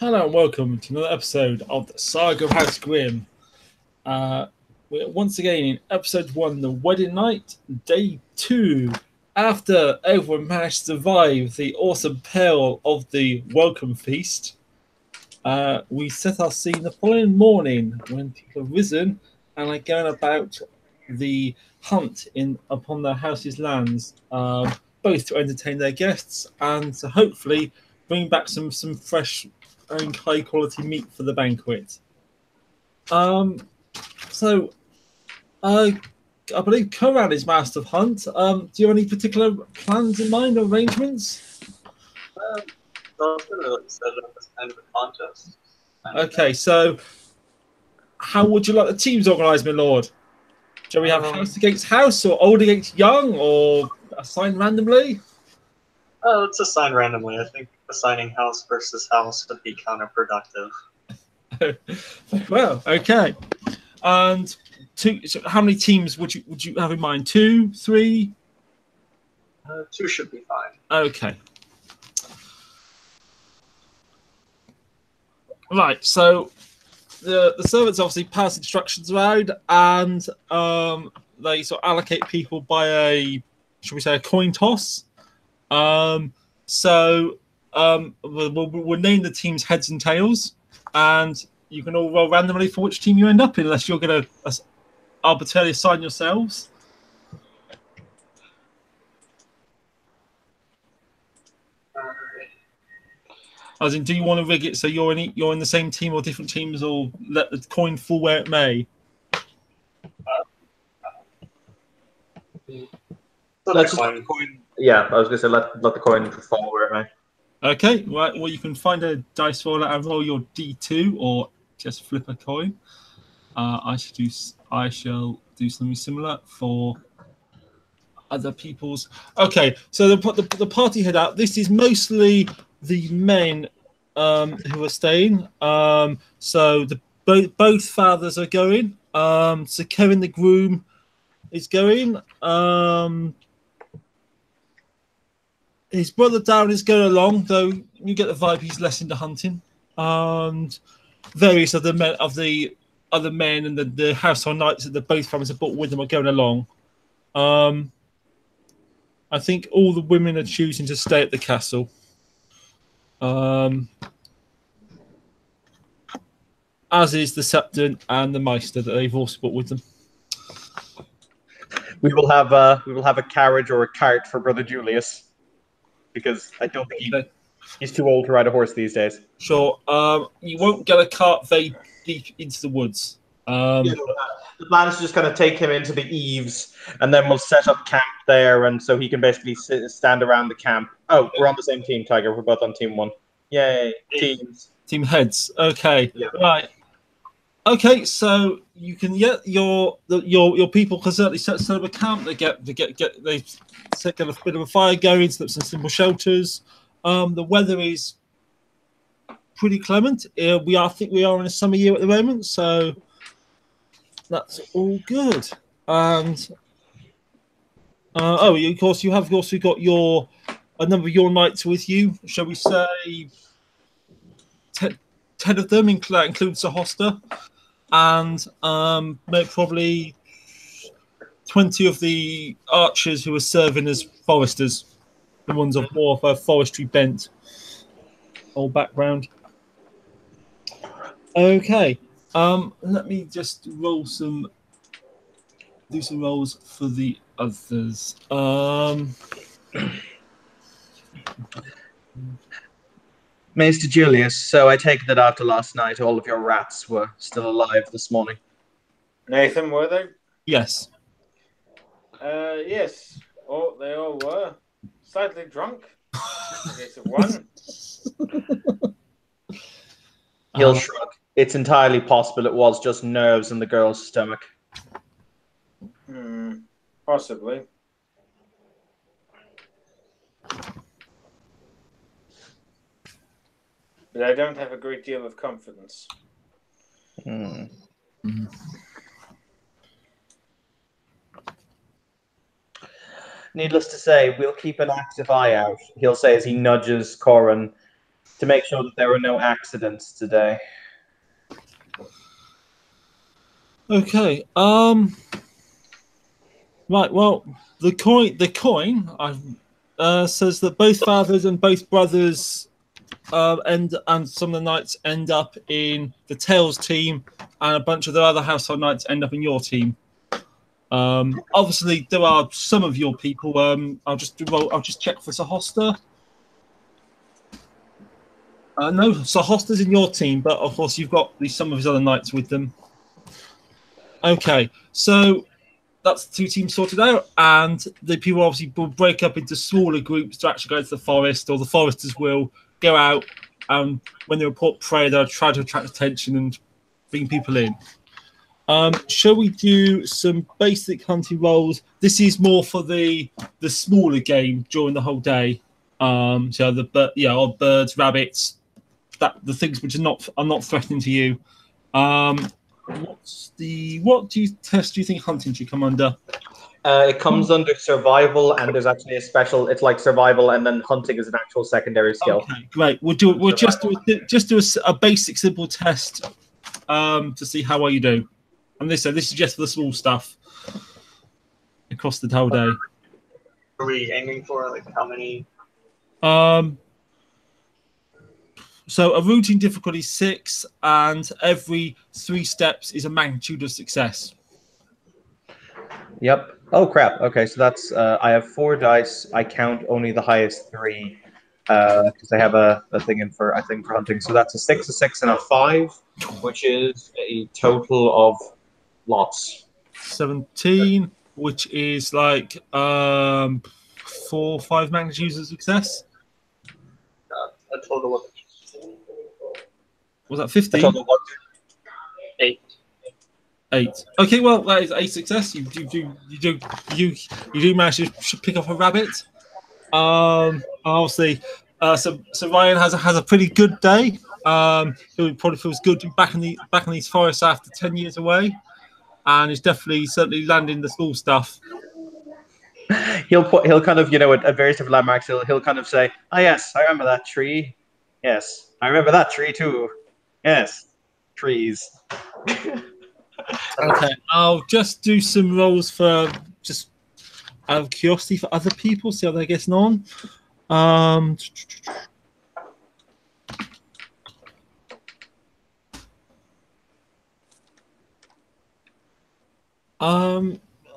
Hello and welcome to another episode of the Saga of House Grimm. We're once again in episode 1, the wedding night, day 2. After everyone managed to survive the awesome peril of the welcome feast, we set our scene the following morning when people have risen and are going about the hunt upon their house's lands, both to entertain their guests and to hopefully bring back some fresh and high quality meat for the banquet. So I believe Koran is master of hunt. Do you have any particular plans in mind or arrangements? I was going to set it up as kind of a contest. Okay, so how would you like the teams organised, my lord? Shall we have house against house, or old against young, or assigned randomly? Let's assign randomly. I think assigning house versus house would be counterproductive. Well, okay. And so how many teams would you have in mind? 2, 3? 2 should be fine. Okay. Right. So the servants obviously pass instructions around, and they sort of allocate people by should we say, a coin toss. We'll name the teams heads and tails, and you can all roll randomly for which team you end up in, unless you're going to arbitrarily assign yourselves. As in, do you want to rig it so you're in the same team or different teams, or let the coin fall where it may? Let's coin. Yeah, I was going to say let the coin fall where it may. Okay, right. Well, you can find a dice roller and roll your D2, or just flip a coin. I shall do something similar for other people's. Okay, so the party head out. This is mostly the men who are staying. So both fathers are going. So Kevin the groom is going. His brother Darren is going along, though you get the vibe he's less into hunting. And various other men and the household knights that both families have brought with them are going along. I think all the women are choosing to stay at the castle. As is the Septon and the Meister that they've also brought with them. We will have a carriage or a cart for Brother Julius, because I don't think he's too old to ride a horse these days. Sure. You won't get a cart very deep into the woods. The plan is to just kind of take him into the eaves, and then we'll set up camp there, and so he can basically stand around the camp. Oh, we're on the same team, Tiger. We're both on team 1. Yay, teams. Team heads. Okay. Yeah. Right. Okay, so you can get your people can certainly set up a camp. They set a bit of a fire going, set up some simple shelters. The weather is pretty clement. I think we are in a summer year at the moment, so that's all good. And of course, you have also got a number of your knights with you. Shall we say 10 of them? That includes the Hoster. And probably 20 of the archers who are serving as foresters, the ones of more of a forestry bent old background. Okay, let me just do some rolls for the others. Maester Julius, so I take that after last night, all of your rats were still alive this morning. Nathan, were they? Yes. Yes. Oh, they all were. Slightly drunk. In case of one. He'll shrug. It's entirely possible it was just nerves in the girl's stomach. Possibly. But I don't have a great deal of confidence. Needless to say, we'll keep an active eye out, he'll say as he nudges Corin to make sure that there were no accidents today. Okay. Right. Well, the coin says that both fathers and both brothers and some of the knights end up in the Tails team, and a bunch of the other household knights end up in your team. Obviously, there are some of your people. I'll just check for Sahosta. No, Sahosta's in your team, but of course you've got some of his other knights with them. Okay, so that's the two teams sorted out, and the people obviously will break up into smaller groups to actually go to the forest, or the foresters will go out, and when they report prey, they'll try to attract attention and bring people in. Shall we do some basic hunting rolls? This is more for the smaller game during the whole day. So odd birds, rabbits, the things which are not threatening to you. What test do you think hunting should come under? It comes under survival, and there's actually a special. It's like survival, and then hunting is an actual secondary skill. Okay, great. We'll just do a basic simple test to see how well you do. And this is just for the small stuff across the whole day. Are we aiming for like how many? So a routine difficulty 6, and every 3 steps is a magnitude of success. Yep. Oh crap. Okay, so that's I have 4 dice. I count only the highest 3 because I have a thing in for hunting. So that's a 6, a 6, and a 5, which is a total of lots. 17, which is like 4 or 5 magnitudes of success. A total of Was that 15? A total of 8. 8. Okay, well that is a success. You do manage to pick up a rabbit. Obviously, so Ryan has a pretty good day. He probably feels good to be back in these forests after 10 years away, and he's certainly landing the small stuff. He'll kind of, at various different landmarks, he'll kind of say, "Ah, yes, I remember that tree. Yes, I remember that tree too. Yes, trees." Okay, I'll just do some rolls for just out of curiosity for other people, see how they're getting on.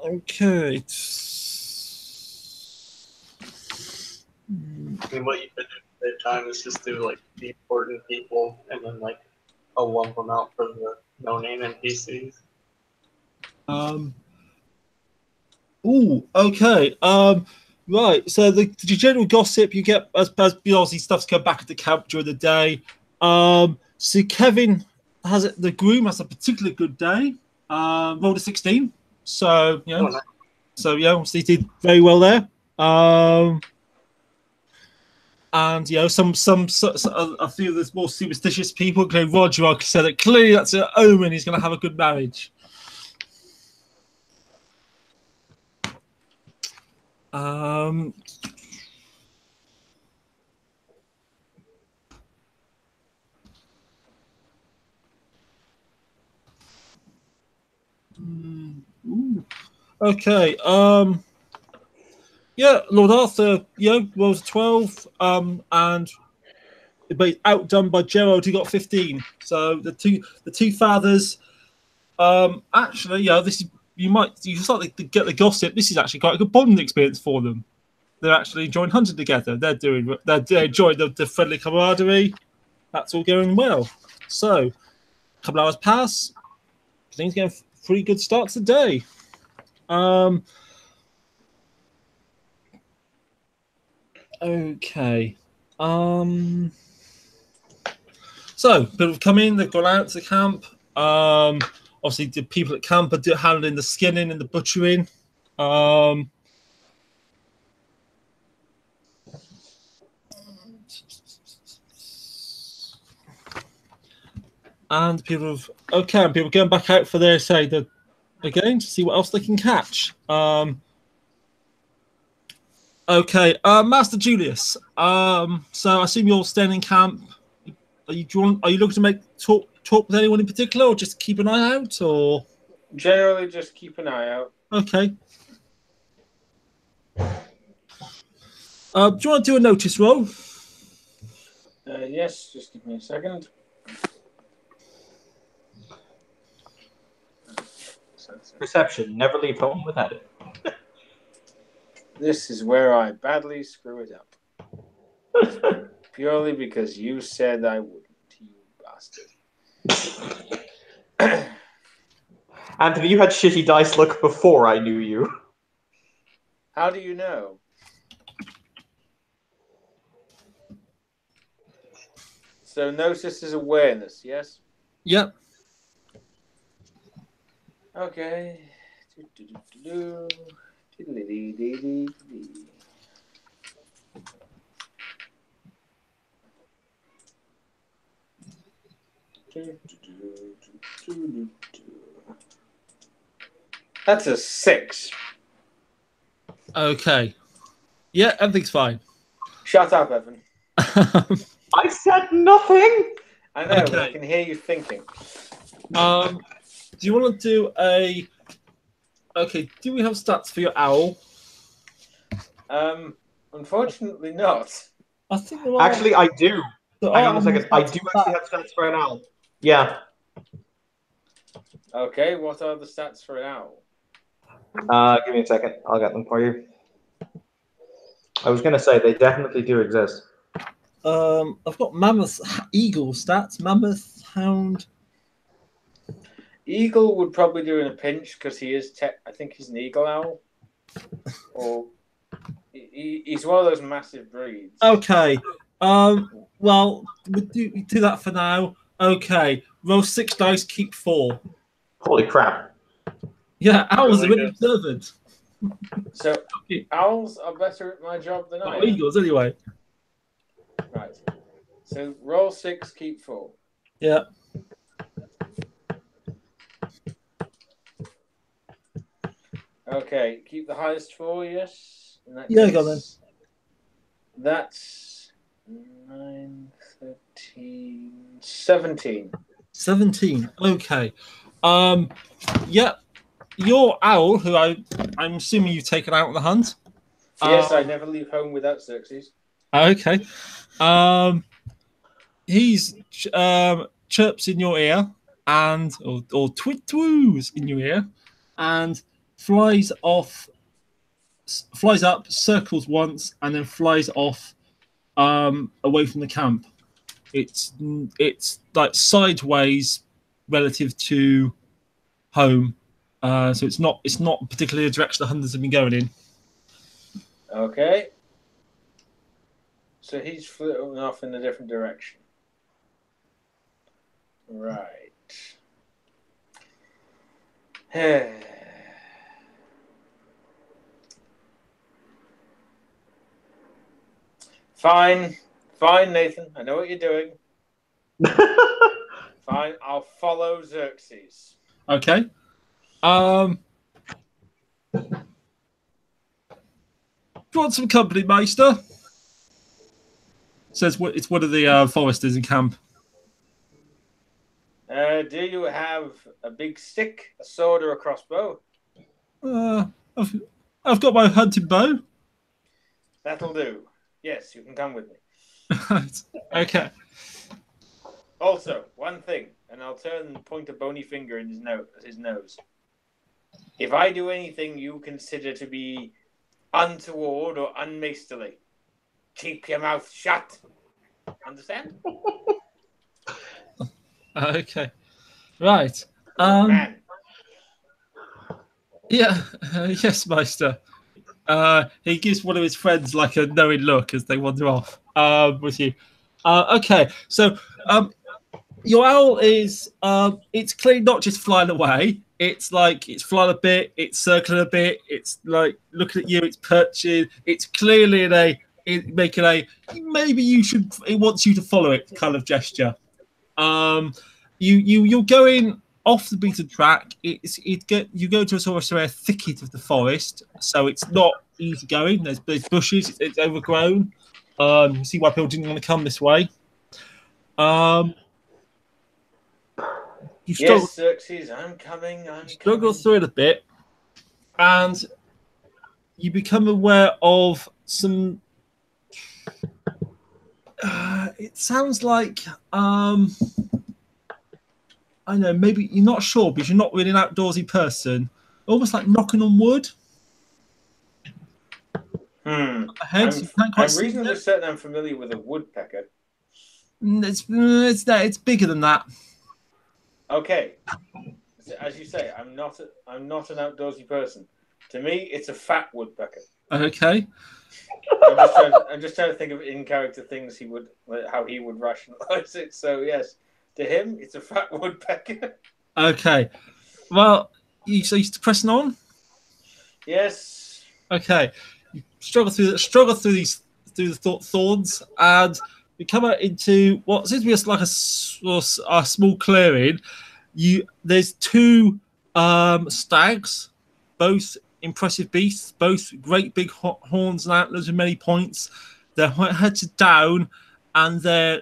Okay. I mean, what you could do at the time is just do like the important people, and then like I'll lump them out for the no-name NPCs. Okay. Right. So the general gossip you get as obviously stuff's come back at the camp during the day. So Kevin the groom has a particularly good day. Rolled a 16. So Nice. Obviously did very well there. And some a few of the more superstitious people, including Roger, said that clearly that's an omen. He's going to have a good marriage. Okay. Lord Arthur, rolls 12, and but outdone by Gerald, who got 15. So the two fathers, actually, this is you start to get the gossip. This is actually quite a good bonding experience for them. They're actually enjoying hunting together. They're enjoying the friendly camaraderie. That's all going well. So, a couple hours pass. Things getting a pretty good start to the day. Okay. So people have come in. They've gone out to the camp. Obviously, the people at camp are handling the skinning and the butchering. And people going back out for their again to see what else they can catch. Okay, Master Julius. So I assume you're staying in camp. Are you looking to talk with anyone in particular, or just keep an eye out, or? Generally, just keep an eye out. Okay. Do you want to do a notice roll? Yes, just give me a second. Perception. Never leave home without it. This is where I badly screw it up. Purely because you said I wouldn't, you bastard. Anthony, you had shitty dice luck before I knew you. How do you know? So gnosis is awareness, yes? Yep. Okay. That's a 6. Okay. Yeah, everything's fine. Shut up, Evan. I said nothing. I know, but I Okay. can hear you thinking. Do you want to do a? Okay. Do we have stats for your owl? Unfortunately not. I think there are. Actually, I do. there Hang are on a second. I do actually have stats for an owl. Yeah. Okay, what are the stats for an owl? Give me a second. I'll get them for you. I was going to say they definitely do exist. I've got mammoth, eagle stats, mammoth, hound. Eagle would probably do in a pinch because he is. I think he's an eagle owl, or he's one of those massive breeds. Okay. Well, we do that for now. Okay. Roll 6 dice, keep 4. Holy crap. Yeah, owls are Really really observant. So owls are better at my job than I Not am. eagles, anyway. Right. So roll 6, keep 4. Yeah. Okay, keep the highest 4, yes? In that Yeah, case, go on then. That's 9, 13, 17. 17. Okay. Yeah. Your owl, who I'm assuming you've taken out on the hunt. Yes, I never leave home without Xerxes. Okay. He's chirps in your ear or twit-twoos in your ear and flies up, circles once, and then flies off away from the camp. It's like sideways relative to home. So it's not particularly a direction the hunters have been going in. Okay. So he's floating off in a different direction. Right. Fine, Nathan. I know what you're doing. Fine, I'll follow Xerxes. Okay. Do you want some company, Meister? Says it's one of the foresters in camp. Do you have a big stick, a sword, or a crossbow? I've got my hunting bow. That'll do. Yes, you can come with me. Okay. Also, one thing, and I'll turn and point a bony finger in his nose. If I do anything you consider to be untoward or unmaisterly, keep your mouth shut. Understand? Okay. Right. Man. Yeah. Yes, Meister. He gives one of his friends like a knowing look as they wander off with you. Okay. So your owl is it's clearly not just flying away. It's like it's flying a bit, it's circling a bit, it's like looking at you, it's perching, it's clearly making a maybe it wants you to follow it kind of gesture. You're going off the beaten track. You go to a sort of thicket of the forest, so it's not easy going. There's bushes. It's overgrown. You see why people didn't want to come this way. You struggle, Yes, Xerxes, I'm coming. struggle through it a bit, and you become aware of some. It sounds like I don't know. Maybe you're not sure because you're not really an outdoorsy person. Almost like knocking on wood. Ahead, so you can't quite I'm see reasonably it. certain I'm familiar with a woodpecker. It's bigger than that. Okay, so as you say, I'm not an outdoorsy person. To me, it's a fat woodpecker. Okay. I'm just trying to think of in character things how he would rationalize it. So yes, to him, it's a fat woodpecker. Okay. Well, so you're pressing on. Yes. Okay. You struggle through the thorns, and you come out into what seems to be like a small clearing. There's two stags, both impressive beasts, both great big horns and antlers with many points. Their heads are down, and they're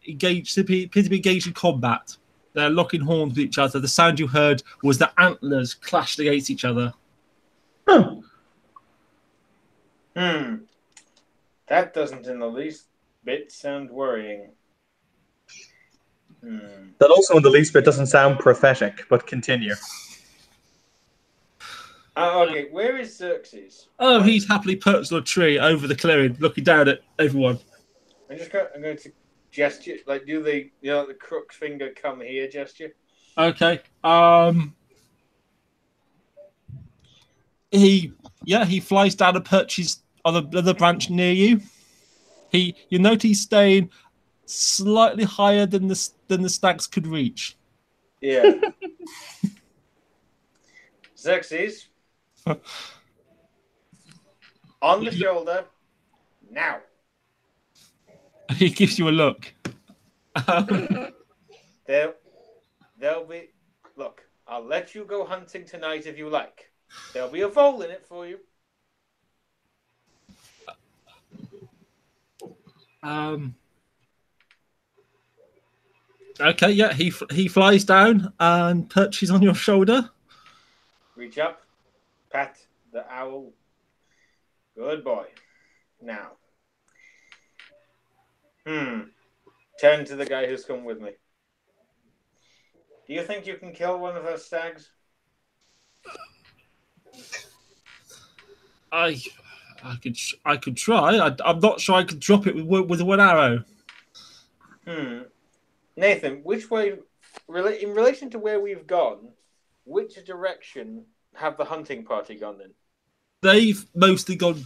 engaged. Appear to be engaged in combat. They're locking horns with each other. The sound you heard was the antlers clashed against each other. That doesn't in the least bit sound worrying. That also in the least bit doesn't sound prophetic, but continue. Okay, where is Xerxes? Oh, he's happily perched on a tree over the clearing, looking down at everyone. I'm going to gesture, like do the the crook finger come here gesture. Okay. He flies down and perches on the branch near you. You notice he's staying slightly higher than the stags could reach. Yeah. Xerxes. On the shoulder. Now. He gives you a look. There'll be. Look, I'll let you go hunting tonight if you like. There'll be a vole in it for you. Okay, yeah, he flies down and perches on your shoulder. Reach up, pat the owl. Good boy. Now. Turn to the guy who's come with me. Do you think you can kill one of those stags? I could try. I'm not sure I could drop it with one arrow. Nathan, which way, in relation to where we've gone, which direction have the hunting party gone in? They've mostly gone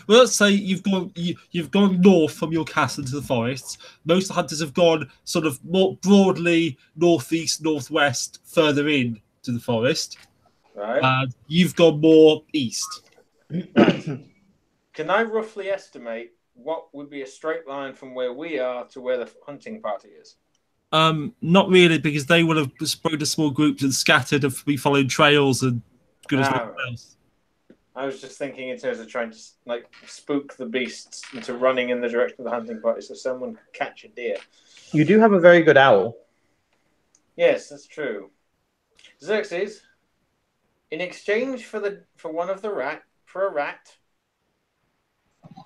let's say you've gone north from your castle into the forests. Most of the hunters have gone sort of more broadly northeast, northwest, further in to the forest. Right. And you've gone more east. Right. Can I roughly estimate what would be a straight line from where we are to where the hunting party is? Not really, because they would have spread into small groups and scattered and be following trails and goodness knows what else. I was just thinking in terms of trying to spook the beasts into running in the direction of the hunting party so someone could catch a deer. You do have a very good owl. Yes, that's true. Xerxes, in exchange for a rat,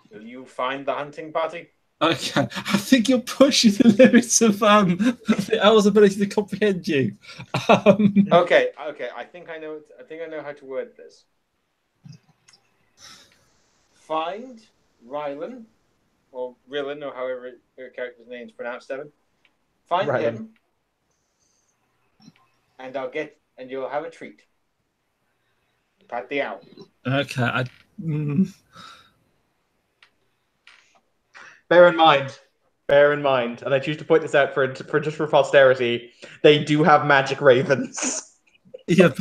will you find the hunting party? Okay, I think you're pushing the limits of the owl's ability to comprehend you. Okay. I think I know how to word this. Find Rylan, or Rillan, or however your character's name is pronounced, Devin. Find Rylan. him, and you'll have a treat. Pat the owl. Okay. Bear in mind, and I choose to point this out for posterity, they do have magic ravens. Yeah.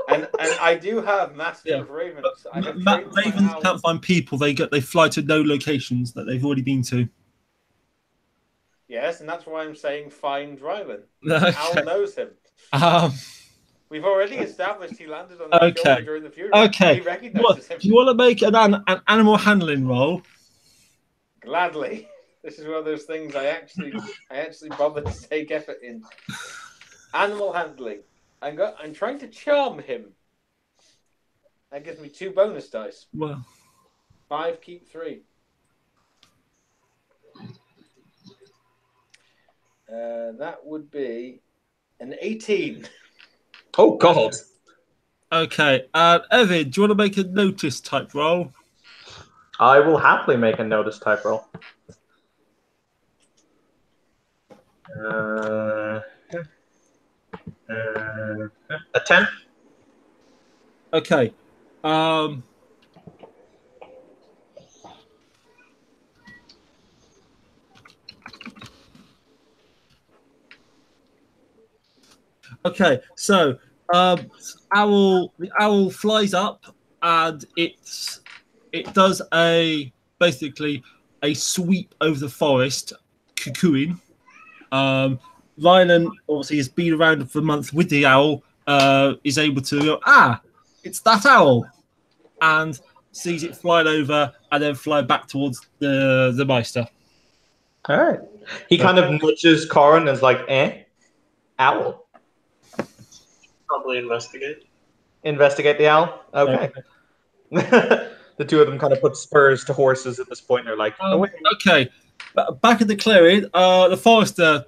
And I do have Master of Ravens. Ravens can't find people. They fly to no locations that they've already been to. Yes, and that's why I'm saying find Rylan. Okay. Owl knows him. We've already established he landed on his shoulder during the funeral. Okay. He recognizes him. Do you want to make an animal handling roll? Gladly. This is one of those things I actually bothered to take effort in. Animal handling. I'm trying to charm him. That gives me 2 bonus dice. Well, 5, keep 3. That would be an 18. Oh, God. okay. Evan, do you want to make a notice type roll? I will happily make a notice type roll. A 10. Okay. Okay, so the owl flies up and it does basically a sweep over the forest, cuckooing. Rylan obviously has been around for a month with the owl, is able to go, it's that owl, and sees it flying over and then fly back towards the Meister. All right. He kind of nudges Corin and is like, owl. Probably investigate. Investigate the owl? Okay. The two of them kind of put spurs to horses at this point. They're like, wait. Okay. Back at the clearing, the forester,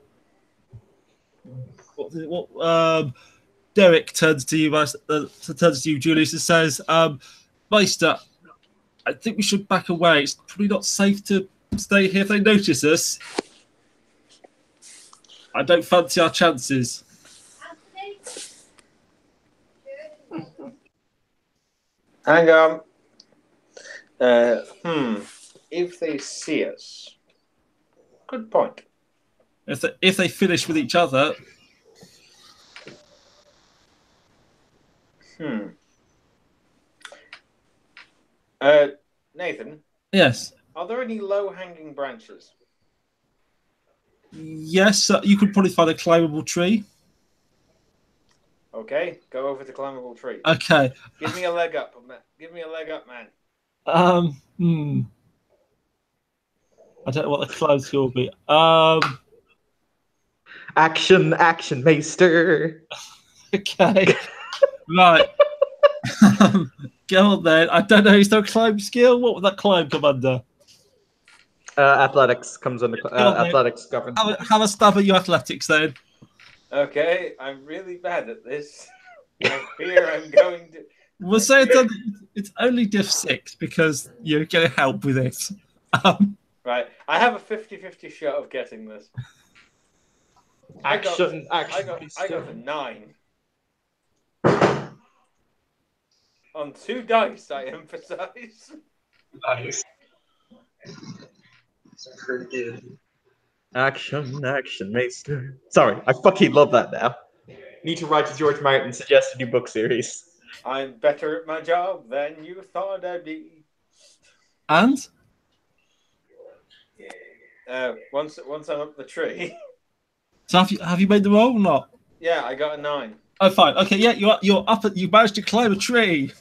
Derek turns to you, Julius, and says, Meister, I think we should back away. It's probably not safe to stay here if they notice us. I don't fancy our chances. Hang on. If they see us. Good point. If they finish with each other. Nathan? Yes. Are there any low-hanging branches? Yes, you could probably find a climbable tree. Okay, go over the climbable tree. Okay. Give me a leg up, man. Give me a leg up, man. I don't know what the climb skill will be. Action, Meister. Okay. Right. Go on then. I don't know. Is there a climb skill? What would that climb come under? Athletics comes under athletics governance. Have a stab at your athletics then. Okay, I'm really bad at this. I fear I'm going to. We'll say it's only diff 6 because you're going to help with it. Right, I have a 50-50 shot of getting this. Action. I got a 9. On 2 dice, I emphasize. Nice. Pretty good. Action, Meister. Sorry, I fucking love that now. Need to write to George Martin, suggest a new book series. I'm better at my job than you thought I'd be. And? Once I'm up the tree. So have you made the roll or not? Yeah, I got a 9. Oh, fine. Okay, yeah, you're up. You managed to climb a tree.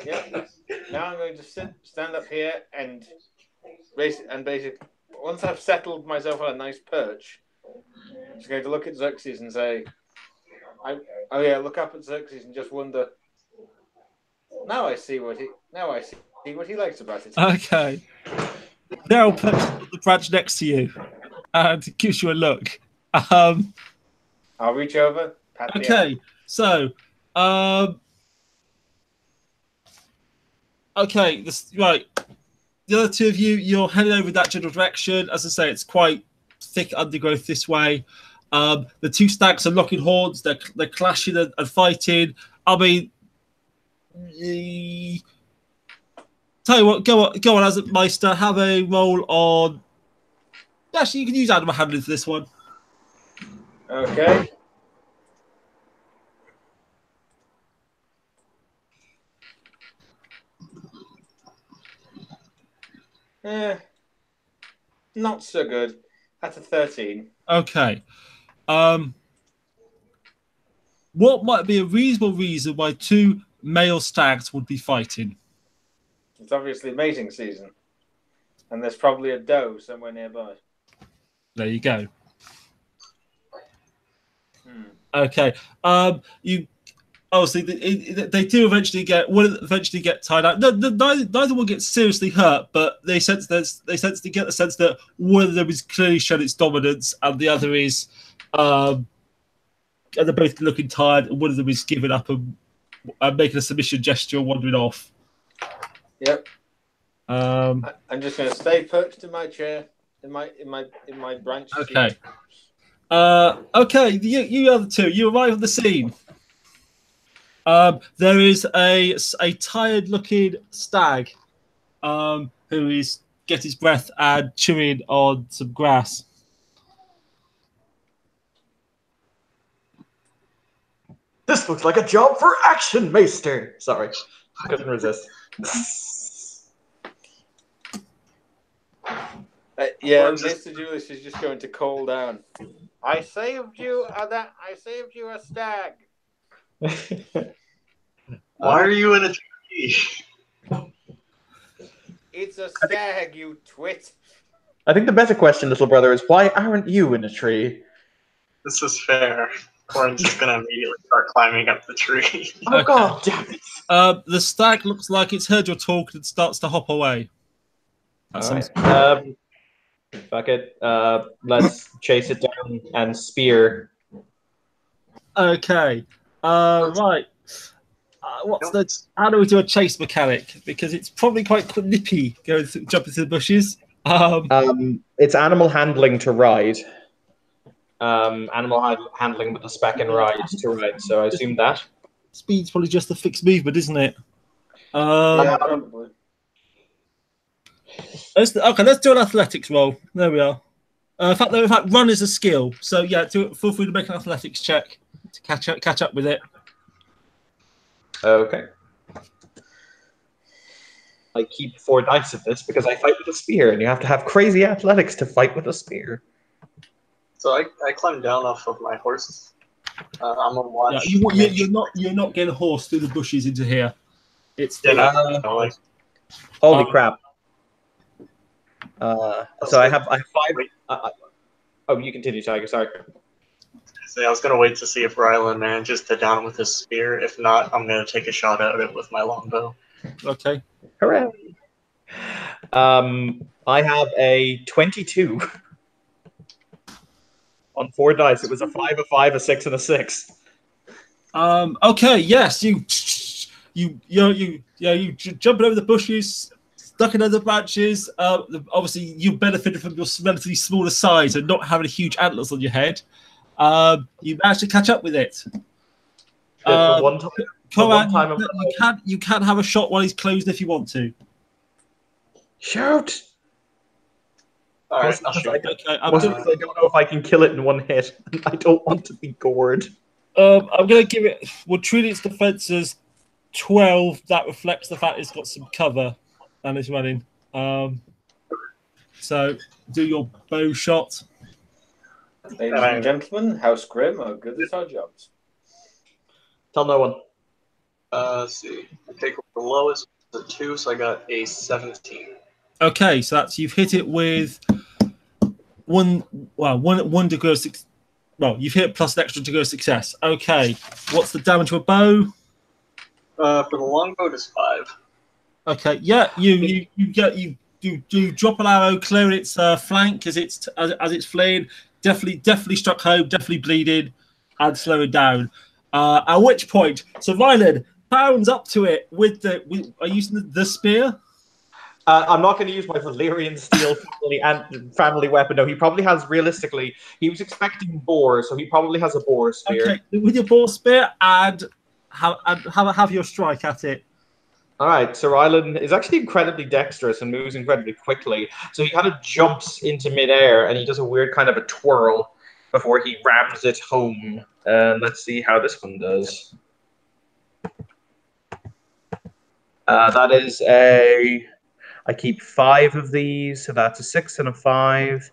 Yeah. Now I'm going to stand up here and basically, once I've settled myself on a nice perch, I'm just going to look at Xerxes and say, look up at Xerxes and just wonder. Now I see what he likes about it. Okay. Now put the branch next to you and gives you a look. I'll reach over. Pat okay, so okay, right. The other two of you're heading over that general direction. As I say, it's quite thick undergrowth this way. The two stags are locking horns. They're clashing and fighting. I mean, tell you what, go on, as a Meister, have a roll on. Actually, you can use animal handling for this one. Okay. Not so good. That's a 13. Okay. what might be a reasonable reason why two male stags would be fighting? It's obviously mating season, and there's probably a doe somewhere nearby. There you go. Hmm. Okay. You obviously they do eventually get tied out. Neither one gets seriously hurt, but they get the sense that one of them is clearly shown its dominance, and the other is, and they're both looking tired. And one of them is giving up and making a submission gesture, wandering off. Yep. Um, I'm just going to stay perched in my chair, in my branch. Okay. Seat. Okay. You other two, you arrive at the scene. There is a tired-looking stag, who is getting his breath and chewing on some grass. This looks like a job for Action Maester. Sorry, couldn't resist. Yeah, Mr. Julius is just going to call down. I saved you a stag. Why are you in a tree? It's a stag, you twit. I think the better question, little brother, is why aren't you in a tree? This is fair. Corin's just gonna immediately start climbing up the tree. Oh Okay. god damn it! The stag looks like it's heard your talk and starts to hop away. Alright. Fuck it. Let's chase it down and spear. Okay. Right. How do we do a chase mechanic? Because it's probably quite nippy jumping through the bushes. It's animal handling to ride. Handling with the spec and ride to ride. So I assume that. Speed's probably just a fixed movement, isn't it? Yeah, probably. Let's do an athletics roll. There we are. In fact, run is a skill. So yeah, feel free to make an athletics check to catch up with it. Okay. I keep 4 dice of this because I fight with a spear, and you have to have crazy athletics to fight with a spear. So I climbed down off of my horse. I'm gonna watch. Yeah, you're not getting a horse through the bushes into here. It's holy crap. So I have 5. Oh, you continue, Tiger. Sorry. I was gonna wait to see if Rylan manages to down with his spear. If not, I'm gonna take a shot at it with my longbow. Okay. Hooray! I have a 22 on 4 dice. It was a 5, a 5, a 6, and a 6. Okay. Yes. You jumping over the bushes, ducking under the branches. Obviously, you benefited from your relatively smaller size and not having huge antlers on your head. You managed to catch up with it. You can have a shot while he's closed if you want to. Shoot! All right, I'll shoot. Okay, I don't know if I can kill it in one hit. I don't want to be gored. I'm going to give it. We'll treat its defense as 12. That reflects the fact it's got some cover and it's running. So do your bow shot. Ladies and gentlemen, House Grimm are good at our jobs. Tell no one. Let's see. I take the lowest, the 2, so I got a 17. Okay, so that's you've hit it with one degree of success. Well, you've hit plus an extra degree of success. Okay, what's the damage to a bow? For the longbow, it's 5. Okay, yeah, you drop an arrow, clear its flank as it's fleeing. Definitely struck home, definitely bleeding, and slow it down. At which point, so Rylan pounds up to it with are you using the spear? I'm not going to use my Valyrian steel family weapon. No, he probably has, realistically, he was expecting boar, so he probably has a boar spear. Okay, with your boar spear and have your strike at it. All right, so Rylan is actually incredibly dexterous and moves incredibly quickly. So he kind of jumps into midair and he does a weird kind of a twirl before he rams it home. Let's see how this one does. That is I keep 5 of these, so that's a 6 and a 5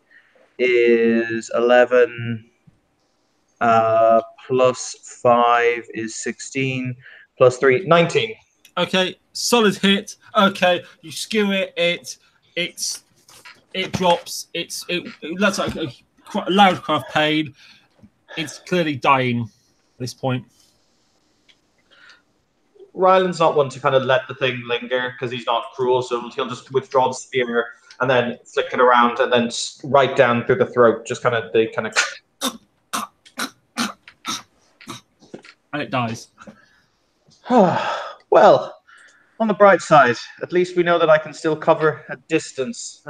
is 11. Plus 5 is 16. Plus 3, 19. Okay, solid hit. Okay, you skew it. It drops. It lets like a loud cry of pain. It's clearly dying at this point. Ryland's not one to kind of let the thing linger because he's not cruel, so he'll just withdraw the spear and then flick it around and then right down through the throat. Just kind of And it dies. Well, on the bright side, at least we know that I can still cover a distance.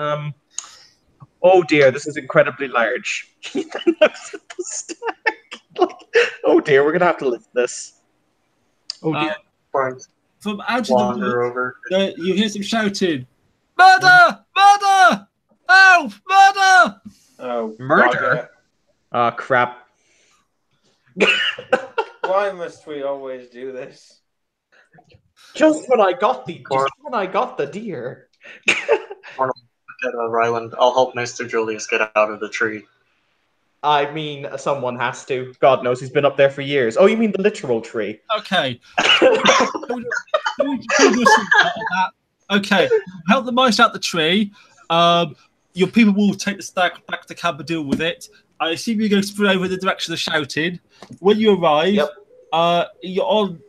Oh dear, this is incredibly large. Oh dear, we're gonna have to lift this. Oh dear. From out of the Wander woods, over. you hear some shouting, "Murder! Murder! Help! Murder!" Oh, Murder? Oh crap. Why must we always do this? Just when I got the deer. Get Ryland. I'll help Mr. Julius get out of the tree. I mean, someone has to. God knows he's been up there for years. Oh, you mean the literal tree? Okay. Okay, help the mice out the tree. Your people will take the stag back to camp and deal with it. I assume you go straight over the direction of shouting. When you arrive, you're on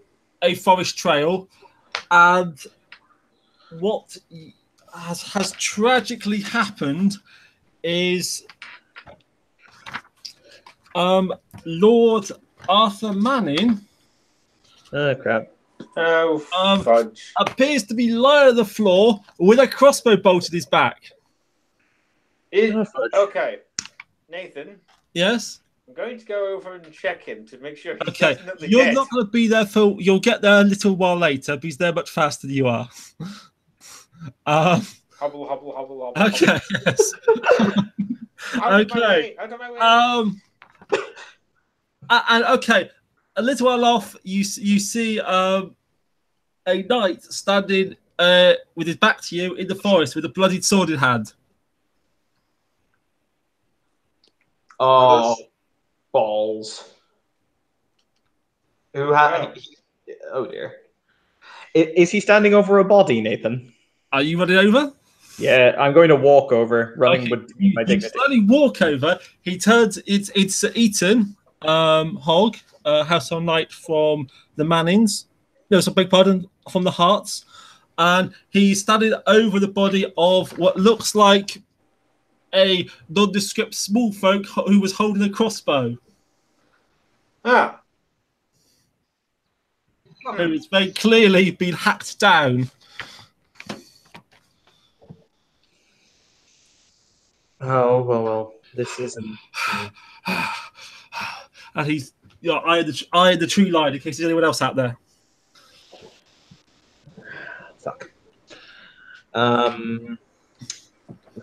a forest trail, and what has tragically happened is Lord Arthur Manning. Oh crap! Oh, fudge. Appears to be lying on the floor with a crossbow bolt in his back. Okay, Nathan. Yes. I'm going to go over and check him to make sure he's Okay, definitely you're dead. not going to be there for. You'll get there a little while later, but he's there much faster than you are. Hobble, hobble, hobble, hobble. Okay. Yes. Okay. Out of my way. And okay, a little while off, you see a knight standing with his back to you in the forest with a bloodied sword in hand. Oh, balls! Who had? Oh dear! Is he standing over a body, Nathan? Are you running over? Yeah, I'm going to walk over, running with my dignity. You slowly walk over. He turns. It's Eaton Hogg, household knight from the Mannings. No, so beg pardon, from the Hearts, and he's standing over the body of what looks like a nondescript small folk who was holding a crossbow. Ah. Who has very clearly been hacked down. Oh well, this isn't. And he's eyeing the tree line in case there's anyone else out there. Fuck.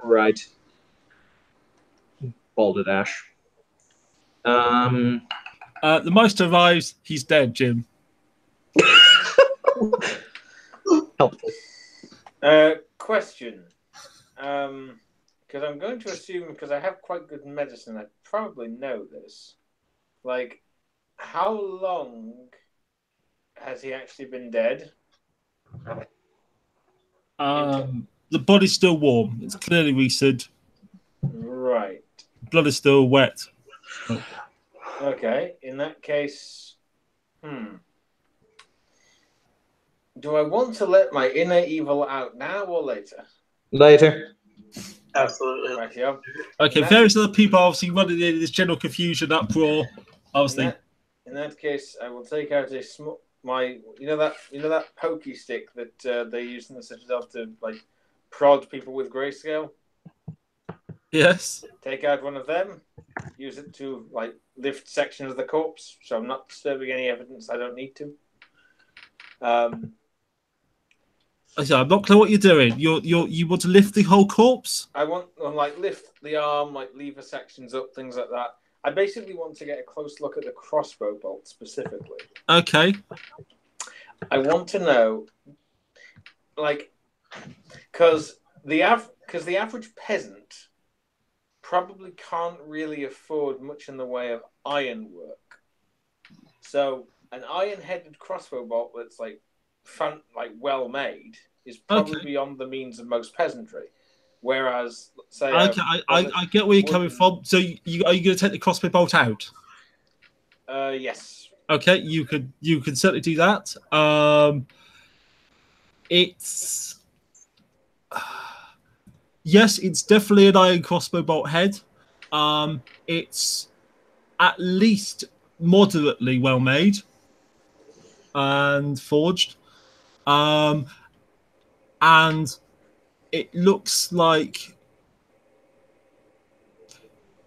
Right. Balderdash. The Meister arrives. He's dead, Jim. Helpful. Question. Because I'm going to assume, because I have quite good medicine, I probably know this. Like, how long has he actually been dead? The body's still warm. It's clearly recent. Right. Blood is still wet. Okay. In that case, do I want to let my inner evil out now or later? Later. Absolutely. Right, yeah. Okay, various other people obviously running in this general confusion, uproar. Obviously. In that case, I will take out a small you know that pokey stick that they use in the Citadel to like prod people with grayscale. Yes. Take out one of them. Use it to like lift sections of the corpse, so I'm not disturbing any evidence I don't need to. I'm not clear what you're doing. You want to lift the whole corpse? I want to like lift the arm, like lever sections up, things like that. I basically want to get a close look at the crossbow bolt specifically. Okay. I want to know, like, because the average peasant probably can't really afford much in the way of ironwork. So an iron-headed crossbow bolt that's like well made is probably beyond the means of most peasantry. Whereas, say, I get where you're coming from. So, are you going to take the crossbow bolt out? Yes. Okay, you could certainly do that. It's yes, it's definitely an iron crossbow bolt head. It's at least moderately well made and forged. And it looks like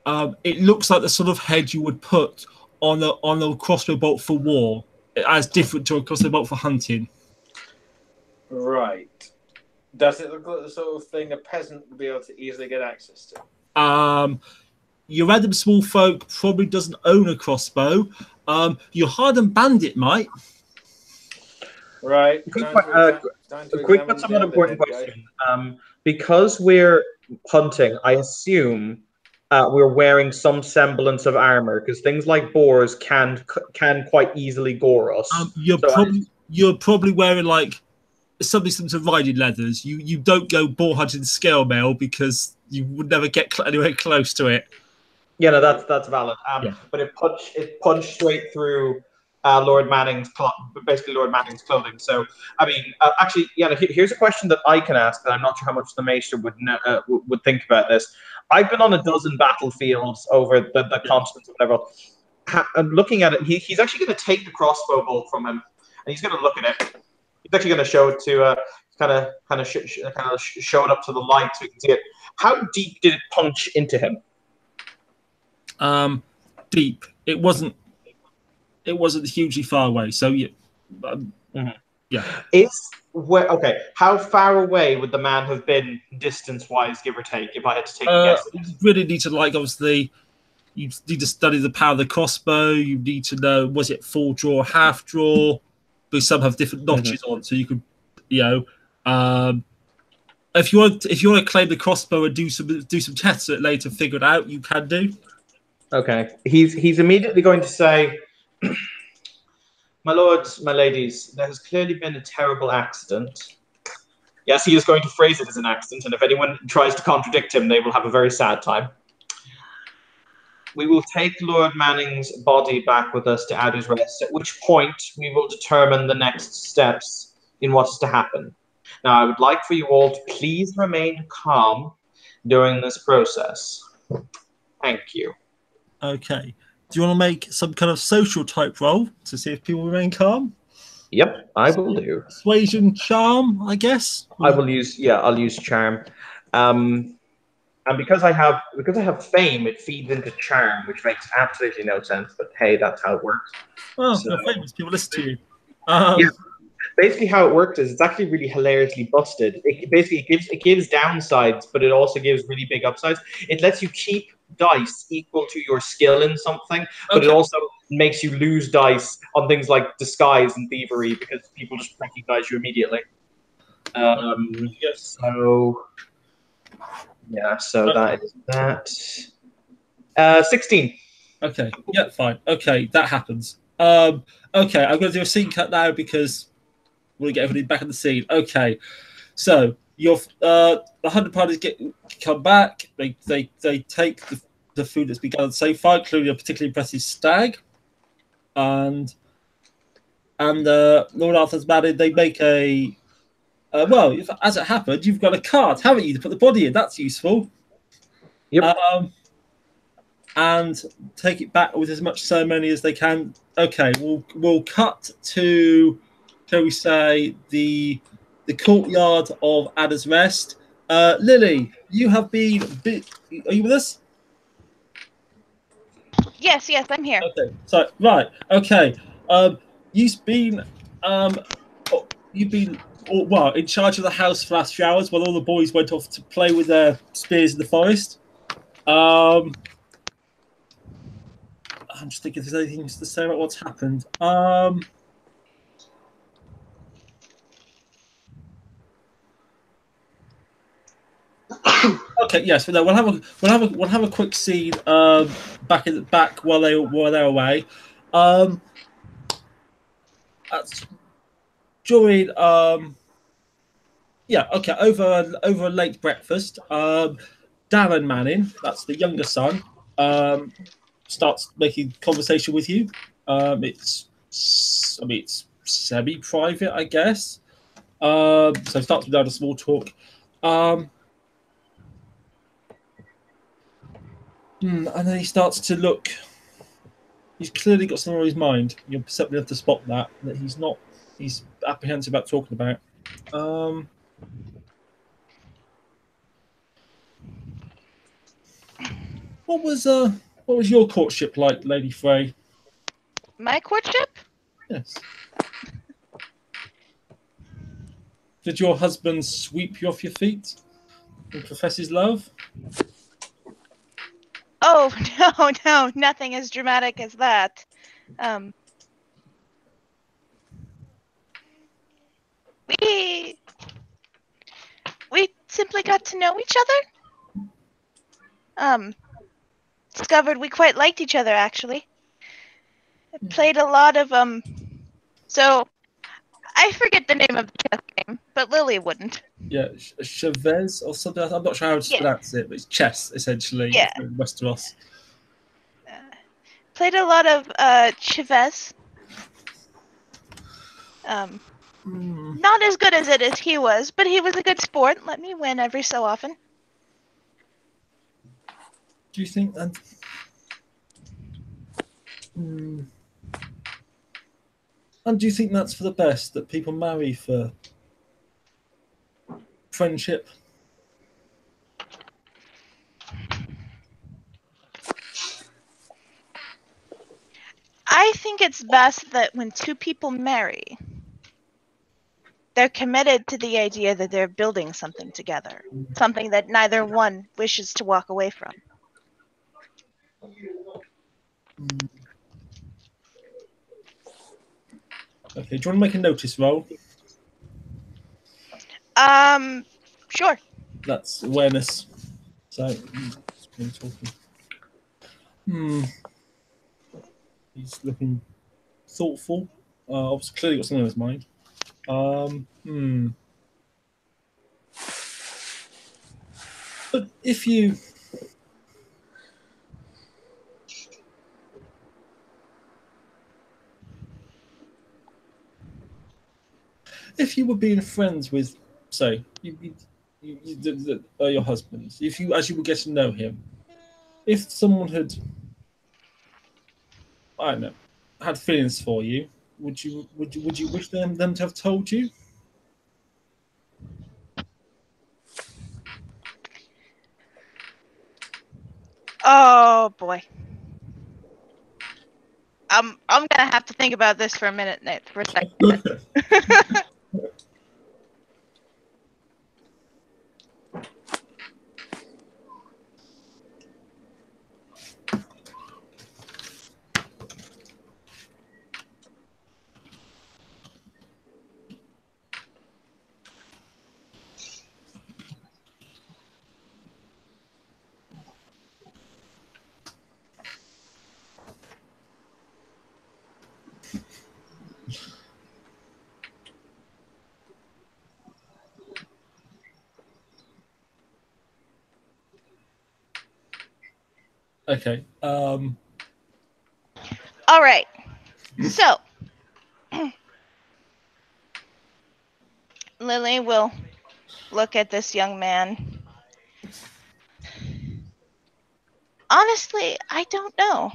the sort of head you would put on a crossbow bolt for war, as different to a crossbow bolt for hunting. Right. Does it look like the sort of thing a peasant would be able to easily get access to? Your random small folk probably doesn't own a crossbow. Your hardened bandit might. Right. Quick, but somewhat important question. Because we're hunting, I assume we're wearing some semblance of armor, because things like boars can quite easily gore us. You're probably wearing like some of riding leathers. You don't go boar hunting scale mail because you would never get anywhere close to it. Yeah, no, that's valid. But it punched straight through Lord Manning's clothing. So, I mean, actually, yeah. Here's a question that I can ask, and I'm not sure how much the Maester would think about this. I've been on a dozen battlefields over the continent or whatever. And looking at it, he's actually going to take the crossbow bolt from him, and he's going to look at it. He's actually going to show it to kind of show it up to the light so we can see it. How deep did it punch into him? Deep. It wasn't hugely far away. So yeah, Okay. How far away would the man have been distance-wise, give or take? If I had to take a guess, you really need to obviously. You need to study the power of the crossbow. You need to know, was it full draw, half draw? Because some have different notches on, so you could, if you want to claim the crossbow and do some tests at it later, figure it out, you can do. Okay. He's immediately going to say, "My lords, my ladies, there has clearly been a terrible accident." Yes, he is going to phrase it as an accident, and if anyone tries to contradict him, they will have a very sad time. We will take Lord Manning's body back with us to Adder's Rest, at which point we will determine the next steps in what is to happen. Now, I would like for you all to please remain calm during this process. Thank you. Okay. Do you want to make some kind of social type roll to see if people remain calm? Yep, I will do. Persuasion, charm, I guess. I'll use charm. And because I have fame, it feeds into charm, which makes absolutely no sense. But hey, that's how it works. Oh, so, you're famous. People listen to you. Yeah. Basically, how it works is it's actually really hilariously busted. It gives downsides, but it also gives really big upsides. It lets you keep dice equal to your skill in something, but it also makes you lose dice on things like disguise and thievery because people just recognize you immediately. So that is that. 16. Okay. Yeah, fine. Okay, that happens. Okay, I'm going to do a scene cut now because we'll get everybody back in the scene. Okay, so the 100 parties come back. They take the food that's been gathered so far, including a particularly impressive stag, and Lord Arthur's married. They make a as it happened, you've got a cart, haven't you, to put the body in? That's useful. Yep. And take it back with as much ceremony as they can. Okay, we'll cut to, shall we say, the courtyard of Adder's Rest. Lily, you have been. Are you with us? Yes, I'm here. Okay, so right. Okay, you've been in charge of the house for the last few hours while all the boys went off to play with their spears in the forest. I'm just thinking if there's anything to say about what's happened. Okay, yes, but no, we'll have a quick scene back while they're away. That's during yeah, okay, over a late breakfast. Darren Manning, that's the younger son, starts making conversation with you. It's semi-private, I guess. So starts without a small talk. And then he starts to look. He's clearly got something on his mind. You're perceptive enough to spot that he's not. He's apprehensive about talking about. What was your courtship like, Lady Frey? My courtship? Yes. Did your husband sweep you off your feet and profess his love? Oh, no, nothing as dramatic as that. We simply got to know each other. Discovered we quite liked each other, actually. Played a lot of, so I forget the name of the chess game, but Lily wouldn't. Yeah, Chavez or something. I'm not sure how to pronounce it, but it's chess, essentially, Yeah. in Westeros. Played a lot of Chavez. Not as good as it as he was, but he was a good sport. Let me win every so often. Do you think that? And do you think that's for the best, that people marry for friendship? I think it's best that when two people marry, they're committed to the idea that they're building something together, something that neither one wishes to walk away from. Okay, do you want to make a notice roll? Sure. That's awareness. So, he's looking thoughtful. Obviously, clearly got something on his mind. But if you were being friends with, say, your husband, if you as you were getting to know him, if someone had, I don't know, had feelings for you, would you wish them to have told you? Oh boy. I'm gonna have to think about this for a minute, Nate, for a second. Okay. All right. So, Lily will look at this young man. Honestly, I don't know.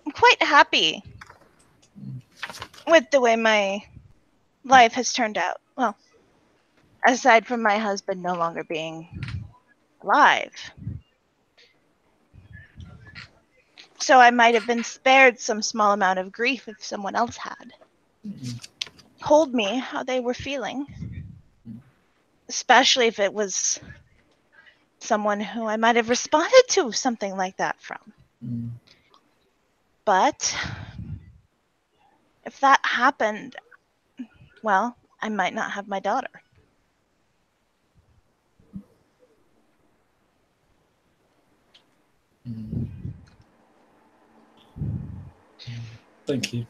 I'm quite happy with the way my life has turned out. Well, aside from my husband no longer being alive. So I might have been spared some small amount of grief if someone else had told me how they were feeling. Especially if it was someone who I might have responded to something like that from. But if that happened, well, I might not have my daughter. Thank you.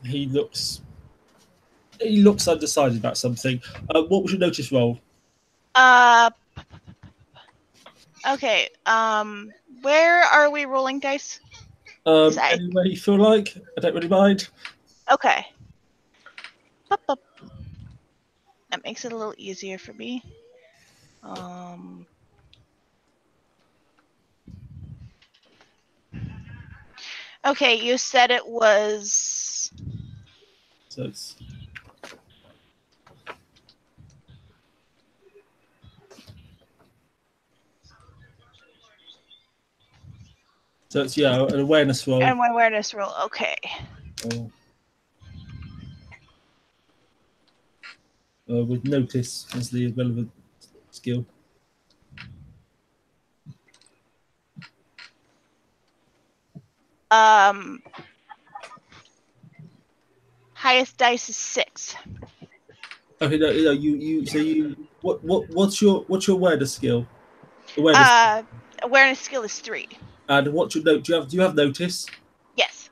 He looks undecided about something. What was your notice roll? Okay. Where are we rolling dice? Anywhere you feel like. I don't really mind. Okay. That makes it a little easier for me. Okay, you said it was. So it's. So it's an awareness roll. And my awareness roll. Okay. With notice as the relevant skill. Highest dice is 6. Okay, no, what's your awareness skill? Awareness. Awareness skill is 3. And what's your note? Do you have notice? Yes.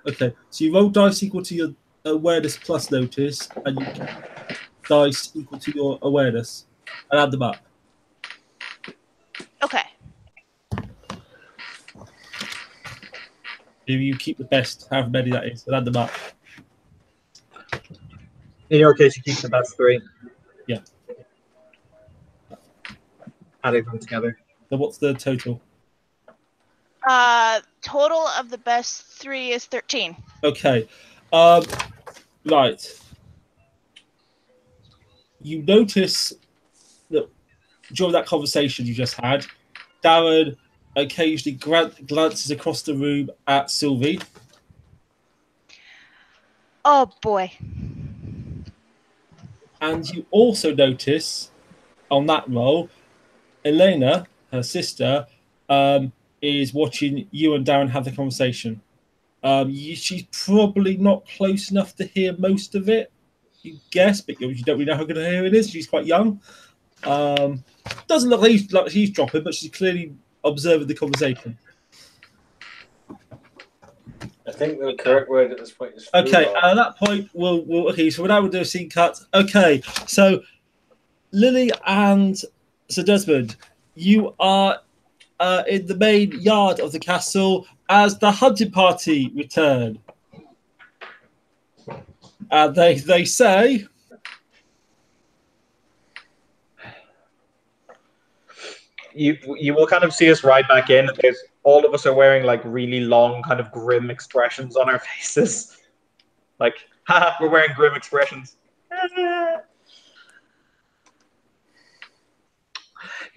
Okay, so you roll dice equal to your awareness plus notice, and you dice equal to your awareness, and add them up. Okay. If you keep the best, however many that is, and add them up. In your case, you keep the best 3. Yeah. Adding them together. So what's the total? Total of the best 3 is 13. Okay. Right. You notice that during that conversation you just had, Darren occasionally glances across the room at Sylvie. Oh boy. And you also notice on that roll, Elena, her sister, is watching you and Darren have the conversation. She's probably not close enough to hear most of it, you guess, but you don't really know how good her hearing is. She's quite young. Doesn't look like she's dropping, but she's clearly observing the conversation. I think the correct word at this point is okay. At that point, so now we'll do a scene cut. Okay, so Lily and Sir Desmond, you are in the main yard of the castle as the hunting party return. And they say. You will kind of see us ride back in. There's all of us are wearing like really long, kind of grim expressions on our faces. Like, haha, we're wearing grim expressions.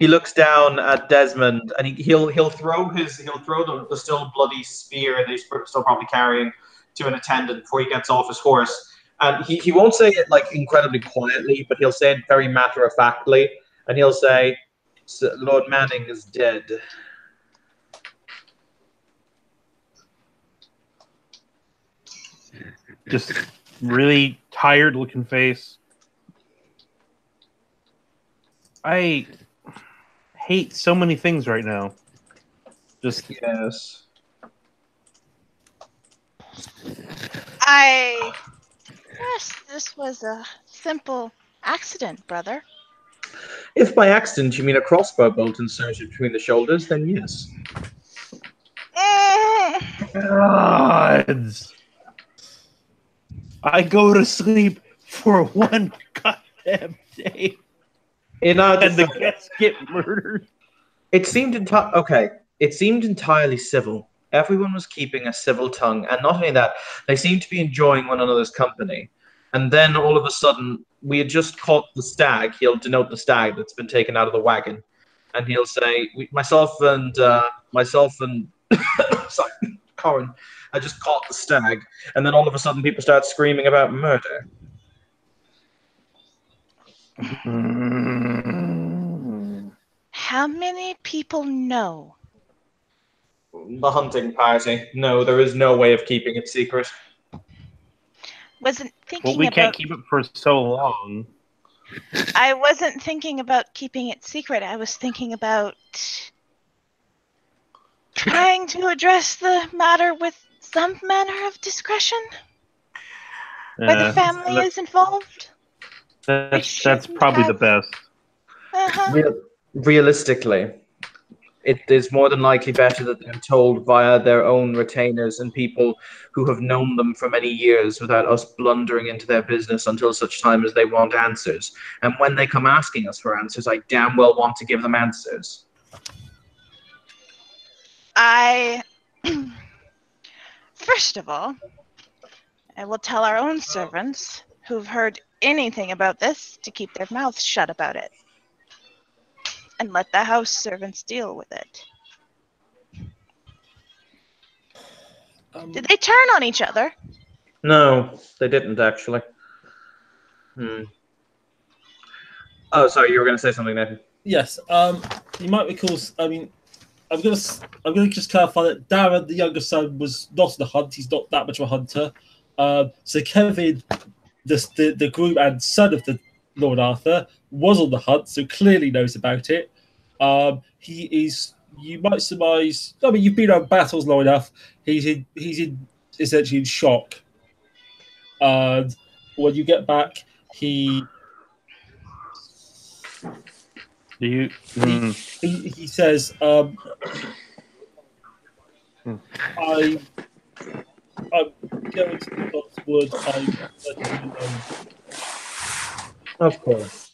He looks down at Desmond, and he'll throw the still bloody spear that he's still probably carrying to an attendant before he gets off his horse. And he won't say it like incredibly quietly, but he'll say it very matter of factly, and he'll say, Lord Manning is dead. Just really tired looking face. I hate so many things right now. Just yes. I guess this was a simple accident, brother. If by accident you mean a crossbow bolt inserted between the shoulders, then yes. Gods. I go to sleep for one goddamn day. And the guests get murdered. It seemed entirely civil. Everyone was keeping a civil tongue, and not only that, they seemed to be enjoying one another's company. And then all of a sudden, we had just caught the stag. He'll denote the stag that's been taken out of the wagon, and he'll say, "Myself and sorry, Corin, I just caught the stag." And then all of a sudden, people start screaming about murder. How many people know? The hunting party. No, there is no way of keeping it secret. Wasn't thinking Well, we about... can't keep it for so long. I wasn't thinking about keeping it secret. I was thinking about trying to address the matter with some manner of discretion where the family is involved. That's probably the best. Realistically, it is more than likely better that they're told via their own retainers and people who have known them for many years without us blundering into their business until such time as they want answers. And when they come asking us for answers, I damn well want to give them answers. First of all, I will tell our own servants who've heard anything about this to keep their mouths shut about it. And let the house servants deal with it. Did they turn on each other? No, they didn't actually. Oh, sorry, you were going to say something, Nathan. Yes. You might recall. I mean, I'm gonna just clarify that Darren, the younger son, was not on the hunt. He's not that much of a hunter. So Kevin, the groom and son of the Lord Arthur, was on the hunt, so clearly knows about it. He is. You might surmise. I mean, you've been on battles long enough. He's essentially in shock. And when you get back, he says, I'm going to the God's wood. Of course.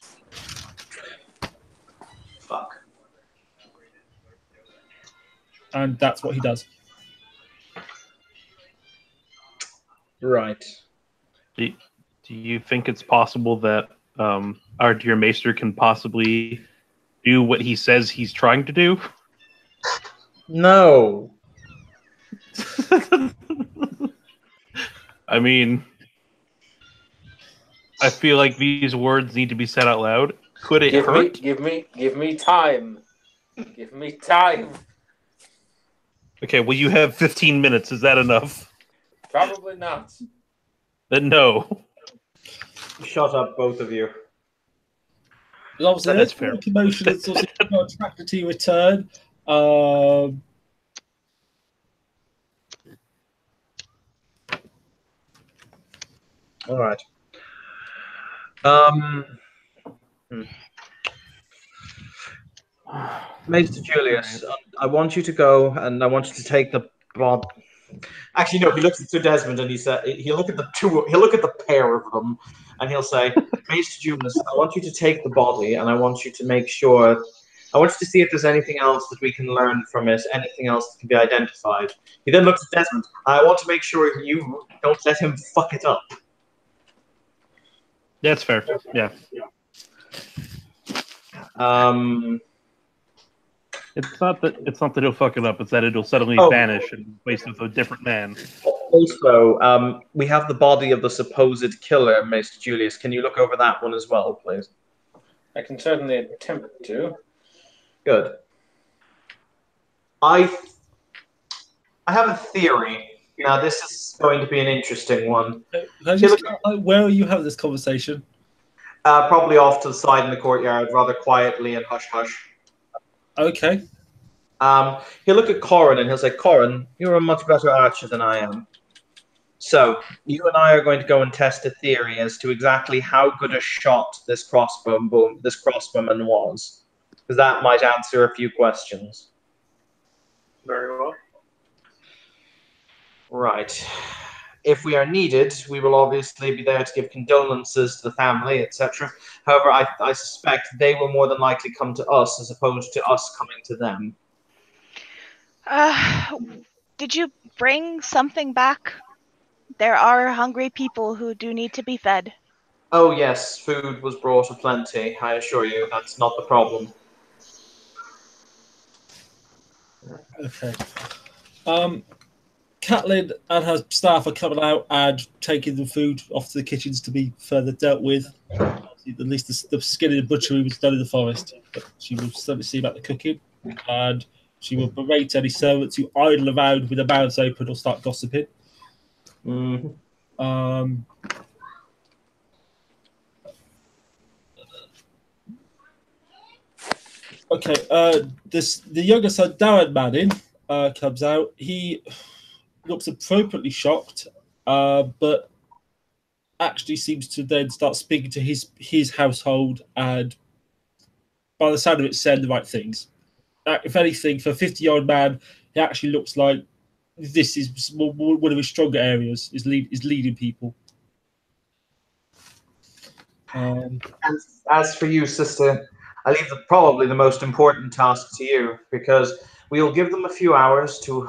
Fuck. And that's what he does. Right. Do you think it's possible that our dear Maester can possibly do what he says he's trying to do? No. I mean, I feel like these words need to be said out loud. Could it hurt? Give me time. Give me time. Okay, well, you have 15 minutes. Is that enough? Probably not. Then no. Shut up, both of you. Obviously, That's fair. Commotion is also attracted to your return. All right. Maester Julius, I want you to go and I want you to take the Bob. Actually, no. He looks at Sir Desmond and he'll look at the pair of them, and he'll say, "Maester Julius, I want you to take the body, and I want you to make sure. I want you to see if there's anything else that we can learn from it, anything else that can be identified." He then looks at Desmond. I want to make sure you don't let him fuck it up. That's fair. Yeah. It's not that he'll fuck it up. It's that it'll suddenly vanish and replace with a different man. Also, we have the body of the supposed killer, Maester Julius. Can you look over that one as well, please? I can certainly attempt to. Good. I have a theory. Now, this is going to be an interesting one. Where are you having this conversation? Probably off to the side in the courtyard, rather quietly and hush-hush. Okay. He'll look at Corin and he'll say, "Corin, you're a much better archer than I am. So, you and I are going to go and test a theory as to exactly how good a shot this crossbowman was. Because that might answer a few questions." Very well. Right. If we are needed, we will obviously be there to give condolences to the family, etc. However, I suspect they will more than likely come to us as opposed to us coming to them. Did you bring something back? There are hungry people who do need to be fed. Oh yes, food was brought aplenty, I assure you. That's not the problem. Okay. Catelyn and her staff are coming out and taking the food off to the kitchens to be further dealt with. At least the skin in the butchery was done in the forest. But she will certainly see about the cooking, and she will berate any servants who idle around with their mouths open or start gossiping. Mm-hmm. Okay. The younger son, Darren Manning, comes out. He looks appropriately shocked, but actually seems to then start speaking to his household, and by the sound of it, saying the right things. If anything, for a 50-year-old man, he actually looks like this is one of his stronger areas. Is leading people. And as for you, sister, I leave probably the most important task to you, because we'll give them a few hours to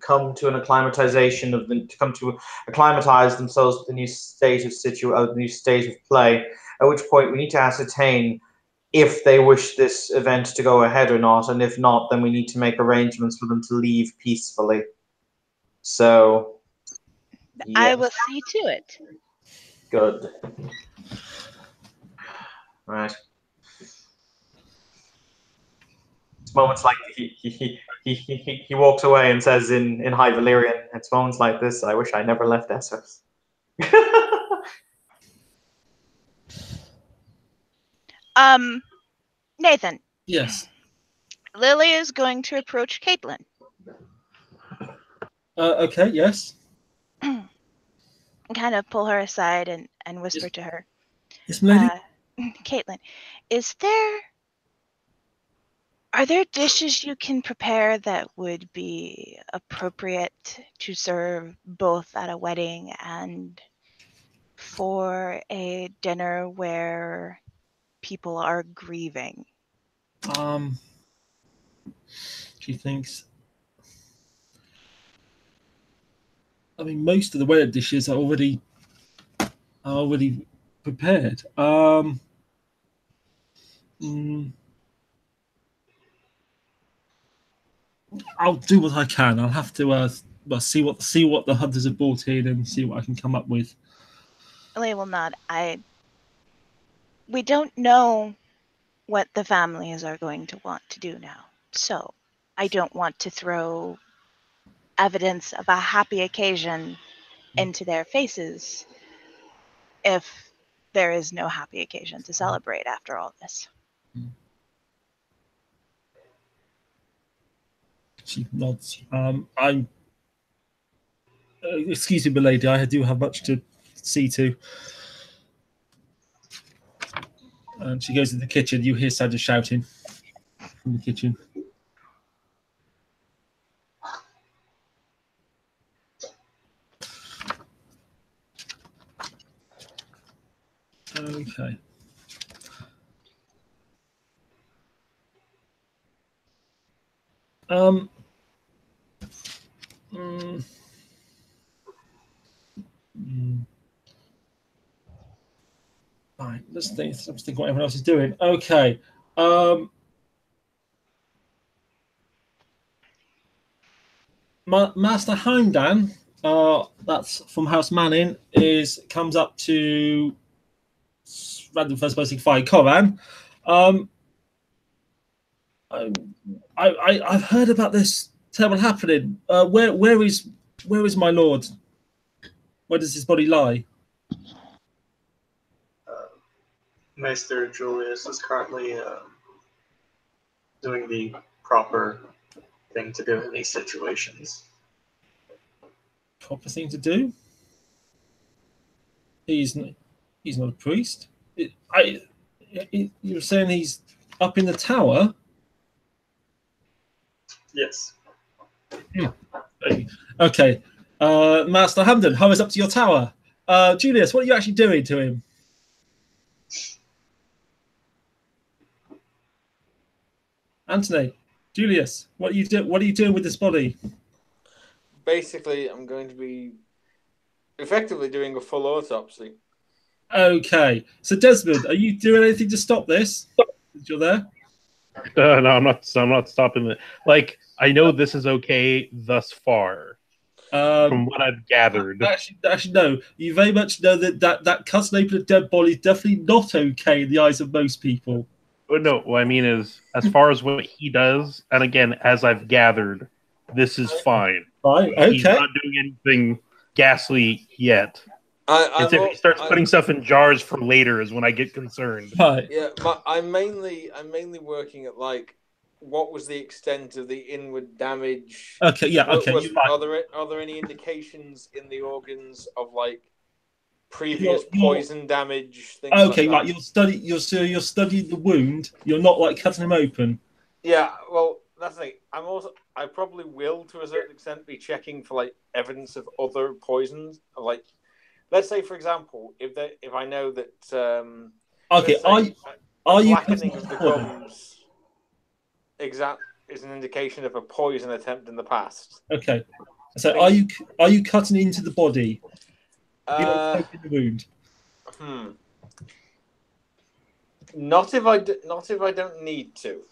come to an acclimatization to acclimatize themselves to the new state of the new state of play. At which point we need to ascertain if they wish this event to go ahead or not, and if not, then we need to make arrangements for them to leave peacefully. So, I yes. will see to it. Good. Right. It's moments like he walks away and says in High Valyrian, it's moments like this I wish I never left Essos. Nathan. Yes. Lily is going to approach Caitlin. Okay. Yes. Kind of pull her aside and whisper to her. Yes, lady. Caitlin, are there dishes you can prepare that would be appropriate to serve both at a wedding and for a dinner where people are grieving? She thinks. I mean, most of the wedding dishes are already prepared. I'll do what I can. I'll have to see what the hunters have brought in and see what I can come up with. Lily will nod. We don't know what the families are going to want to do now, so I don't want to throw evidence of a happy occasion into their faces if there is no happy occasion to celebrate after all this. She nods. Excuse me, milady. I do have much to see to. And she goes in the kitchen. You hear Sandra shouting from the kitchen. Okay. Right, let's think what everyone else is doing. Okay. Master Houndan, that's from House Manning, comes up to random first person fight Koran. I've heard about this terrible happening. Where is my lord? Where does his body lie? Maester Julius is currently doing the proper thing to do in these situations. Proper thing to do? He's not a priest. You're saying he's up in the tower? Yes. Okay. Master Hamden, hurries up to your tower. Julius, what are you actually doing to him? Anthony, Julius, what are you doing with this body? Basically, I'm going to be effectively doing a full autopsy. Okay. So Desmond, are you doing anything to stop this? You're there? No, I'm not stopping it. Like, I know this is okay thus far. From what I've gathered. Actually, no. You very much know that cutting open a dead body is definitely not okay in the eyes of most people. No, what I mean is, as far as what he does, and again, as I've gathered, this is fine. Fine, okay. He's not doing anything ghastly yet. If he starts putting stuff in jars for later is when I get concerned. Right. Yeah, I'm mainly working at like what was the extent of the inward damage? Okay, yeah, okay. Are there any indications in the organs of like previous poison damage? Things okay, like that? You're studying the wound. You're not like cutting him open. Yeah, well, that's the thing. I probably will, to a certain extent, be checking for like evidence of other poisons. Like, let's say, for example, if I know that Okay, are you cutting blackening of the gums is an indication of a poison attempt in the past. Okay, so are you cutting into the body? You're not poking the wound. Not if I don't need to.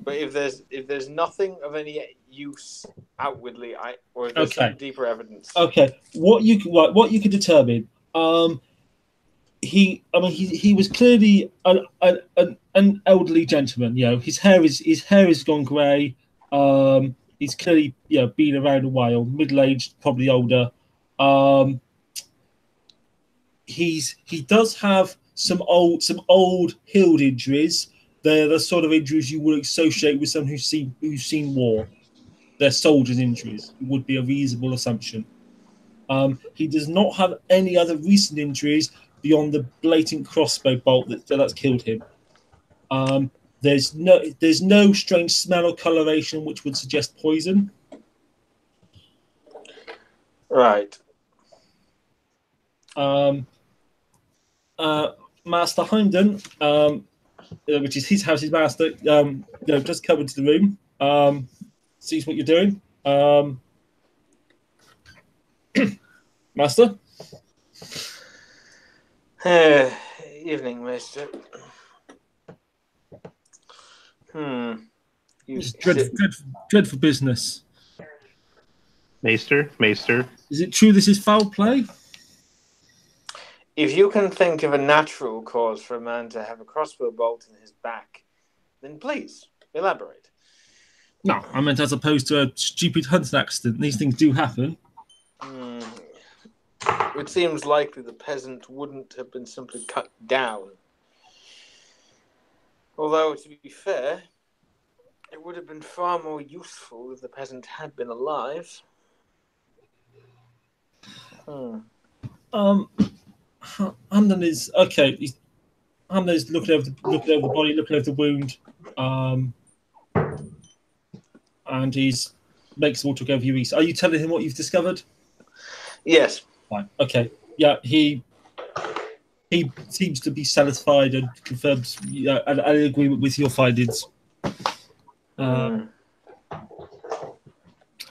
But if there's nothing of any use outwardly, or if there's some deeper evidence. Okay, what you can determine. He was clearly an elderly gentleman. You know, his hair is gone grey. He's clearly been around a while, middle aged, probably older. He does have some old healed injuries. They're the sort of injuries you would associate with someone who's seen war. They're soldiers' injuries. It would be a reasonable assumption. He does not have any other recent injuries beyond the blatant crossbow bolt that's killed him. There's no strange smell or coloration which would suggest poison. Right. Master Heimdall, which is his house, his master, just come into the room, sees what you're doing. Master? Evening, Maester. It's dreadful business. Maester? Is it true this is foul play? If you can think of a natural cause for a man to have a crossbow bolt in his back, then please elaborate. No, I meant as opposed to a stupid hunting accident. These things do happen. It seems likely the peasant wouldn't have been simply cut down. Although, to be fair, it would have been far more useful if the peasant had been alive. Hamdan is okay. Hamdan is looking over the body, looking over the wound, and he's makes small talk over you. Are you telling him what you've discovered? Yes. Fine. Okay. Yeah. He seems to be satisfied and confirms an agreement with your findings.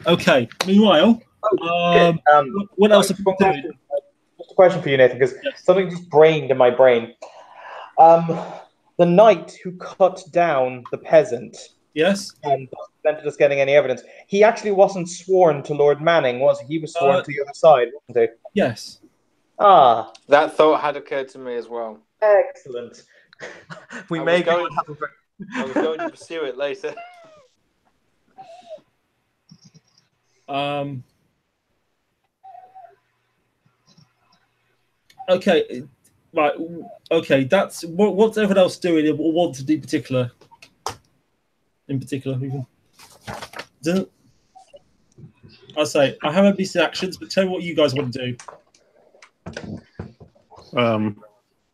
Okay. Meanwhile, what else have you been doing? Just a question for you, Nathan, because something just brained in my brain. The knight who cut down the peasant, yes, and prevented us getting any evidence. He actually wasn't sworn to Lord Manning, was he? He was sworn to the other side, wasn't he? Yes. Ah, that thought had occurred to me as well. Excellent. I was going to pursue it later. Okay, right. Okay, that's what's everyone else doing or want to do particular. In particular, I say I haven't these actions, but tell me what you guys want to do.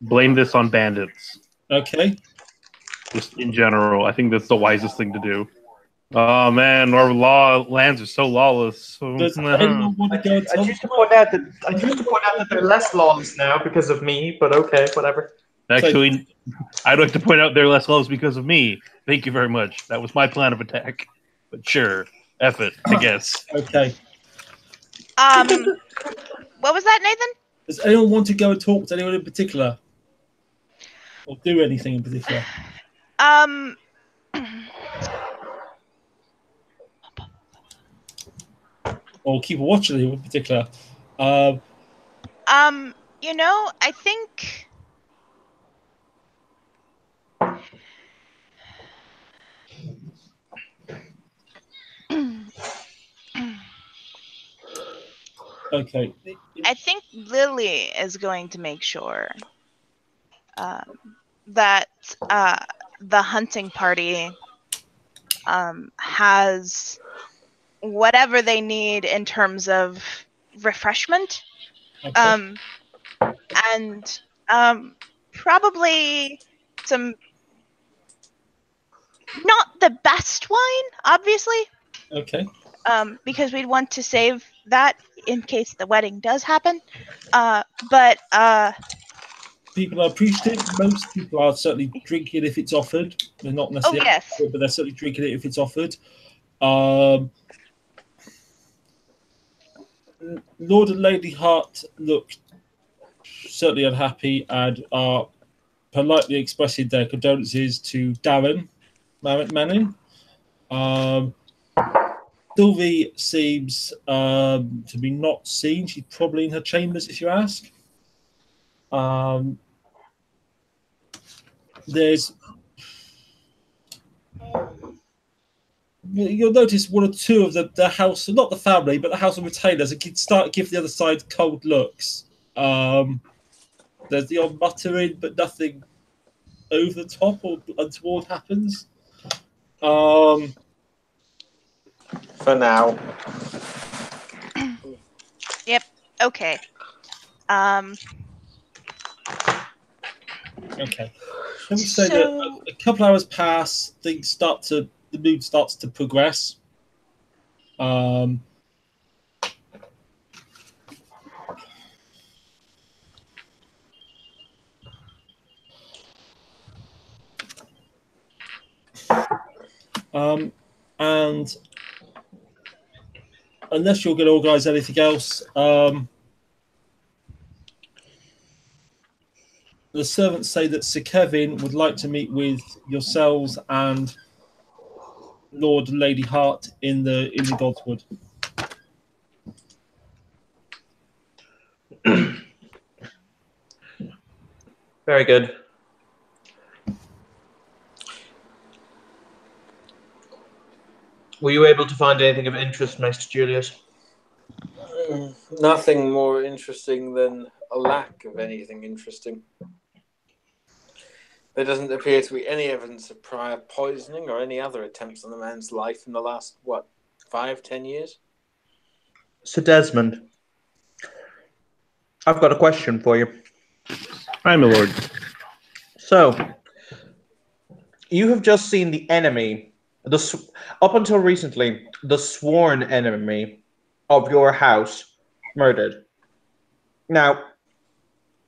Blame this on bandits. Okay. Just in general, I think that's the wisest thing to do. Oh man, our lands are so lawless. Does anyone want to go? I choose to point out that they're less lawless now because of me. But okay, whatever. Actually, I'd like to point out they're less lawless because of me. Thank you very much. That was my plan of attack. But sure, F it, I guess. Okay. What was that, Nathan? Does anyone want to go and talk to anyone in particular, or do anything in particular? Or keep watching anyone in particular. I think. Okay. I think Lily is going to make sure that the hunting party has whatever they need in terms of refreshment. Okay. And probably some not the best wine, obviously, Okay. because we'd want to save that in case the wedding does happen. But People are appreciative. Most people are certainly drinking if it's offered. They're not necessarily, yes. but they're certainly drinking it if it's offered. Lord and Lady Hart look certainly unhappy and are politely expressing their condolences to Darren Manning. Sylvie seems to be not seen. She's probably in her chambers, if you ask. There's you'll notice one or two of the house, not the family, but the house of retainers, start give the other side cold looks. There's the odd muttering, but nothing over the top or untoward happens. For now. Yep. Okay. Okay. Let me say that a couple hours pass. The mood starts to progress. And unless you're going to organise anything else, the servants say that Sir Kevin would like to meet with yourselves and Lord and Lady Hart in the Godswood. Very good. Were you able to find anything of interest, Maester Julius? Nothing more interesting than a lack of anything interesting. There doesn't appear to be any evidence of prior poisoning or any other attempts on the man's life in the last, 5-10 years? Sir Desmond, I've got a question for you. Hi, my lord. So, you have just seen the enemy, up until recently, the sworn enemy of your house murdered. Now,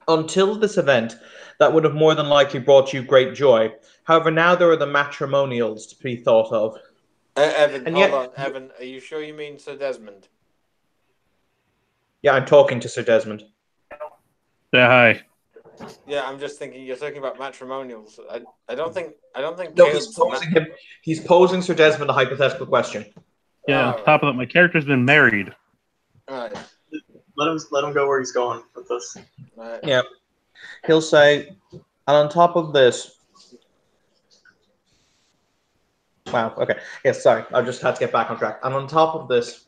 until this event, that would have more than likely brought you great joy. However, now there are the matrimonials to be thought of. Evan, And hold yet- on. Evan, are you sure you mean Sir Desmond? Yeah, I'm talking to Sir Desmond. Yeah, hi. Yeah, I'm just thinking you're talking about matrimonials. I don't think No, Caleb's he's posing Sir Desmond a hypothetical question. Yeah, on top of that, my character's been married. Right. Let him go where he's going with this. Right. Yeah. He'll say, and on top of this, wow, okay. Yes, sorry, I just had to get back on track. And on top of this,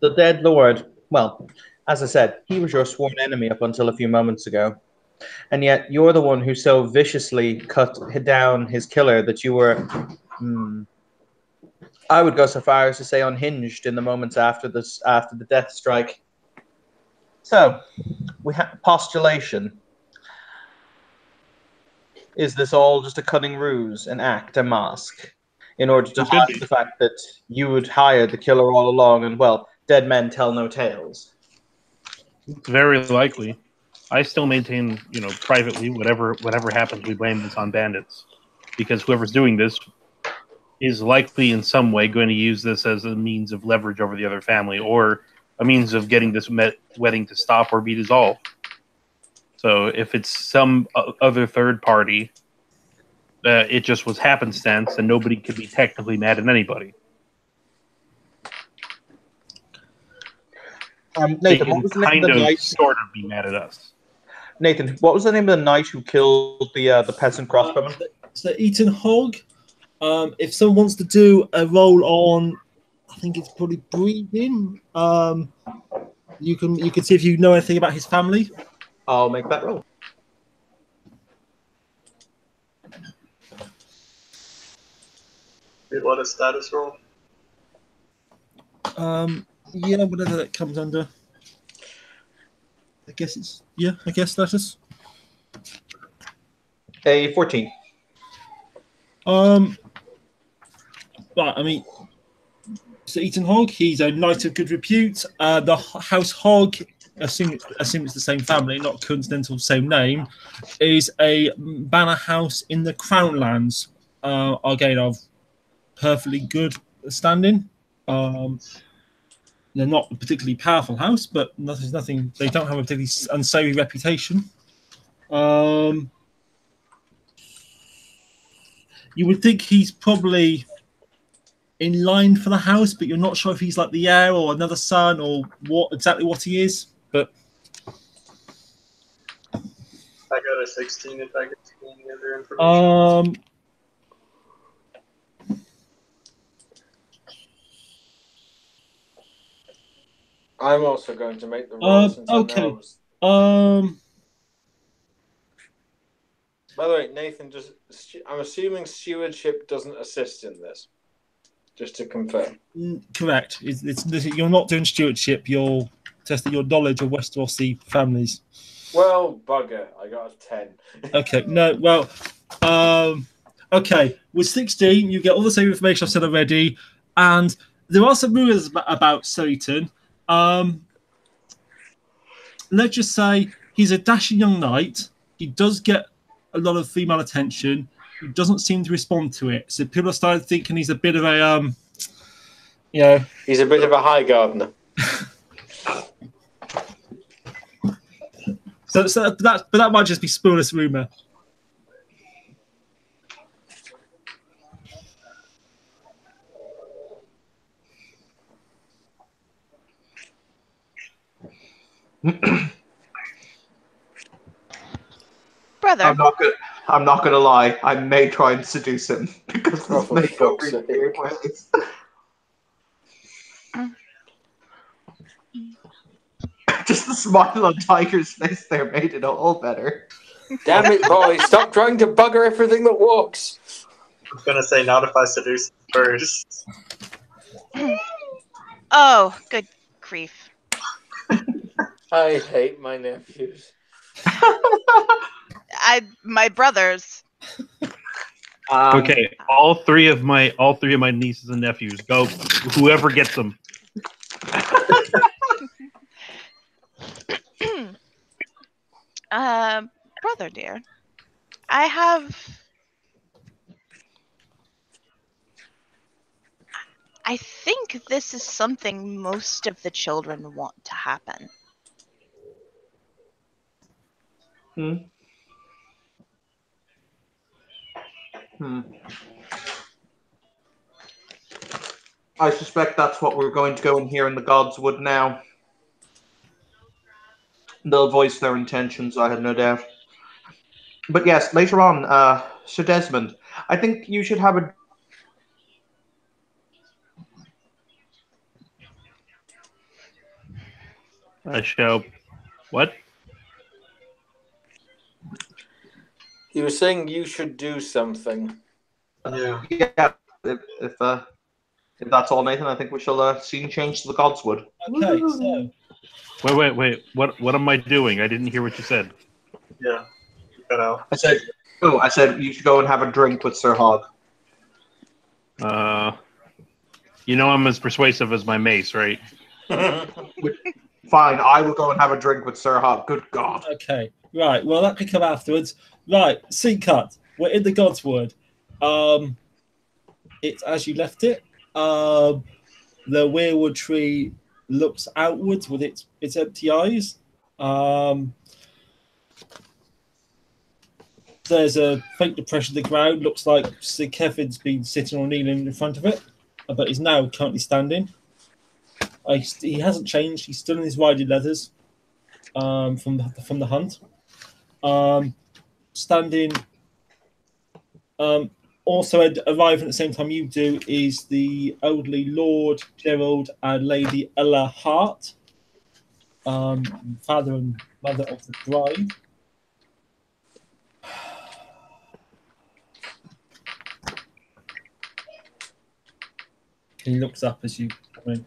the dead lord, well, as I said, he was your sworn enemy up until a few moments ago. And yet you're the one who so viciously cut down his killer that you were, I would go so far as to say, unhinged in the moments after the death strike. So, we have postulation. Is this all just a cunning ruse, an act, a mask, in order to It could hide be. the fact that you would hire the killer all along and, well, dead men tell no tales? It's very likely. I still maintain, privately, whatever happens, we blame this on bandits, because whoever's doing this is likely in some way going to use this as a means of leverage over the other family, or a means of getting this wedding to stop or be dissolved. So if it's some other third party, it just was happenstance, and nobody could be technically mad at anybody. They Nathan, what can was the name of the knight? sort of be mad at us. Nathan, what was the name of the knight who killed the peasant crossbowman? So Eaton Hogg. If someone wants to do a roll on, I think it's probably breeding. You can see if you know anything about his family. I'll make that roll. Wait, what a status roll. Yeah, whatever that comes under. I guess it's I guess status. A 14. Right, I mean, so Eaton Hogg, he's a knight of good repute. The House Hogg, assume it's the same family, not coincidental same name, is a banner house in the Crown Lands. Again, of perfectly good standing. They're not a particularly powerful house, but there's nothing. They don't have a particularly unsavory reputation. You would think he's probably in line for the house, but you're not sure if he's like the heir or another son or exactly what he is. But I got a 16 if I get any other information. I'm also going to make the roll since okay. I know. By the way, Nathan, I'm assuming stewardship doesn't assist in this. Just to confirm. Correct. You're not doing stewardship. You're testing your knowledge of Westerosi families. Well, bugger. I got a 10. Okay. No. Well. Okay. With 16, you get all the same information I've said already, and there are some rumors about Satan. Let's just say he's a dashing young knight. He does get a lot of female attention. He doesn't seem to respond to it. So people are starting thinking he's a bit of a, He's a bit of a high gardener. So that might just be spurious rumor. Brother. I'm not gonna lie. I may try and seduce him because this may go really weird ways. Just the smile on Tiger's face there made it all better. Damn it, boy! Stop trying to bugger everything that walks. I was gonna say not if I seduce him first. Oh, good grief! I hate my nephews. My brothers. Okay, all three of my nieces and nephews go. Whoever gets them. Brother dear, I think this is something most of the children want to happen. I suspect that's what we're going to go and hear in the Godswood now. They'll voice their intentions, I have no doubt. But yes, later on, Sir Desmond, I think you should have a... I shall... What? He was saying you should do something. Yeah. Yeah, if that's all, Nathan, I think we shall soon change to the Godswood. Okay, so... Wait. What am I doing? I didn't hear what you said. Yeah. You cut out. I said you should go and have a drink with Sir Hogg. You know I'm as persuasive as my mace, right? Fine, I will go and have a drink with Sir Hogg. Good God. Okay, right. Well, that could come afterwards. Right, scene cut. We're in the Godswood. It's as you left it. The weirwood tree looks outwards with its empty eyes. There's a faint depression in the ground. Looks like Sir Kevin's been sitting or kneeling in front of it, but is now currently standing. He hasn't changed. He's still in his riding leathers from the hunt. Standing. Also arriving at the same time you do is the elderly Lord Gerald and Lady Ella Hart, father and mother of the bride. He looks up as you come in.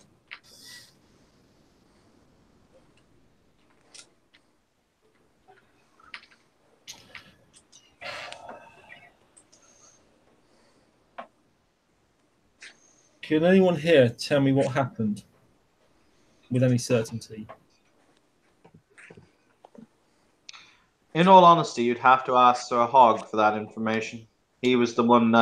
Can anyone here tell me what happened with any certainty? In all honesty, you'd have to ask Sir Hogg for that information. He was the one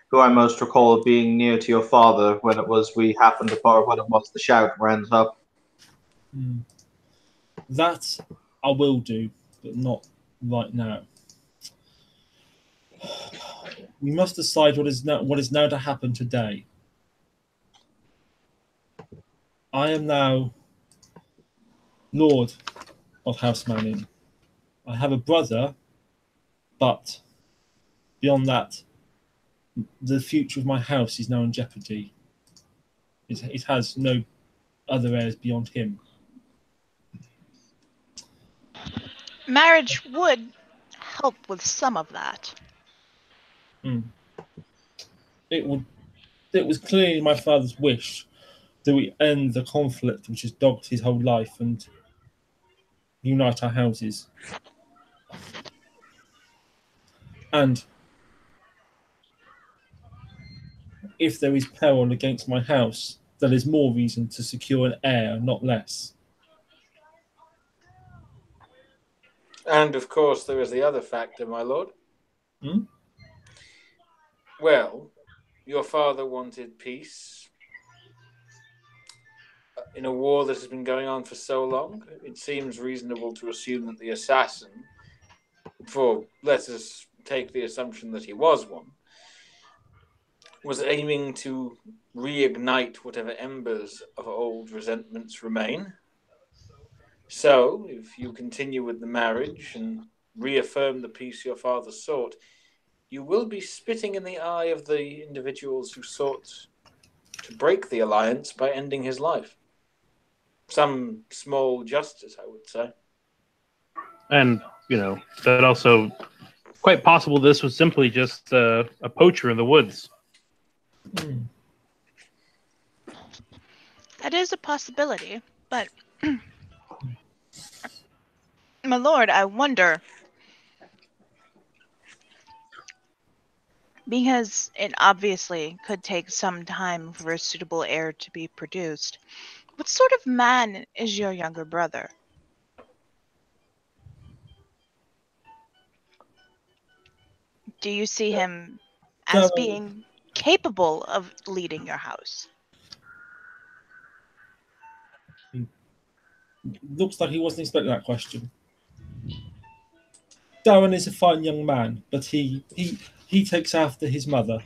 who I most recall being near to your father when it was we happened to part when it was the shout ran up. That I will do, but not right now. We must decide what is now to happen today. I am now Lord of House Manning. I have a brother, but beyond that, the future of my house is now in jeopardy. It has no other heirs beyond him. Marriage would help with some of that. It was clearly my father's wish that we end the conflict which has dogged his whole life and unite our houses. And if there is peril against my house, that is more reason to secure an heir, not less. And of course, there is the other factor, my lord. Well, your father wanted peace in a war that has been going on for so long. It seems reasonable to assume that the assassin, for let us take the assumption that he was one, was aiming to reignite whatever embers of old resentments remain. So, if you continue with the marriage and reaffirm the peace your father sought, you will be spitting in the eye of the individuals who sought to break the alliance by ending his life. Some small justice, I would say. And, that also, quite possible this was simply just a poacher in the woods. That is a possibility, but my lord, I wonder, because it obviously could take some time for a suitable heir to be produced, what sort of man is your younger brother? Do you see him as being capable of leading your house? Looks like he wasn't expecting that question. Darren is a fine young man, but he takes after his mother.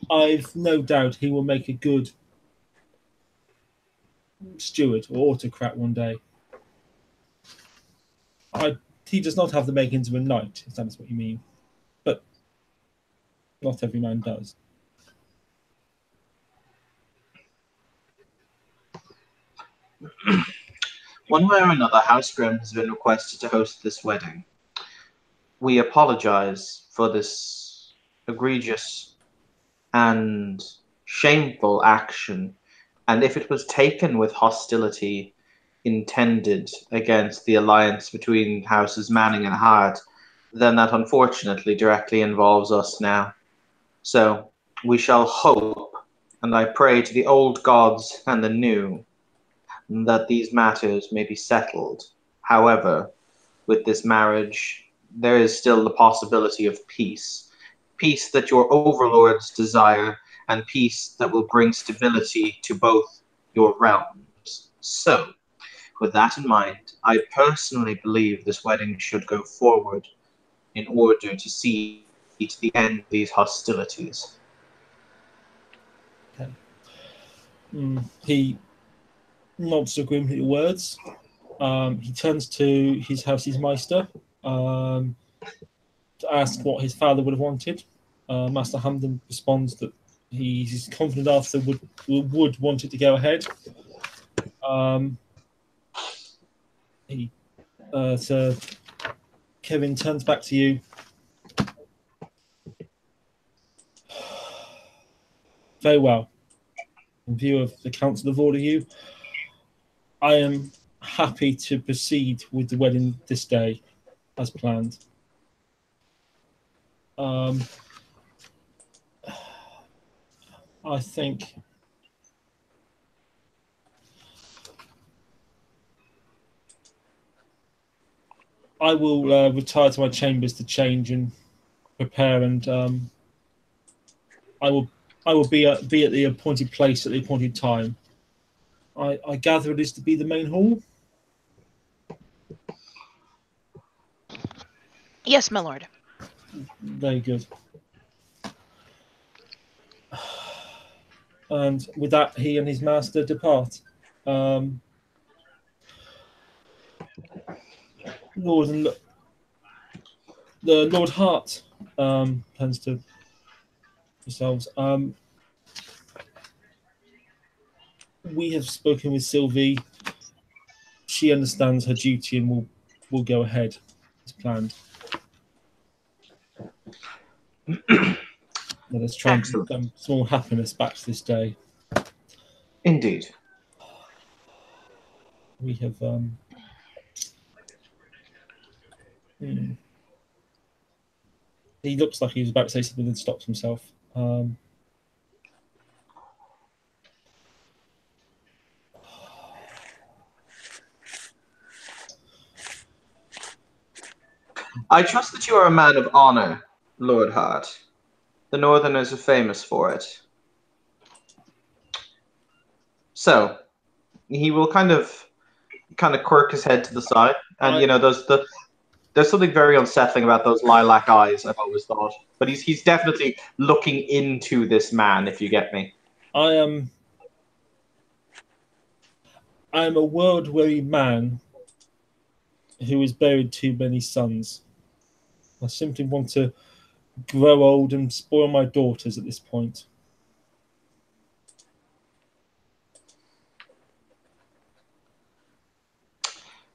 I've no doubt he will make a good steward or autocrat one day. He does not have the makings of a knight, if that is what you mean. But not every man does. One way or another, House Grimm has been requested to host this wedding. We apologize for this egregious and shameful action, and if it was taken with hostility intended against the alliance between Houses Manning and Hart, then that unfortunately directly involves us now. So we shall hope, and I pray to the old gods and the new, that these matters may be settled. However, with this marriage, there is still the possibility of peace. Peace that your overlords desire, and peace that will bring stability to both your realms. So, with that in mind, I personally believe this wedding should go forward in order to see to the end of these hostilities. Okay. He nods to Grimm little words. He turns to his house's meister to ask what his father would have wanted. Master Hamden responds that he's confident Arthur would want it to go ahead. So Kevin turns back to you. Very well. In view of the Council of Order, I am happy to proceed with the wedding this day, as planned. I think I will retire to my chambers to change and prepare, and I will be at the appointed place at the appointed time. I gather it is to be the main hall. Yes, my lord. Very good. And with that, he and his master depart. Lord and the Lord Hart turns to yourselves. We have spoken with Sylvie. She understands her duty and will go ahead as planned. Let us try and bring some small happiness back to this day. Indeed. We have He looks like he was about to say something and stops himself. I trust that you are a man of honor, Lord Hart. The Northerners are famous for it. So, he will kind of quirk his head to the side, and there's something very unsettling about those lilac eyes, I've always thought. But he's definitely looking into this man, if you get me. I am a world-weary man who has buried too many sons. I simply want to grow old and spoil my daughters at this point.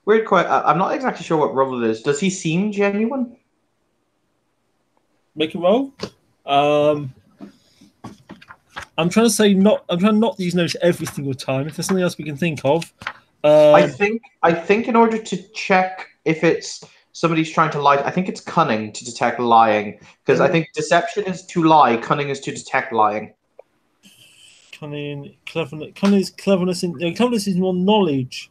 Weird question. I'm not exactly sure what role it is. Does he seem genuine? Make a roll. I'm trying to say not. I'm trying not to use notice every single time. If there's something else we can think of, I think in order to check if it's somebody's trying to lie, I think it's cunning to detect lying, because I think deception is to lie, cunning is to detect lying. Cunning, cleverness. Cleverness is more knowledge.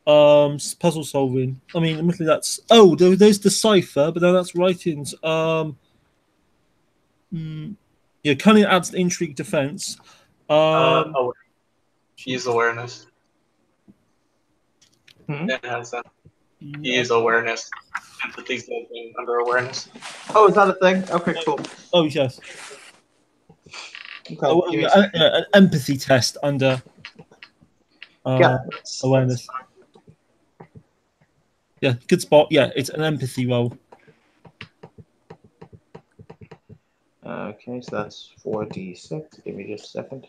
Puzzle solving. I mean, admittedly, that's there's decipher, but then that's writings. Yeah, cunning adds intrigue, defense. Use awareness. It has that. Use awareness. Empathy's under awareness. Oh, is that a thing? Okay, cool. Oh yes. Okay, an empathy test under awareness. Yeah, good spot. Yeah, it's an empathy roll. Okay, so that's 4d6. Give me just a second.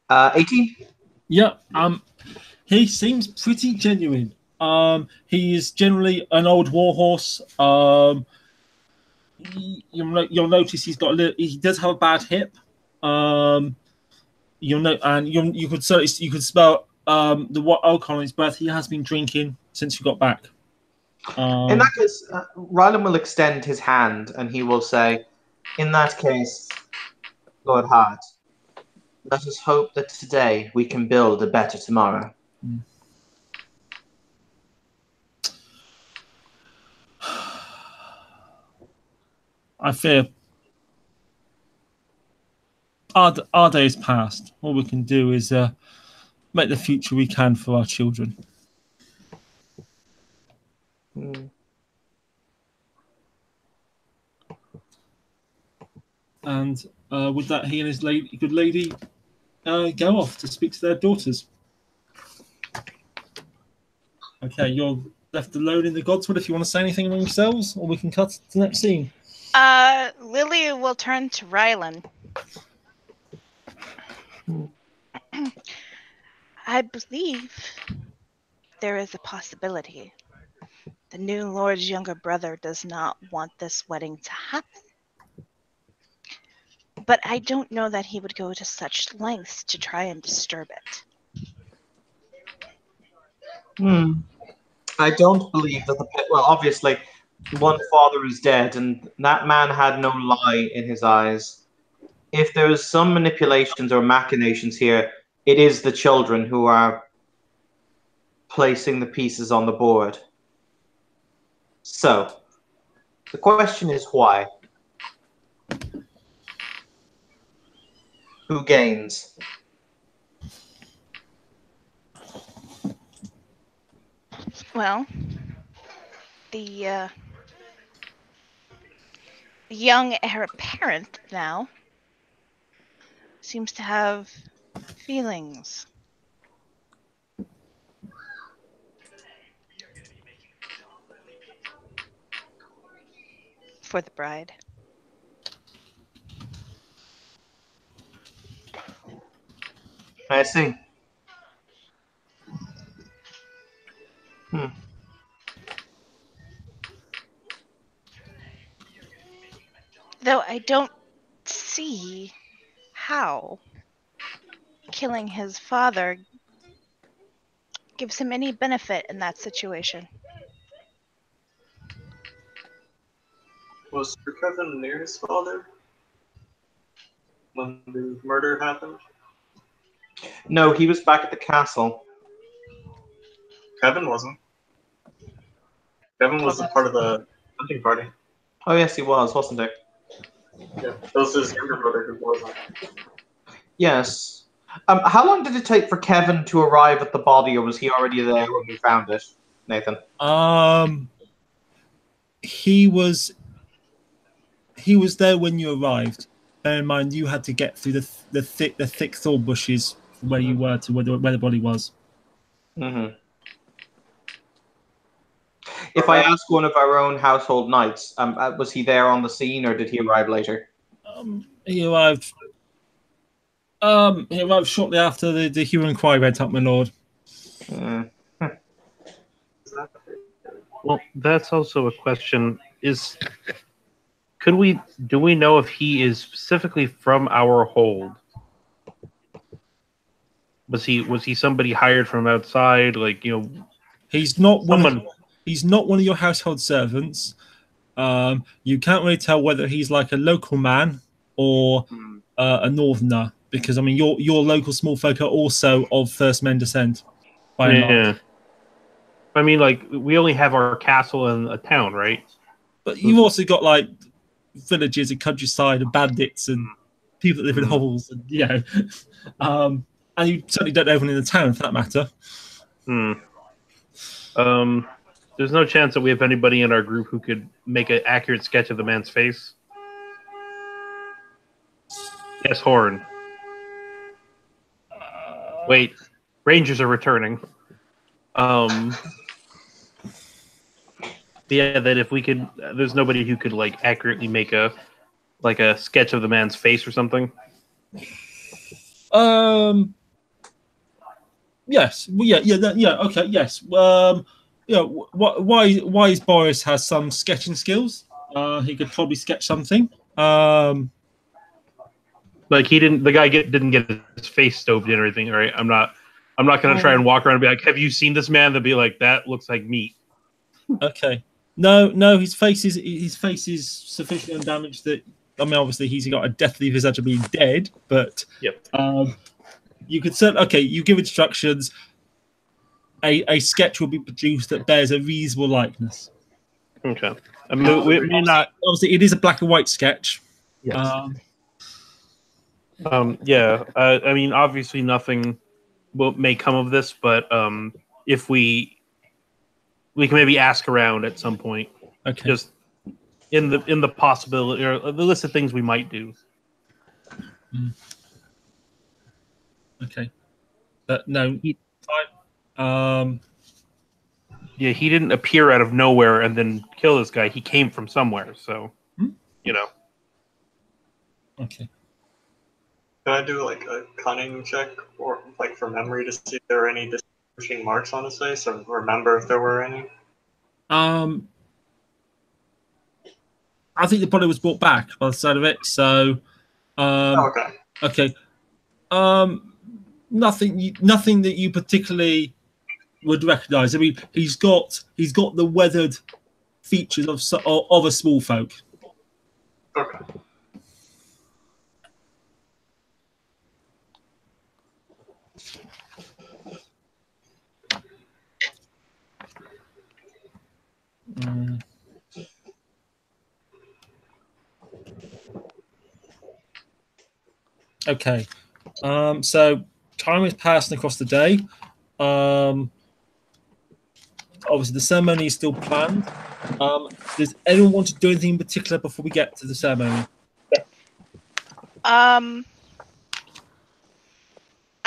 Uh, 18. Yeah. He seems pretty genuine. He is generally an old warhorse. You'll notice he does have a bad hip. You could smell the alcohol in his breath. He has been drinking since you got back. In that case, Rylan will extend his hand and he will say, in that case, Lord Hart, let us hope that today we can build a better tomorrow. I fear our day is past. All we can do is make the future we can for our children. And with that, he and his good lady go off to speak to their daughters. Okay, you're left alone in the Godswood if you want to say anything among yourselves, or we can cut to the next scene. Lily will turn to Rylan. I believe there is a possibility The new Lord's younger brother does not want this wedding to happen. But I don't know that he would go to such lengths to try and disturb it. I don't believe that well, obviously, one father is dead, and that man had no lie in his eyes. If there is some manipulations or machinations here, it is the children who are placing the pieces on the board. So, the question is why? Who gains? Well, the young heir apparent now seems to have feelings. For the bride. I see. Though I don't see how killing his father gives him any benefit in that situation. Was Sir Kevin near his father when the murder happened? No, he was back at the castle. Kevin wasn't. Kevin was a part of the hunting party. Oh, yes, he was, wasn't he? Yeah, that was his younger brother who wasn't. Yes. How long did it take for Kevin to arrive at the body, or was he already there when we found it, Nathan? He was there when you arrived. Bear in mind, you had to get through the thick thorn bushes from where you were to where the body was. Mm-hmm. If I ask one of our own household knights, was he there on the scene, or did he arrive later? He arrived. He arrived shortly after the hue and cry went up, my lord. Well, that's also a question. Do we know if he is specifically from our hold? Was he somebody hired from outside? Like, he's not he's not one of your household servants. You can't really tell whether he's like a local man or a northerner, because I mean your local small folk are also of First Men descent. By and large. I mean, like, we only have our castle and a town, right? But you've also got like villages and countryside and bandits and people that live in holes, and and you certainly don't know everyone in the town for that matter. There's no chance that we have anybody in our group who could make an accurate sketch of the man's face. Yes, Horn. Wait, Rangers are returning. Yeah, that if we could, there's nobody who could like accurately make a sketch of the man's face or something. Yes. Yeah. Okay. Yes. Wise Boris has some sketching skills. He could probably sketch something. Like the guy didn't get his face stoved in or anything, right? I'm not gonna try and walk around and be like, "Have you seen this man?" They'll be like, "That looks like meat." Okay. No. His face is sufficiently undamaged that, I mean, obviously he's got a deathly visage of being dead, but yep. You could certainly, okay, you give instructions, a sketch will be produced that bears a reasonable likeness. Okay. I mean, we may not. Obviously, it is a black and white sketch. Yes. Yeah. I mean, obviously, nothing may come of this, but if we can maybe ask around at some point. Okay. Just in the possibility or the list of things we might do. Okay. But no. Yeah, he didn't appear out of nowhere and then kill this guy. He came from somewhere, so Okay. Can I do like a cunning check or like for memory to see if there are any distinguishing marks on his face, or remember if there were any? I think the body was brought back by the side of it. So, Okay. okay. Nothing that you particularly would recognise. I mean, he's got the weathered features of a small folk. Okay. Okay. So time is passing across the day. Obviously, the ceremony is still planned. Does anyone want to do anything in particular before we get to the ceremony?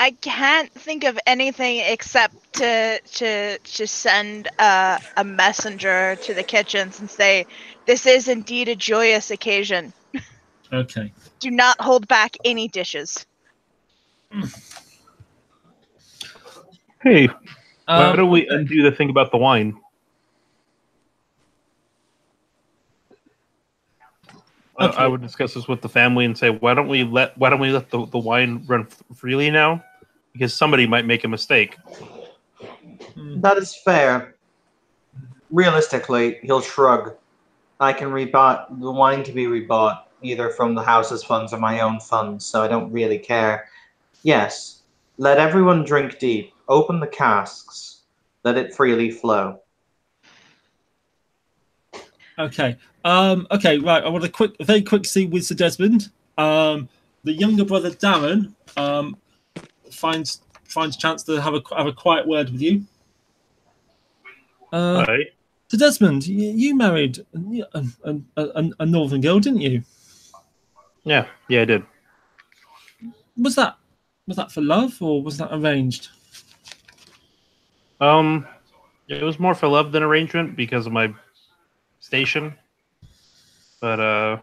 I can't think of anything except to send a messenger to the kitchens and say, "This is indeed a joyous occasion. Okay. Do not hold back any dishes." Hey, why don't we undo the thing about the wine? Okay. I would discuss this with the family and say, why don't we let the wine run freely now? Because somebody might make a mistake. That is fair. Realistically, he'll shrug. I can rebought the wine to be rebought either from the house's funds or my own funds, so I don't really care. Yes, let everyone drink deep. Open the casks. Let it freely flow. Okay. Okay. Right. I want a very quick scene with Sir Desmond. The younger brother Darren finds chance to have a quiet word with you. Right? So Desmond, you married a northern girl, didn't you? Yeah, I did. Was that for love or was that arranged? It was more for love than arrangement because of my station. But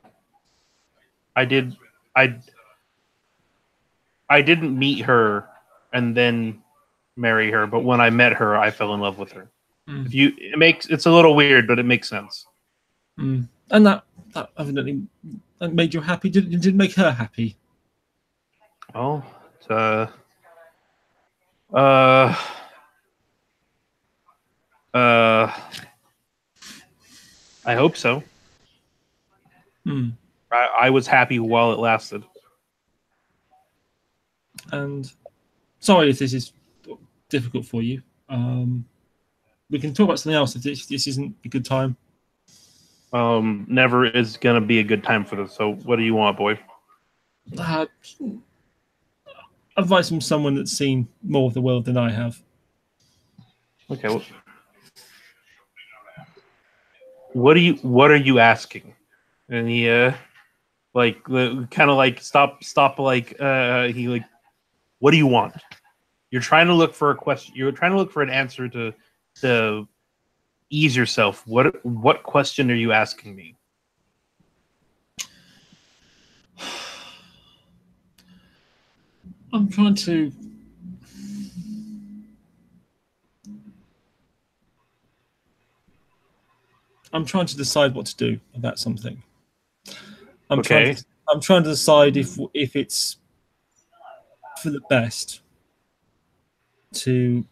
I didn't meet her and then marry her, but when I met her, I fell in love with her. It's a little weird, but it makes sense. And that evidently made you happy. Did make her happy? Well, I hope so. I was happy while it lasted. And sorry if this is difficult for you. We can talk about something else if this isn't a good time. Never is gonna be a good time for this. So, what do you want, boy? Advice from someone that's seen more of the world than I have. Okay. Well, what are you asking? And he kind of like stop like he like, what do you want? You're trying to look for a question. You're trying to look for an answer to ease yourself. What question are you asking me? I'm trying to decide what to do about something. I'm trying to decide if it's for the best to.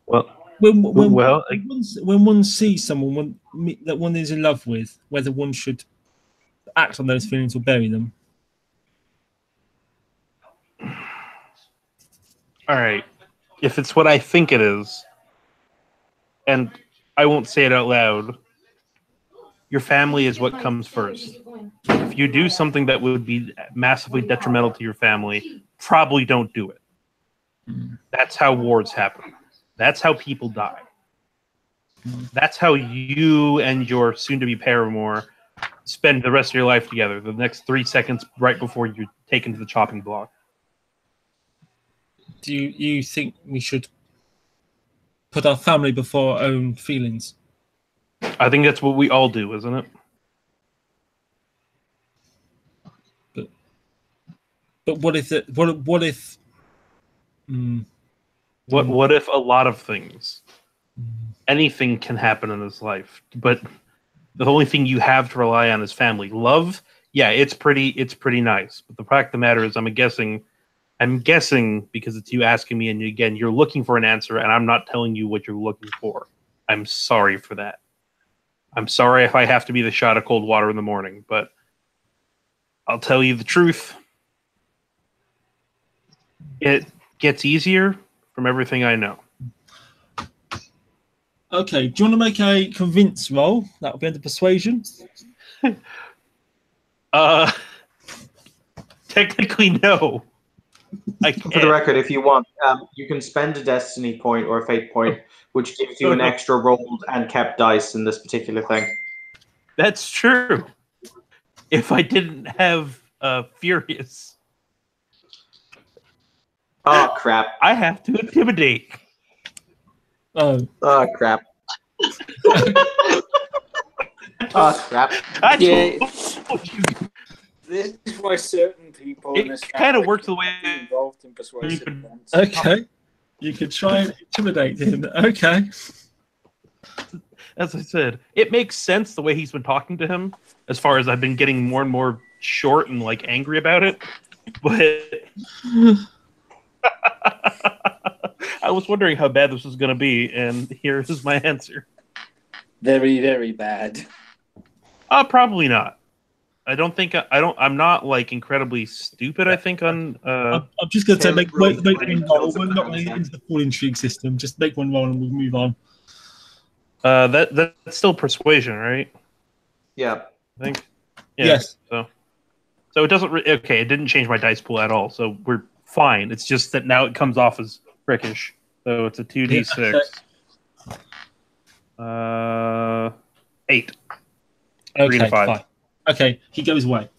Well, when one sees someone that one is in love with, whether one should act on those feelings or bury them. All right. If it's what I think it is, and I won't say it out loud, your family is what comes first. If you do something that would be massively detrimental to your family, probably don't do it. That's how wars happen. That's how people die. That's how you and your soon-to-be paramour spend the rest of your life together, the next 3 seconds right before you're taken to the chopping block. Do you think we should put our family before our own feelings? I think that's what we all do, isn't it? But what if What if a lot of things, anything can happen in this life, but the only thing you have to rely on is family. Love, yeah, it's pretty nice. But the fact of the matter is, I'm guessing because it's you asking me, and again, you're looking for an answer, and I'm not telling you what you're looking for. I'm sorry for that. I'm sorry if I have to be the shot of cold water in the morning, but I'll tell you the truth. It gets easier from everything I know. Okay, do you want to make a convince roll? That'll be under persuasion. Technically, no. I can't. For the record, if you want, you can spend a destiny point or a fate point, which gives you an extra rolled and kept dice in this particular thing. That's true. If I didn't have Furious. Oh, crap. I have to intimidate. Oh, crap. Oh, crap. Yeah. This is why certain people in this It kind of works the way involved in persuasive can- events. okay. You could try and intimidate him. Okay. As I said, it makes sense the way he's been talking to him, as far as I've been getting more and more short and like angry about it. But I was wondering how bad this was going to be, and here is my answer. Very, very bad. Probably not. I'm not like incredibly stupid. I think on. I'm just going to say make one roll. We're not Kills really into the full intrigue system. Just make one roll and we'll move on. That's still persuasion, right? Yeah. I think. Yeah, Yes. So it doesn't. Okay, it didn't change my dice pool at all. So we're fine. It's just that now it comes off as prickish. So it's a 2d6. 8. 3 to 5. Fine. Okay, he goes away.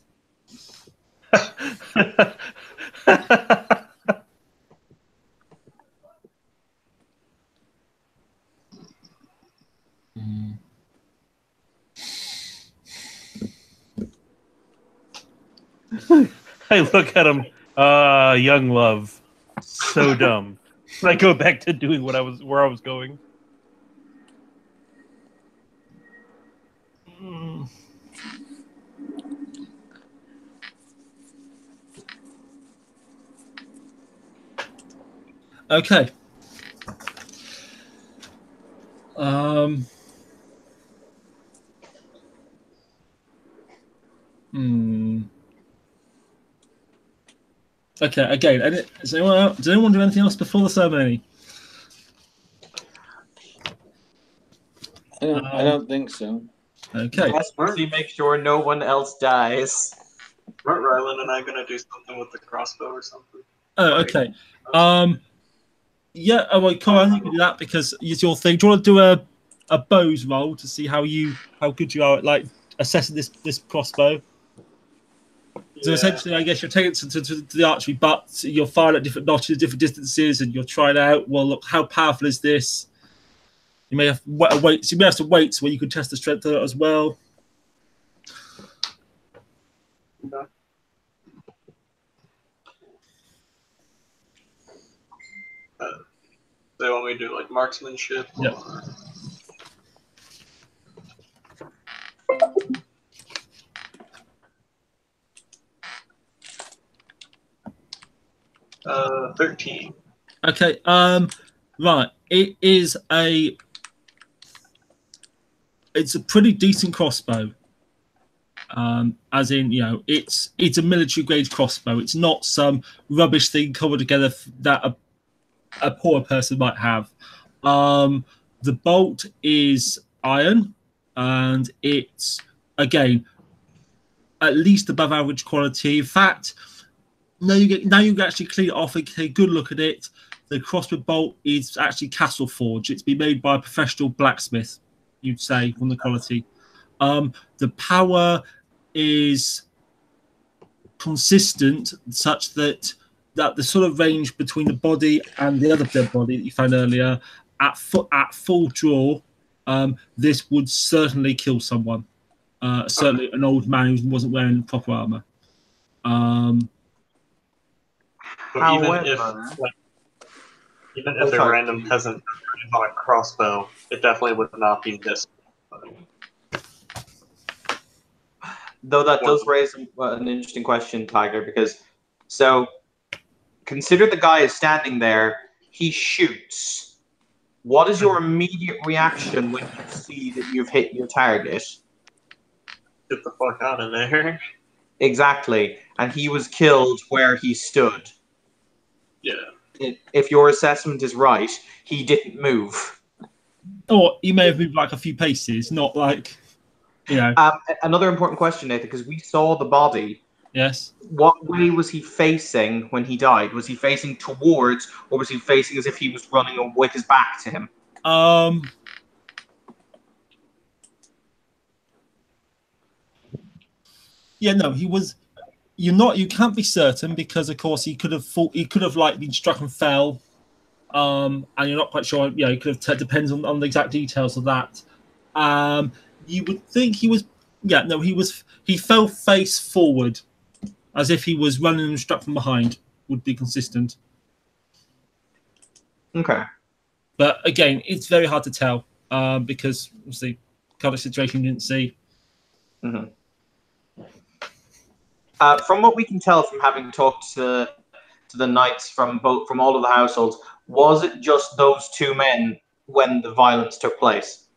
I look at him. Young love, so dumb. I go back to doing where I was going. Okay. Okay, again, does anyone do anything else before the ceremony? I don't think so. Okay. Let's make sure no one else dies. Weren't Rylan and I gonna do something with the crossbow or something? Oh, okay. Yeah, well, come on, you can do that because it's your thing. Do you want to do a bows roll to see how good you are at like assessing this crossbow? So essentially, I guess you're taking it to the archery, but you're firing at different notches, different distances, and you're trying out. Well, look, how powerful is this? You may have weights. You may have some weights where you can test the strength of it as well. Okay. They want me to do like marksmanship? Yeah. Or 13. Okay. Right. It's a pretty decent crossbow. As in, it's a military grade crossbow. It's not some rubbish thing covered together that a poor person might have. The bolt is iron, and it's again at least above average quality. In fact, now you can actually clean it off and take a good look at it. The crossbow bolt is actually castle forged. It's been made by a professional blacksmith, you'd say, from the quality. The power is consistent, such that the sort of range between the body and the other dead body that you found earlier, at full draw, this would certainly kill someone. Certainly an old man who wasn't wearing proper armor. But even However, if, like, Even if a random peasant on a crossbow, it definitely would not be this. Though that does raise an interesting question, Tiger, because so consider the guy is standing there, he shoots. What is your immediate reaction when you see that you've hit your target? Get the fuck out of there. Exactly. And he was killed where he stood. Yeah. If your assessment is right, he didn't move. Or he may have moved like a few paces, not like, you know. Another important question, Nathan, because we saw the body. Yes. What way was he facing when he died? Was he facing towards, or was he facing as if he was running with his back to him? Yeah, no, he was. You can't be certain because, of course, he could have like been struck and fell, and you're not quite sure. You know, he could have. Depends on the exact details of that. You would think he was. Yeah, no, he was. He fell face forward, as if he was running and struck from behind. Would be consistent. Okay. But again, it's very hard to tell because obviously, kind of situation you didn't see. Mm-hmm. From what we can tell from having talked to the knights from all of the households, was it just those two men when the violence took place?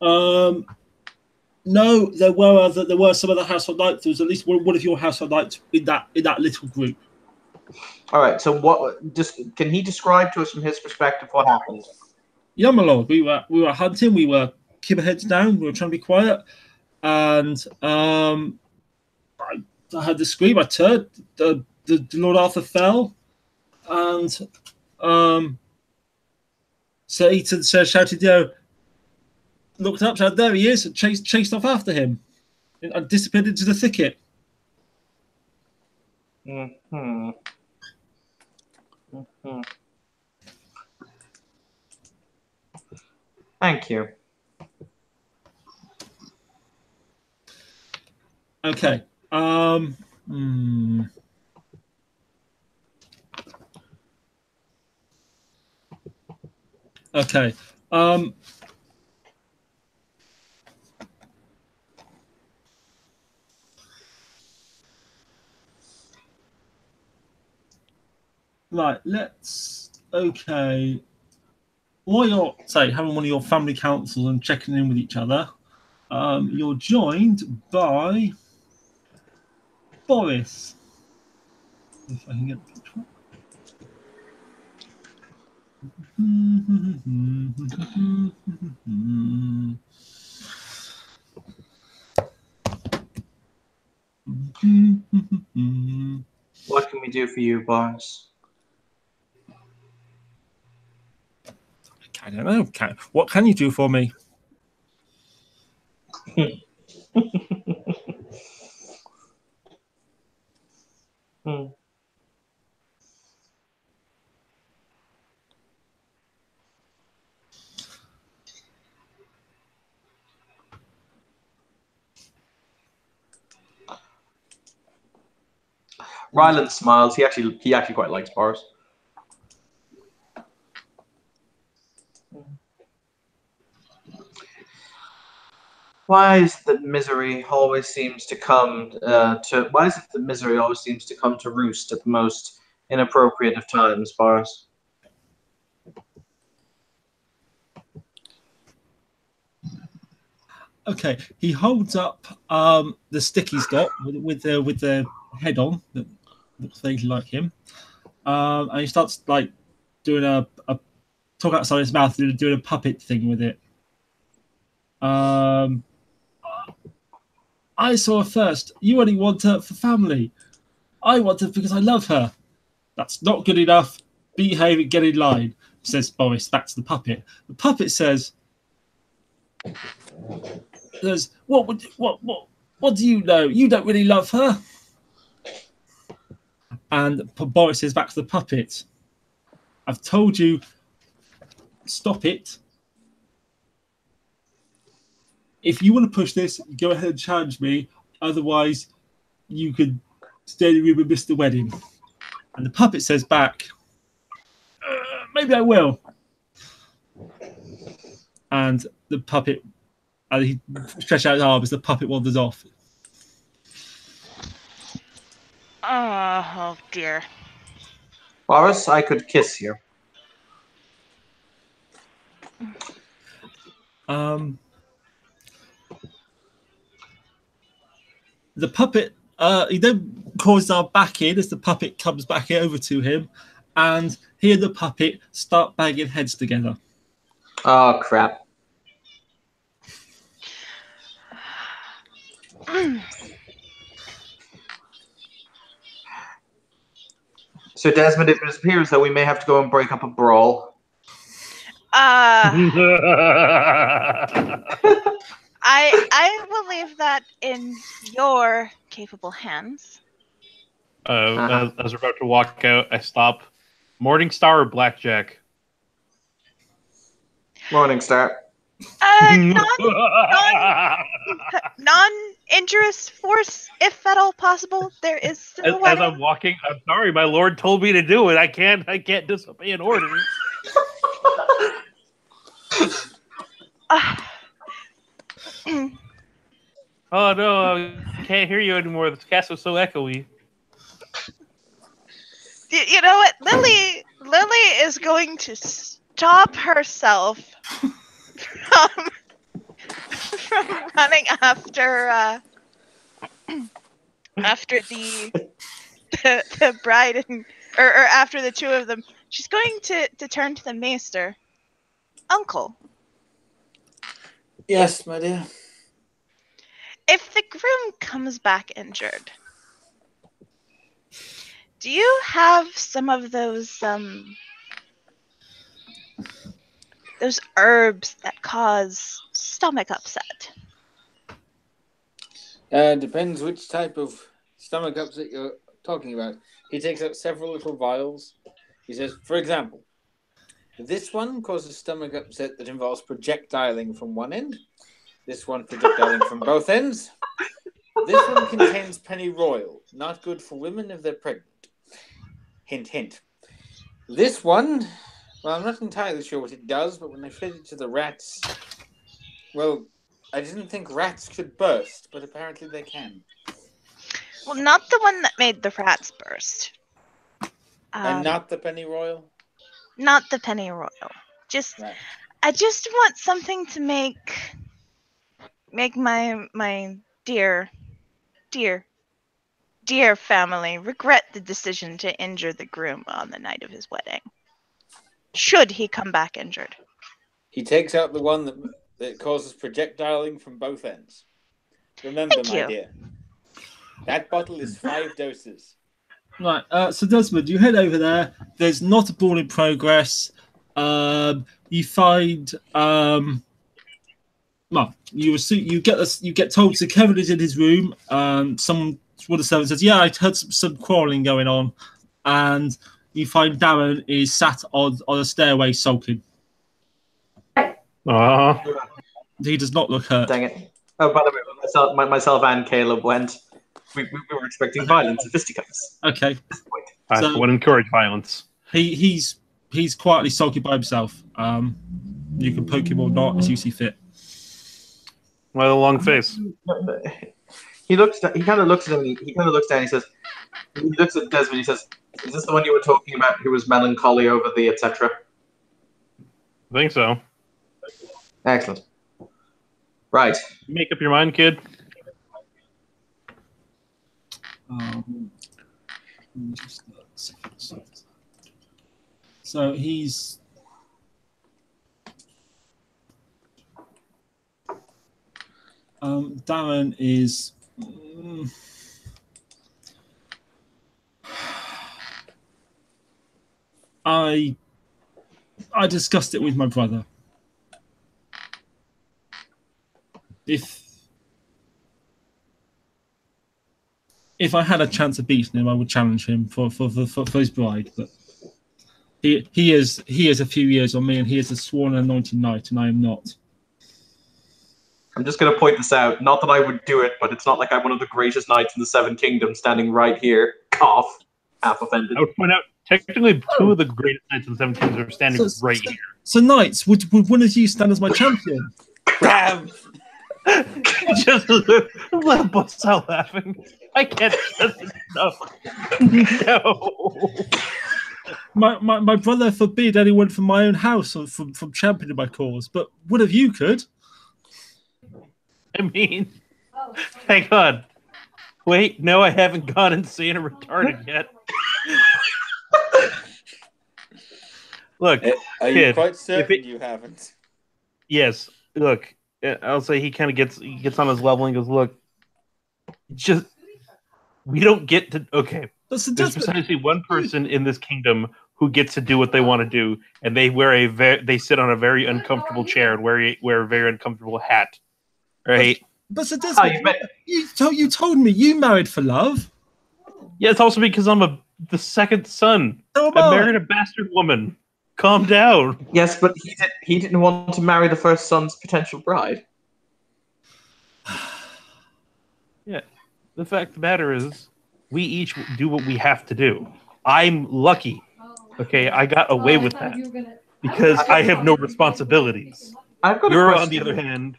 No, there were some other household knights. There was at least one of your household knights in that little group. All right. So can he describe to us from his perspective what happened? Yeah, my lord. We were hunting. We were keep our heads down. We were trying to be quiet, and I heard the scream. I turned. The Lord Arthur fell, and Sir Eaton shouted, looked up, shouted, there he is, and chased off after him, and disappeared into the thicket. Mm-hmm. Mm-hmm. Thank you. Okay. Okay. Right. Okay. While you're having one of your family councils and checking in with each other, you're joined by Boris. If I can get the picture. What can we do for you, Boris? I don't know. What can you do for me? Ryland smiles. He actually quite likes Boris. Why is it that misery always seems to come to roost at the most inappropriate of times, Boris? Okay, he holds up the stick he's got with the head on that looks vaguely like him, and he starts like doing a talk outside his mouth, doing a puppet thing with it. I saw her first. You only want her for family. I want her because I love her. That's not good enough. Behave and get in line, says Boris. That's the puppet. The puppet says, what do you know? You don't really love her. And Boris says back to the puppet, I've told you, stop it. If you want to push this, go ahead and challenge me. Otherwise, you could stay in the room and miss the wedding. And the puppet says back, maybe I will. and the puppet, he stretched out his arms. The puppet wanders off. Oh dear. Boris, I could kiss you. The puppet, he then calls our back in as the puppet comes back over to him, and he and the puppet start banging heads together. Oh, crap. So, Desmond, it appears that we may have to go and break up a brawl. I will leave that in your capable hands. As we're about to walk out, I stop. Morningstar or Blackjack? Morningstar. Non-injurious force, if at all possible. There is still As I'm walking, I'm sorry, my lord told me to do it. I can't disobey an order. Oh no, I can't hear you anymore. This castle's so echoey. You know what? Lily is going to stop herself from running after the bride and or after the two of them. She's going to turn to the maester. Uncle, Yes, my dear. if the groom comes back injured, do you have some of those herbs that cause stomach upset? Depends which type of stomach upset you're talking about. He takes out several little vials. He says, for example, this one causes stomach upset that involves projectiling from one end. This one projectiling from both ends. This one contains pennyroyal, not good for women if they're pregnant. Hint, hint. This one, well, I'm not entirely sure what it does, but when I fed it to the rats, well, I didn't think rats could burst, but apparently they can. Well, not the one that made the rats burst. And not the pennyroyal? Not the pennyroyal. Right. I just want something to make my dear family regret the decision to injure the groom on the night of his wedding. Should he come back injured? He takes out the one that causes projectiling from both ends. Remember, Thank my you. dear, that bottle is 5 doses. Right, so Desmond, you head over there. There's not a brawl in progress. You find, well, you get told to Kevin is in his room. One of the servants says, "Yeah, I heard some quarreling going on," and you find Darren is sat on a stairway sulking. He does not look hurt. Dang it. Oh, by the way, myself and Caleb went. We were expecting violence and fisticuffs. Okay. I would encourage violence. He's quietly sulking by himself. You can poke him or not as you see fit. Well, a long face. He kind of looks at him. He kind of looks down. He says, he looks at Desmond. He says, "Is this the one you were talking about? Who was melancholy over the etc.?" I think so. Excellent. Right. Make up your mind, kid. So he's Darren is I discussed it with my brother. If I had a chance of beating him, I would challenge him for his bride. But he is a few years on me, and he is a sworn and anointed knight, and I am not. I'm just going to point this out. Not that I would do it, but it's not like I'm one of the greatest knights in the Seven Kingdoms standing right here. Cough. Half offended. I would point out Technically, two of the greatest knights in 17s are standing right here. So, knights, would one of you stand as my champion? Graham! Just let bust out laughing. I can't stress it enough. No. My brother forbid anyone from my own house or from championing my cause, but one of you could. I mean, hang on. Wait, no, I haven't gone insane or retarded yet. Look, Are you kid, quite certain you haven't? Yes. Look, I'll say he kind of gets on his level and goes, "Look, just we don't get to. Okay, there's precisely one person in this kingdom who gets to do what they want to do, and they wear they sit on a very uncomfortable chair and wear a very uncomfortable hat, right?" But Sir Desmond, you told me you married for love. Yeah, it's also because I'm the second son. So I married a bastard woman. Calm down. Yes, but he didn't want to marry the first son's potential bride. Yeah. The fact of the matter is, we each do what we have to do. I'm lucky. Okay, I got away with that because I have no responsibilities. You're on the other hand.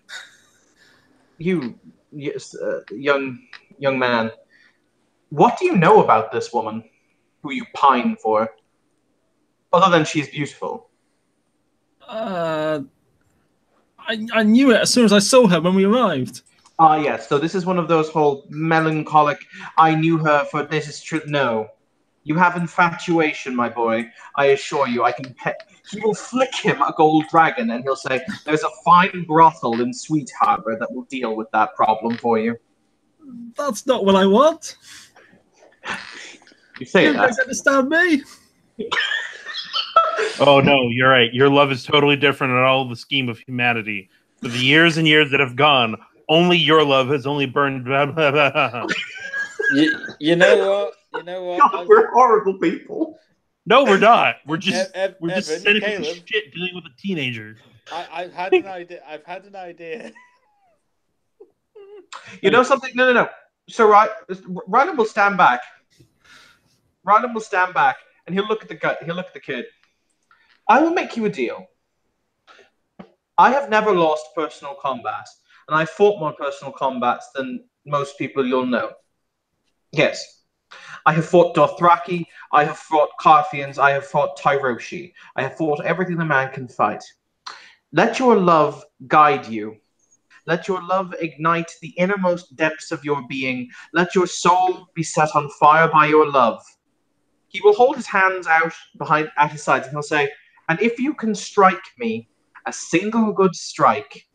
You, yes, young man, what do you know about this woman who you pine for? Other than she's beautiful. I knew it as soon as I saw her when we arrived. Ah, yes. So this is one of those whole melancholic, I knew her for this is true. No. You have infatuation, my boy. I assure you, I can pet. He will flick him a gold dragon and he'll say, there's a fine brothel in Sweet Harbor that will deal with that problem for you. That's not what I want. You say you that. guys understand me? Oh no, you're right. Your love is totally different in all the scheme of humanity. For the years and years that have gone, only your love has only burned. You know what? God, we're horrible people. No, we're not. We're just Evan, cynical as Caleb, shit dealing with a teenager. I've had an idea. You know something? No. So Rylan will stand back. Rylan will stand back and he'll look at the kid. I will make you a deal. I have never lost personal combat, and I fought more personal combats than most people you'll know. Yes. I have fought Dothraki, I have fought Carthians, I have fought Tyroshi. I have fought everything a man can fight. Let your love guide you. Let your love ignite the innermost depths of your being. Let your soul be set on fire by your love. He will hold his hands out at his sides and he'll say, and if you can strike me a single good strike,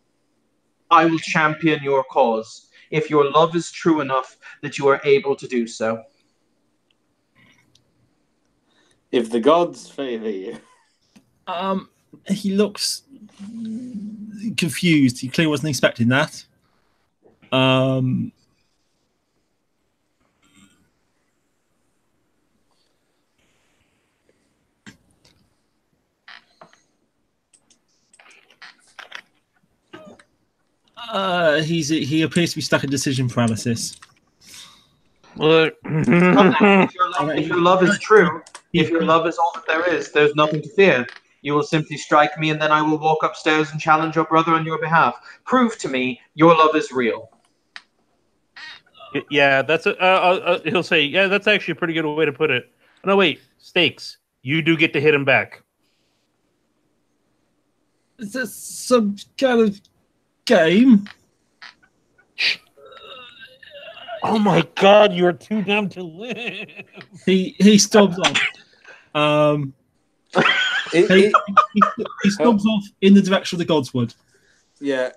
I will champion your cause, if your love is true enough that you are able to do so. If the gods favor you. He looks confused. He clearly wasn't expecting that. He appears to be stuck in decision paralysis. Look. If your love is true, if your love is all that there is, there's nothing to fear. You will simply strike me, and then I will walk upstairs and challenge your brother on your behalf. Prove to me your love is real. Yeah, that's he'll say, yeah, that's actually a pretty good way to put it. No, wait, stakes. You do get to hit him back. Is this some kind of game? Oh my god, you're too dumb to live. He stomps off. He stomps off in the direction of the Godswood. Yeah.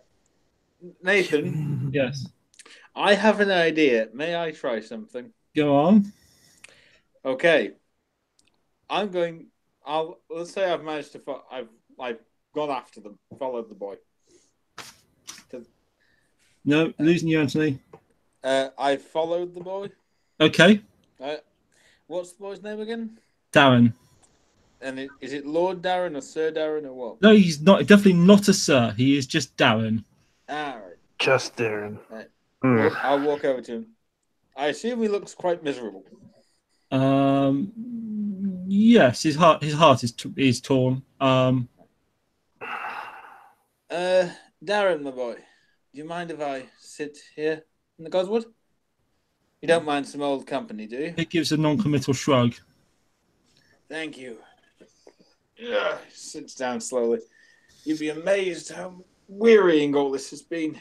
Nathan. Yes. I have an idea. May I try something? Go on. Okay. Let's say I've managed to I've gone after them, followed the boy. No, losing you, Anthony. I followed the boy. Okay. What's the boy's name again? Darren. And is it Lord Darren or Sir Darren or what? No, he's not. Definitely not a sir. He is just Darren. All right. Just Darren. Right. I'll walk over to him. I assume he looks quite miserable. Yes, his heart is torn. Darren, my boy, do you mind if I sit here in the Godswood? You don't mind some old company, do you? He gives a non-committal shrug. Thank you. Yeah, sits down slowly. You'd be amazed how wearying all this has been.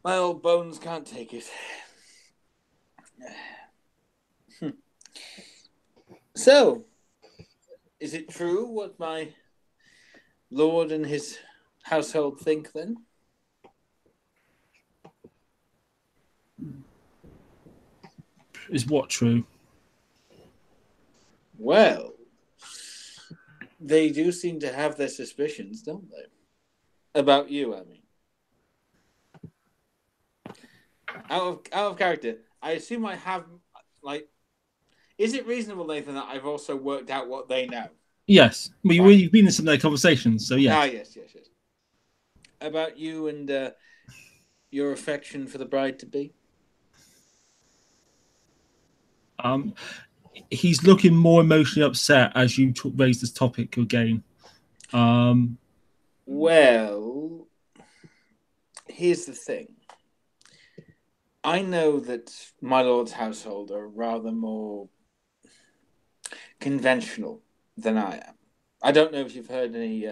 My old bones can't take it. So, is it true what my lord and his household think then? Is what true? Well, they do seem to have their suspicions, don't they? About you, I mean. Out of character, I assume I have, like, is it reasonable, Nathan, that I've also worked out what they know? Yes. Well, Right. you've been in some of their conversations, so yes. Ah, yes. About you and your affection for the bride-to-be? He's looking more emotionally upset as you raise this topic again. Well, here's the thing. I know that my lord's household are rather more conventional than I am. I don't know if you've heard any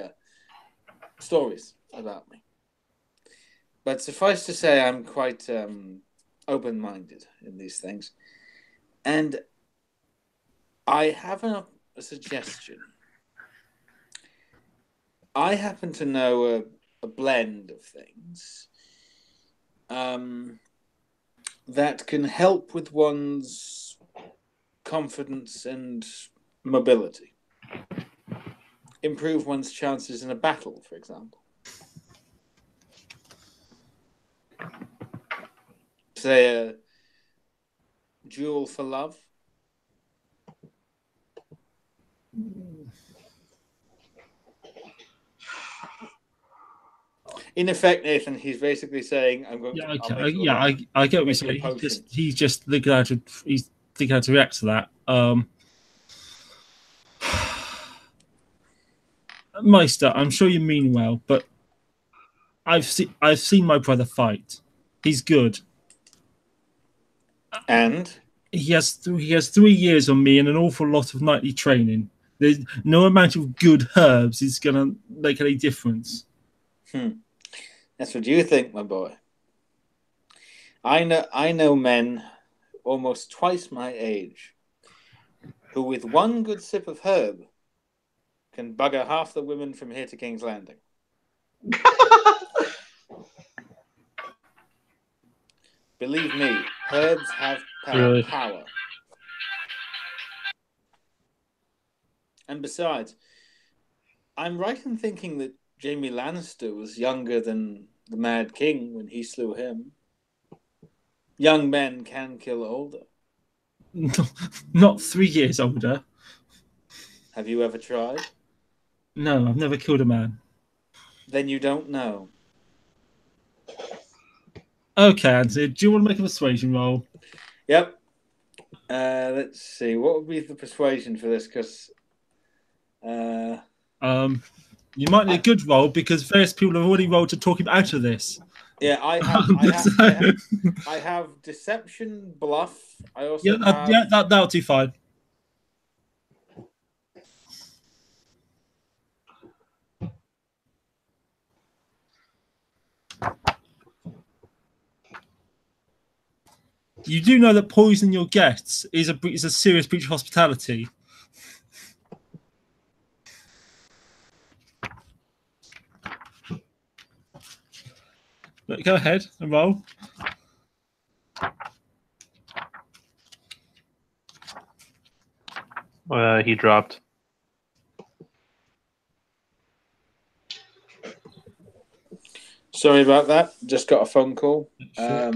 stories about me. But suffice to say, I'm quite open-minded in these things. And I have a suggestion. I happen to know a blend of things that can help with one's confidence and mobility. Improve one's chances in a battle, for example. Say a duel for love. In effect, Nathan, he's basically saying, "I'm going Yeah, to." okay. I get what you're saying. He's just thinking how to react to that. Meister, I'm sure you mean well, but I've seen my brother fight. He's good, and he has 3 years on me and an awful lot of nightly training. There's no amount of good herbs is going to make any difference. That's what you think, my boy. I know men almost twice my age who, with one good sip of herb, can bugger half the women from here to King's Landing. Believe me, herbs have Really? power. And besides, I'm right in thinking that Jaime Lannister was younger than the Mad King when he slew him. Young men can kill older. Not 3 years older. Have you ever tried? No, I've never killed a man. Then you don't know. Okay, Anthony, do you want to make a persuasion roll? Yep. Let's see. What would be the persuasion for this? Because you might need a good roll because various people have already rolled to talk him out of this. yeah, I have deception, bluff. I also have... that'll do fine. You do know that poisoning your guests is a serious breach of hospitality. Look, go ahead and roll. He dropped. Sorry about that. Just got a phone call. Sure.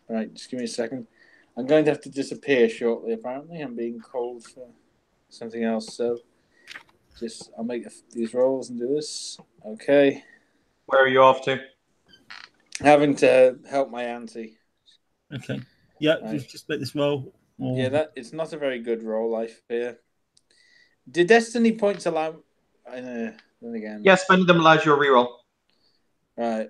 Right, just give me a second. I'm going to have to disappear shortly, apparently. I'm being called for something else, so I'll make these rolls and do this. Okay. Where are you off to? Having to help my auntie. Okay. Yeah, Right. just make this roll. Or... Yeah, that it's not a very good roll, I fear. Do destiny points allow? Then again. Yeah, spending them allows you a reroll. Right.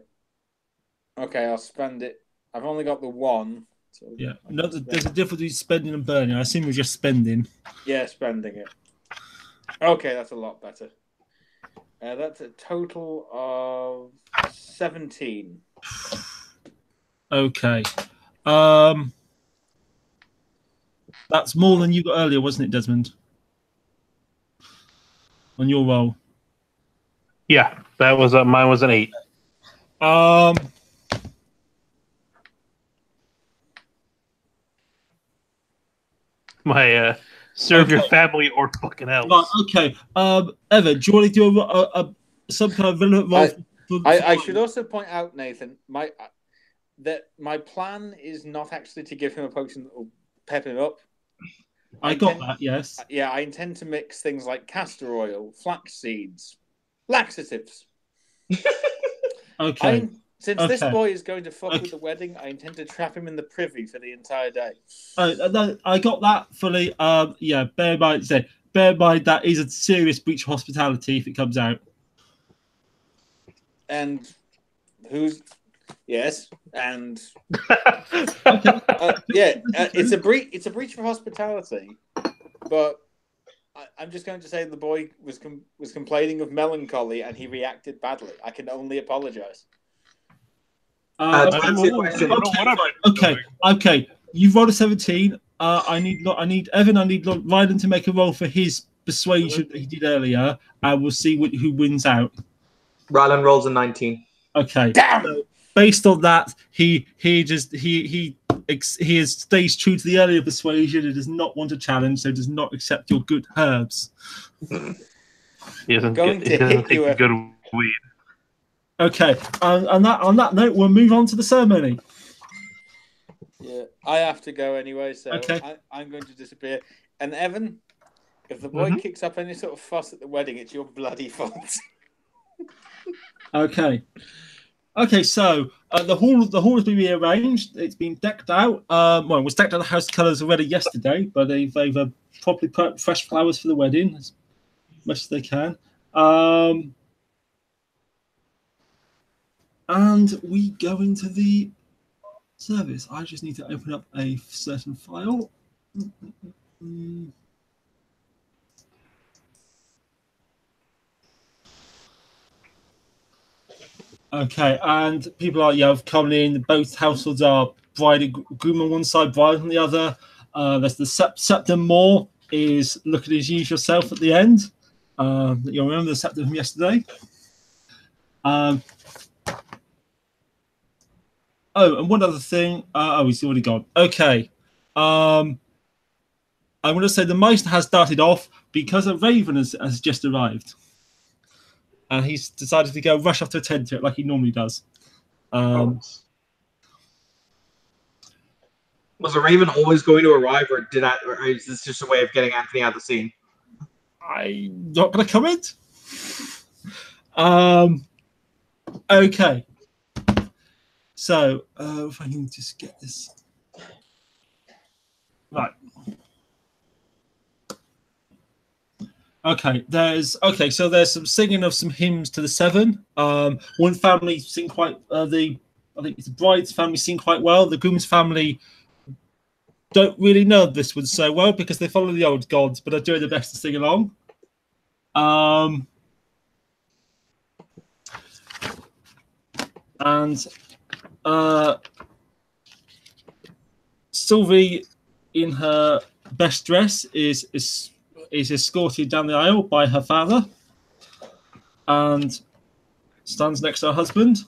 Okay, I'll spend it. I've only got the one. So yeah, no, there's a difference between spending and burning. I assume you're just spending. Yeah, spending it. Okay, that's a lot better. That's a total of 17. Okay. That's more than you got earlier, wasn't it, Desmond? On your roll. Yeah, that was mine was an 8. My serve your family or fucking else. Right, okay. Evan, do you want to do some kind of relevant roll? I should also point out, Nathan, my plan is not actually to give him a potion that will pep him up. I got that, yes. Yeah, I intend to mix things like castor oil, flax seeds, laxatives. Okay. Since this boy is going to fuck with the wedding, I intend to trap him in the privy for the entire day. I got that fully. Yeah, bear in mind that is a serious breach of hospitality if it comes out. And who's... Yes, and it's a breach of hospitality, but I'm just going to say the boy was complaining of melancholy and he reacted badly. I can only apologize. Okay. You've rolled a 17. I need Evan. I need Rylan to make a roll for his persuasion that he did earlier, and we'll see who wins out. Rylan rolls a 19. Okay. Damn. So, based on that, he stays true to the earlier persuasion and does not want a challenge, so does not accept your good herbs. He doesn't take the good weed. Okay, on that note, we'll move on to the ceremony. Yeah, I have to go anyway, so okay. I'm going to disappear. And Evan, if the boy kicks up any sort of fuss at the wedding, it's your bloody fault. Okay, so the hall has been rearranged. It's been decked out. It was decked out the house colours already yesterday, but they've properly put fresh flowers for the wedding as much as they can. And we go into the service. I just need to open up a certain file. Okay, and people are coming in. Both households are bride and groom on one side, bride on the other. There's the Septum Moore is looking as usual self at the end. You'll remember the Septum from yesterday. And one other thing. He's already gone. Okay. I'm going to say the Meister has started off because a Raven has just arrived. And he's decided to go rush off to attend to it like he normally does. Was a Raven always going to arrive, or is this just a way of getting Anthony out of the scene? I'm not going to comment. Okay. So, if I can just get this. Right. So there's some singing of some hymns to the seven. One family sing quite I think it's the bride's family sing quite well. The groom's family don't really know this one so well because they follow the old gods, but are doing their best to sing along. And Sylvie, in her best dress, is escorted down the aisle by her father and stands next to her husband,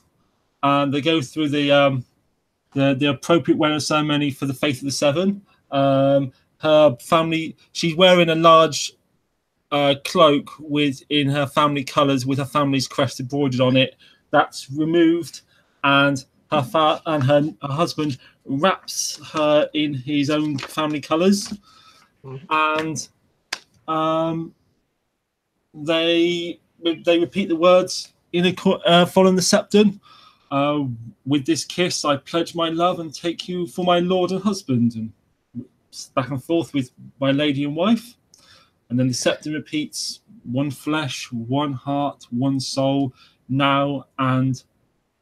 and they go through the appropriate wedding ceremony for the faith of the seven. Her family, she's wearing a large cloak in her family colours with her family's crest embroidered on it. That's removed, and her husband wraps her in his own family colours, and they repeat the words following the septum. With this kiss, I pledge my love and take you for my lord and husband, and back and forth with my lady and wife. And then the septum repeats, one flesh, one heart, one soul, now and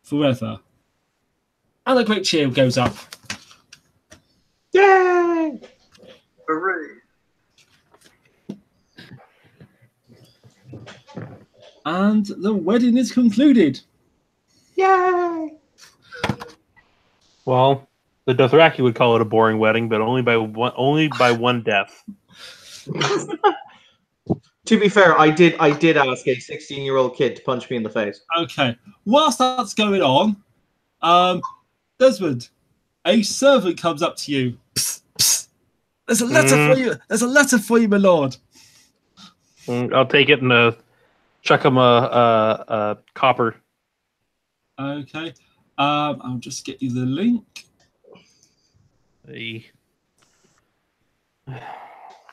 forever. And a great cheer goes up. Yay! Hooray! And the wedding is concluded. Yay! Well, the Dothraki would call it a boring wedding, but only by one death. To be fair, I did ask a 16-year-old kid to punch me in the face. Okay. Whilst that's going on, Desmond, a servant comes up to you. Psst, psst. There's a letter for you. There's a letter for you, my lord. I'll take it and chuck him a copper. Okay. I'll just get you the link. Hey.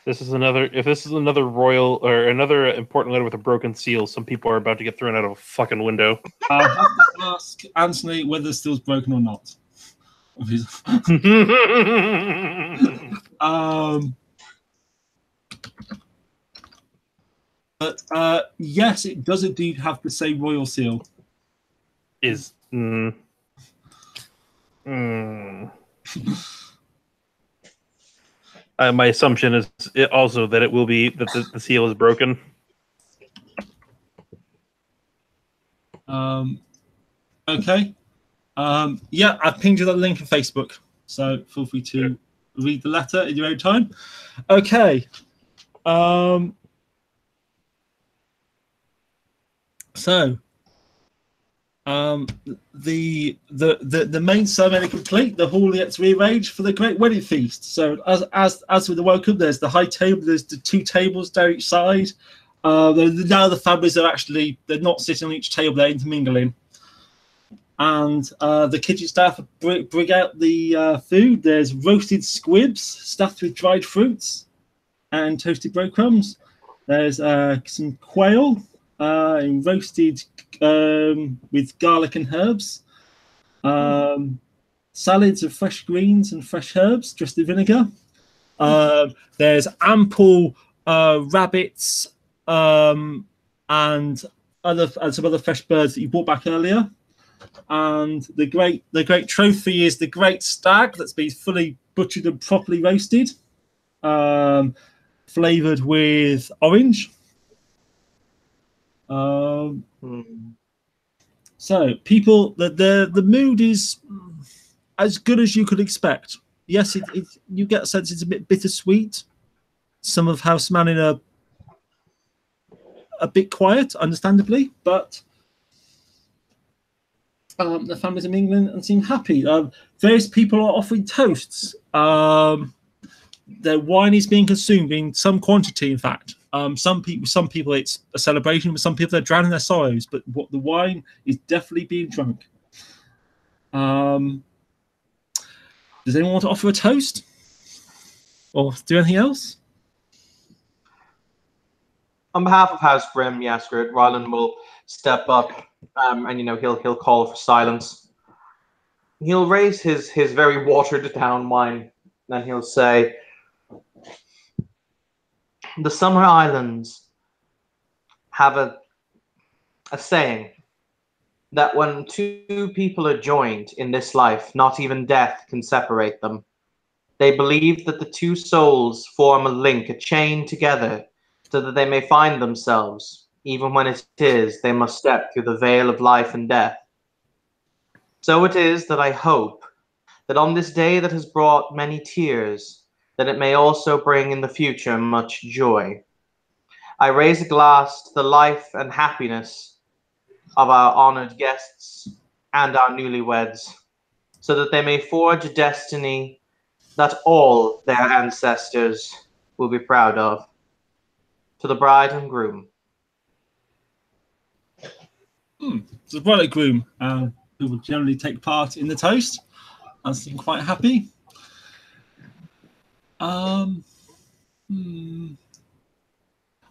If this is another royal or another important letter with a broken seal, some people are about to get thrown out of a fucking window. I'll have to ask Anthony whether the seal's broken or not. But yes, it does indeed have the same royal seal. My assumption is also that it will be that the seal is broken. Okay. Yeah, I've pinged you that link on Facebook, so feel free to read the letter in your own time. Okay. So, the main ceremony complete. The hall gets rearranged for the great wedding feast. So, as with the welcome, there's the high table. There's the two tables down each side. Now the families are they're not sitting on each table; they're intermingling. And the kitchen staff bring out the food. There's roasted squibs stuffed with dried fruits and toasted breadcrumbs. There's some quail roasted with garlic and herbs. Salads of fresh greens and fresh herbs dressed in vinegar. There's ample rabbits and some other fresh birds that you brought back earlier. And the great trophy is the great stag that's been fully butchered and properly roasted, flavored with orange. So people, the mood is as good as you could expect. Yes, you get a sense it's a bit bittersweet. Some of House Manning are a bit quiet, understandably, but the families in England and seem happy. Various people are offering toasts. The wine is being consumed in some quantity, in fact. Some people it's a celebration, but some people they're drowning their sorrows. But the wine is definitely being drunk. Does anyone want to offer a toast or do anything else? On behalf of House Grimm, Yaskrit, Ryland will step up, and he'll call for silence. He'll raise his very watered down wine, and he'll say, "The Summer Islands have a saying that when two people are joined in this life, not even death can separate them. They believe that the two souls form a link, a chain together, so that they may find themselves, even when it is they must step through the veil of life and death. So it is that I hope that on this day that has brought many tears, that it may also bring in the future much joy. I raise a glass to the life and happiness of our honored guests and our newlyweds, so that they may forge a destiny that all their ancestors will be proud of. To the bride and groom." To the bride and groom, who will generally take part in the toast, and seem quite happy.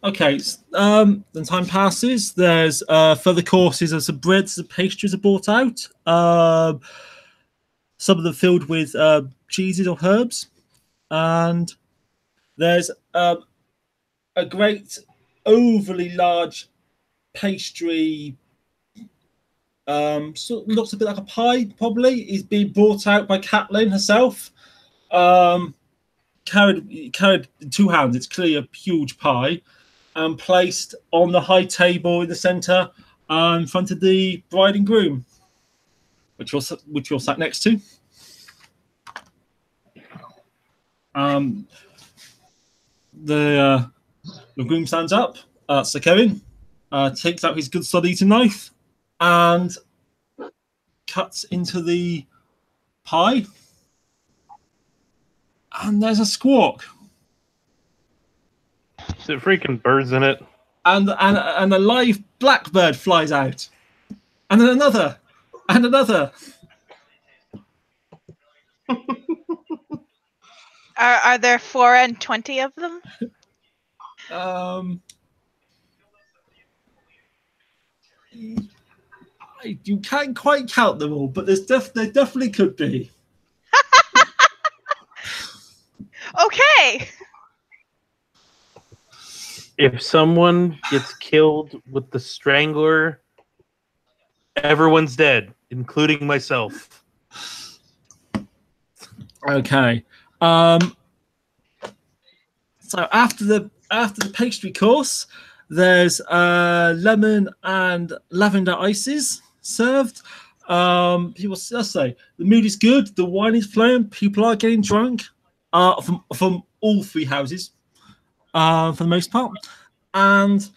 Okay, then time passes. There's further courses of some breads and pastries are brought out. Some of them filled with cheeses or herbs. and there's a great overly large pastry. Looks a bit like a pie, probably. Is being brought out by Catelyn herself. Carried in two hands. It's clearly a huge pie, and placed on the high table in the centre, in front of the bride and groom, which you're sat next to. The groom stands up. Sir Kevin takes out his good solid eating knife and cuts into the pie. And there's a squawk. Is it freaking birds in it? And a live blackbird flies out. And then another. And another. Are there 4 and 20 of them? You can't quite count them all, but there definitely could be. Okay. If someone gets killed with the strangler, everyone's dead, including myself. Okay. So after the pastry course, there's lemon and lavender ices served. People say the mood is good, the wine is flowing, people are getting drunk. From all three houses, for the most part, and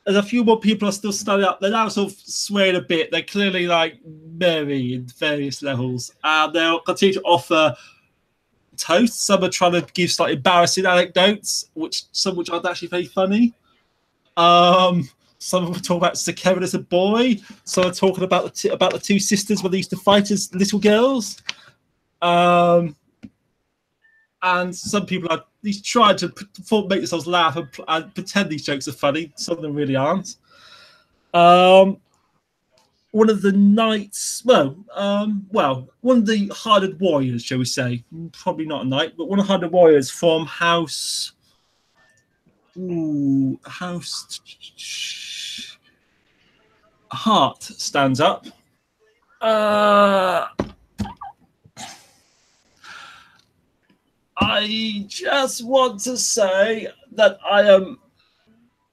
there's a few more people are still standing up. They're now sort of swaying a bit. They're clearly like merry in various levels. They'll continue to offer toasts. Some are trying to give slightly embarrassing anecdotes, some which aren't actually very funny. Some are talking about Sir Kevin as a boy. Some are talking about the two sisters when they used to fight as little girls. And some people are trying to make themselves laugh and pretend these jokes are funny. Some of them really aren't. One of the knights, one of the hardened warriors, shall we say, probably not a knight, but one of the hardened warriors from House Hart stands up. I just want to say that I am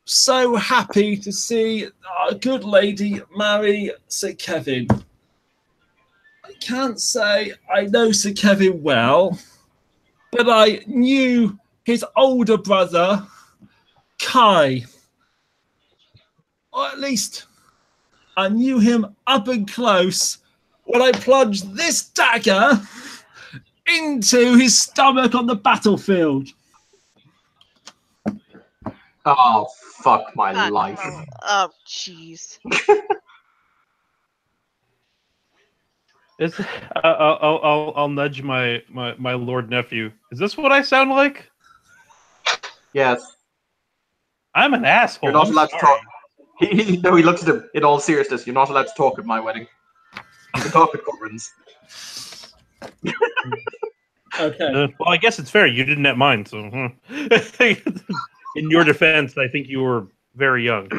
so happy to see our good lady marry Sir Kevin. I can't say I know Sir Kevin well, but I knew his older brother, Kai. Or at least I knew him up and close when I plunged this dagger into his stomach on the battlefield. Oh, fuck my life. Oh, jeez. I'll nudge my lord nephew. Is this what I sound like? Yes. I'm an asshole. You're not allowed to talk. He looks at him in all seriousness. You're not allowed to talk at my wedding. You can talk at Corbin's. Okay. Well, I guess it's fair. You didn't at mine, so. In your defense, I think you were very young.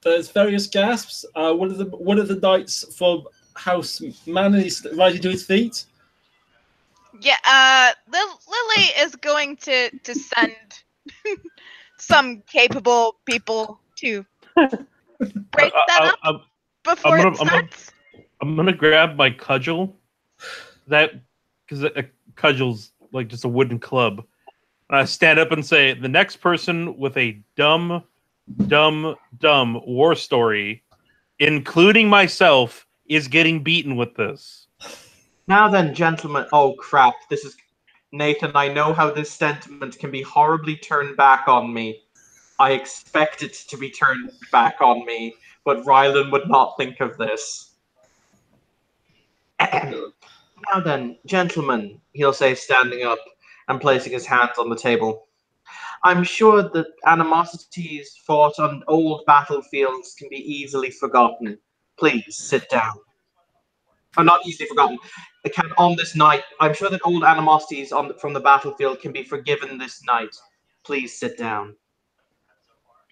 There's various gasps. One of the knights from House Manor is rising to his feet. Yeah, Lily is going to send some capable people to break that up before it starts. I'm gonna grab my cudgel, because a cudgel's like just a wooden club. And I stand up and say, the next person with a dumb war story, including myself, is getting beaten with this. Now then, gentlemen. Oh, crap. This is... Nathan, I know how this sentiment can be horribly turned back on me. I expect it to be turned back on me, but Rylan would not think of this. Now then, gentlemen, he'll say, standing up and placing his hands on the table. I'm sure that animosities fought on old battlefields can be easily forgotten. Please, sit down. are not easily forgotten. It can on this night. I'm sure that old animosities from the battlefield can be forgiven this night. Please sit down.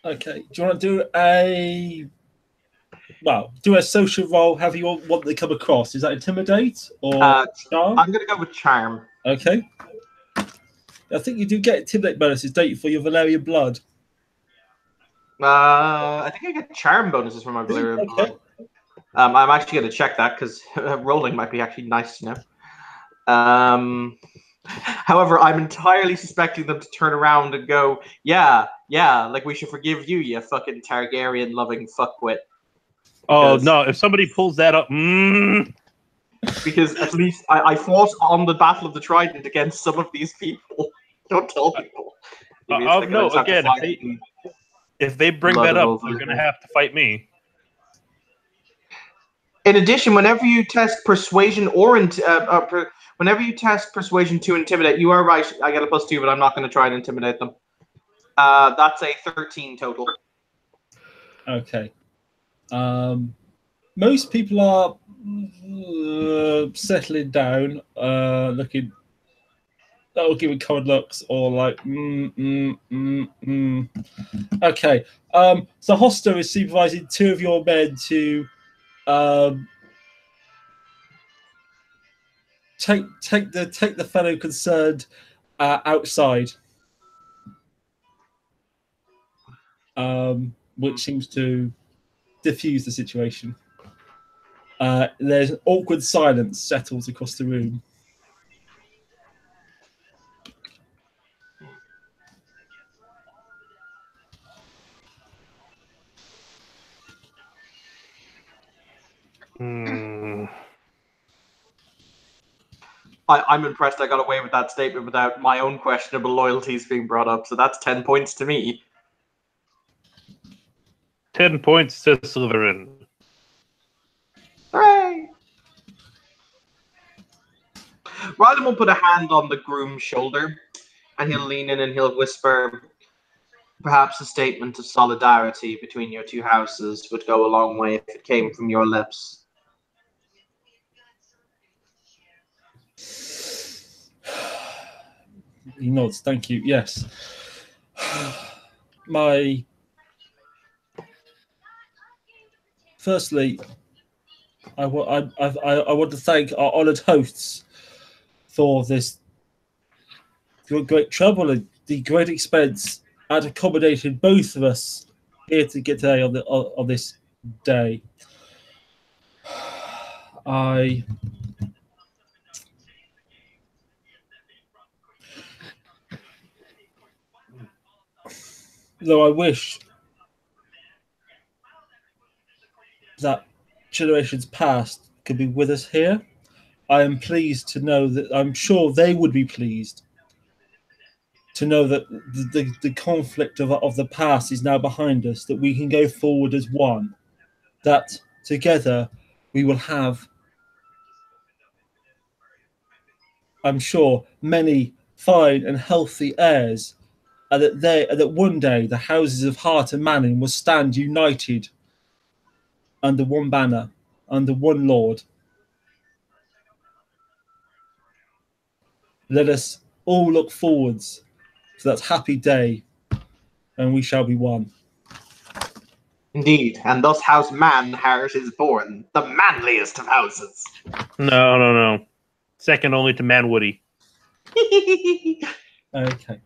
Okay. Do you want to do do a social role? Have you what they come across? Is that intimidate or charm? I'm going to go with charm. Okay. I think you do get intimidate bonuses, don't you, for your Valerian blood? I think I get charm bonuses from my Valerian blood. I'm actually going to check that because rolling might be actually nice to know. However, I'm entirely suspecting them to turn around and go, yeah, like we should forgive you, you fucking Targaryen-loving fuckwit. Oh, no, if somebody pulls that up... Because at least I fought on the Battle of the Trident against some of these people. Don't tell people. No, again, if they bring that up, they're going to have to fight me. In addition, whenever you test persuasion whenever you test persuasion to intimidate, you are right. I get a +2, but I'm not going to try and intimidate them. That's a 13 total. Okay. Most people are settling down, looking, giving cold looks, or like, Okay. So Hoster is supervising 2 of your men to take the fellow concerned outside, which seems to diffuse the situation. There's an awkward silence settles across the room. I'm impressed I got away with that statement without my own questionable loyalties being brought up, so that's 10 points to me. 10 points to Slytherin. Hooray! Rylan will put a hand on the groom's shoulder, and he'll lean in and he'll whisper, perhaps a statement of solidarity between your 2 houses would go a long way if it came from your lips. He nods. Thank you. Yes. Firstly, I want to thank our honoured hosts for this great trouble and the great expense at accommodating both of us here to get today on this day. Though I wish that generations past could be with us here, I am pleased to know that I'm sure they would be pleased to know that the conflict of the past is now behind us, that we can go forward as one, that together we will have, I'm sure, many fine and healthy heirs, and that one day the houses of Hart and Manning will stand united under one banner, under one Lord. Let us all look forwards to that happy day, and we shall be one. Indeed, and thus House Manhart is born, the manliest of houses. No. Second only to Manwoody. Okay.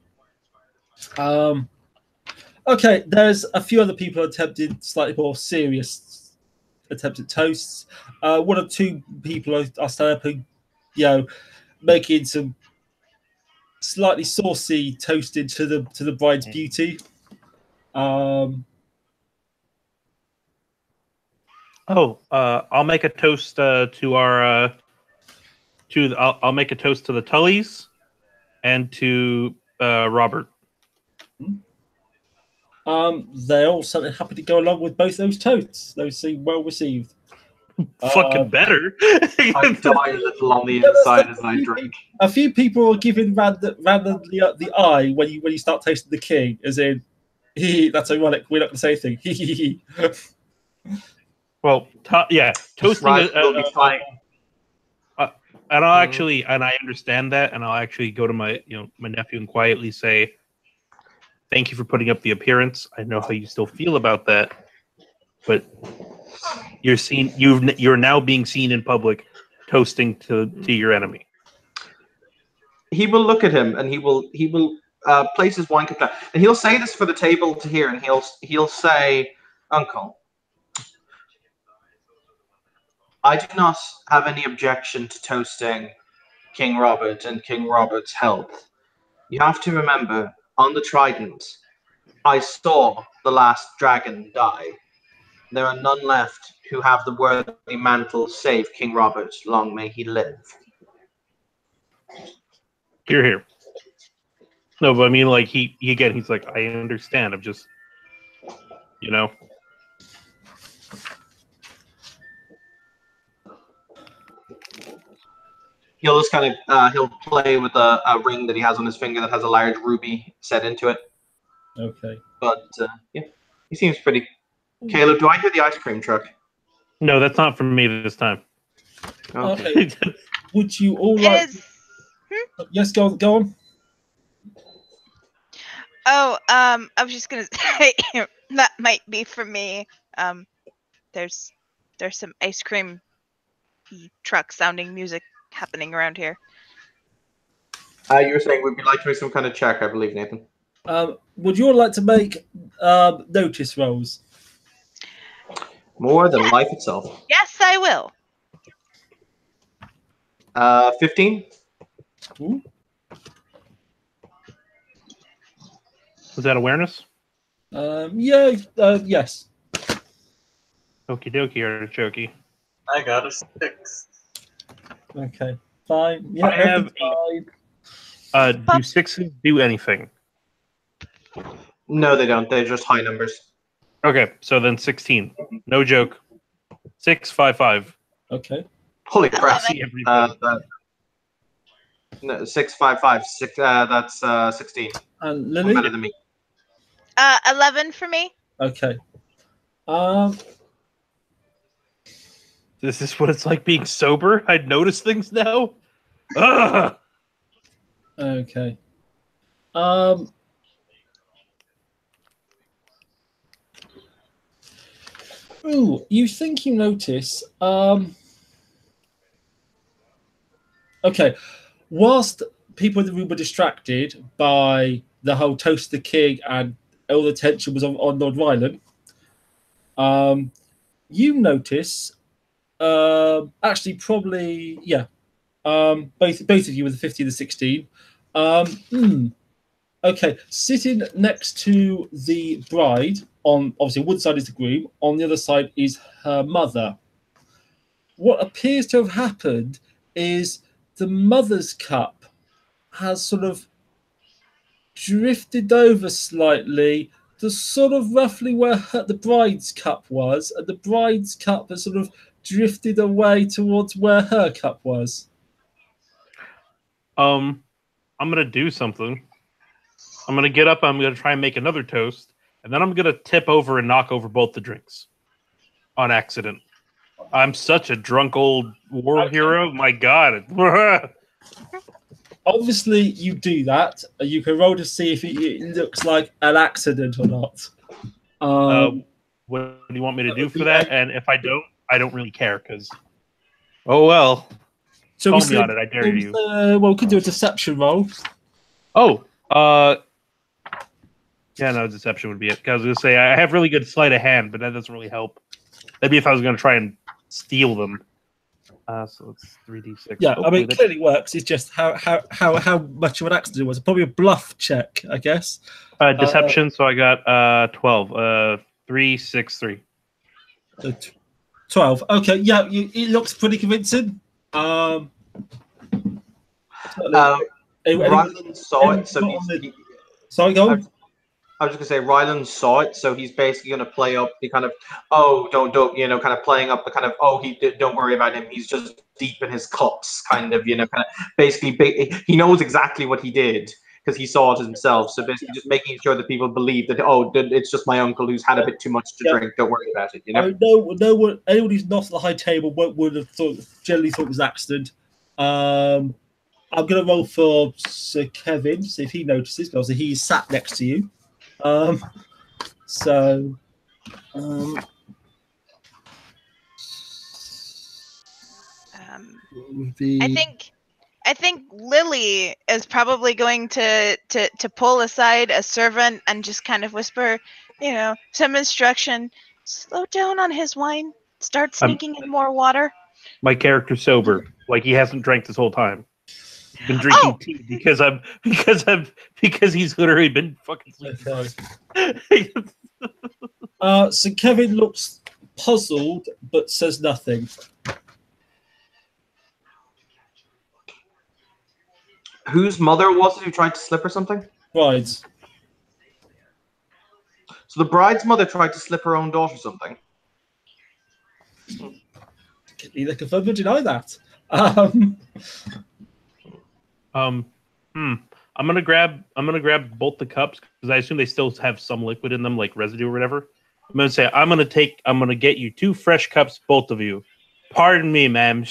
Okay, there's a few other people who attempted slightly more serious attempted toasts. 1 or 2 people are standing up and, making some slightly saucy toasted to the bride's beauty. I'll make a toast to our I'll make a toast to the Tullys and to Robert. They're all certainly happy to go along with both those toasts. Those seem well received. Fucking better. I die a little on the inside as I drink. A few people are giving randomly the eye when you start tasting the king, as in, that's ironic. We're not going to say anything. Well, toasting. And I'll actually, and I understand that, and I'll actually go to my nephew and quietly say, "Thank you for putting up the appearance. I know how you still feel about that, but you're now being seen in public toasting to your enemy." He will look at him and he will place his wine cup down, and he'll say this for the table to hear, and he'll say, "Uncle, I do not have any objection to toasting King Robert and King Robert's health. You have to remember, on the Trident, I saw the last dragon die. There are none left who have the worthy mantle save King Robert. Long may he live." Hear, hear. No, but I mean, like he's like, I understand. I'm just, He'll just kind of he'll play with a ring that he has on his finger that has a large ruby set into it. Okay. But yeah, he seems pretty. Caleb, do I hear the ice cream truck? No, that's not from me this time. Okay. Would you all like? Yes, go on. Oh, I was just gonna say that might be for me. There's some ice cream truck sounding music happening around here. You were saying we'd like to make some kind of check, I believe, Nathan. Would you all like to make notice rolls? More than life itself. Yes, I will. 15. Ooh. Was that awareness? Yes. Okie dokie, artichoke. I got a 6. Okay, fine. Yeah, I have fine. do sixes do anything? No, they don't. They're just high numbers. Okay, so then 16. No joke. 655. Okay. Holy crap! See everything. No, 655. That's 16. And Better Lily? than me. 11 for me. Okay. This is what it's like being sober. I'd notice things now. Ugh! Okay. Ooh, you think you notice? Okay. Whilst people in the room were distracted by the whole toast the king and all the attention was on Lord Ryland, you notice. Actually, probably, yeah. Both of you with the 50 and the 16. Okay, sitting next to the bride, on obviously one side is the groom, on the other side is her mother. What appears to have happened is the mother's cup has sort of drifted over slightly to sort of roughly where the bride's cup was, and the bride's cup has sort of drifted away towards where her cup was. I'm gonna do something. I'm gonna get up. I'm gonna try and make another toast, and then I'm gonna tip over and knock over both the drinks on accident. I'm such a drunk old war hero. My God! Obviously, you do that. You can roll to see if it looks like an accident or not. What do you want me to do for that? And if I don't really care because, oh well. So Call me on it. I dare you. Well, we could do a deception roll. Oh, yeah, no, deception would be it. 'Cause I was gonna say I have really good sleight of hand, but that doesn't really help. That'd be if I was gonna try and steal them. So it's 3d6. Yeah, I mean, it that clearly works. It's just how much of an accident it was. Probably a bluff check, I guess. deception. So I got 12. 3, 6, 3. 12. Okay, yeah, it looks pretty convincing. Ryland saw it, so Sorry, go on. I was just gonna say Ryland saw it, so he's basically gonna play up the kind of don't kind of playing up the kind of don't worry about him. He's just deep in his cuts, kind of kind of basically he knows exactly what he did because he saw it himself. So basically, just making sure that people believe that it's just my uncle who's had a bit too much to drink. Don't worry about it. No one, anyone who's not at the high table would have generally thought it was an accident. I'm going to roll for Sir Kevin, see if he notices, because he's sat next to you. So, I think Lily is probably going to pull aside a servant and just kind of whisper, some instruction. Slow down on his wine. Start sneaking in more water. My character's sober, like he hasn't drank this whole time. He's been drinking tea because he's literally been fucking sleeping. Okay. So Kevin looks puzzled but says nothing. Whose mother was it who tried to slip or something? Brides. So the bride's mother tried to slip her own daughter something. Neither confirm nor deny that. I'm gonna grab both the cups because I assume they still have some liquid in them, like residue or whatever. I'm gonna say I'm gonna get you 2 fresh cups, both of you. Pardon me, ma'am.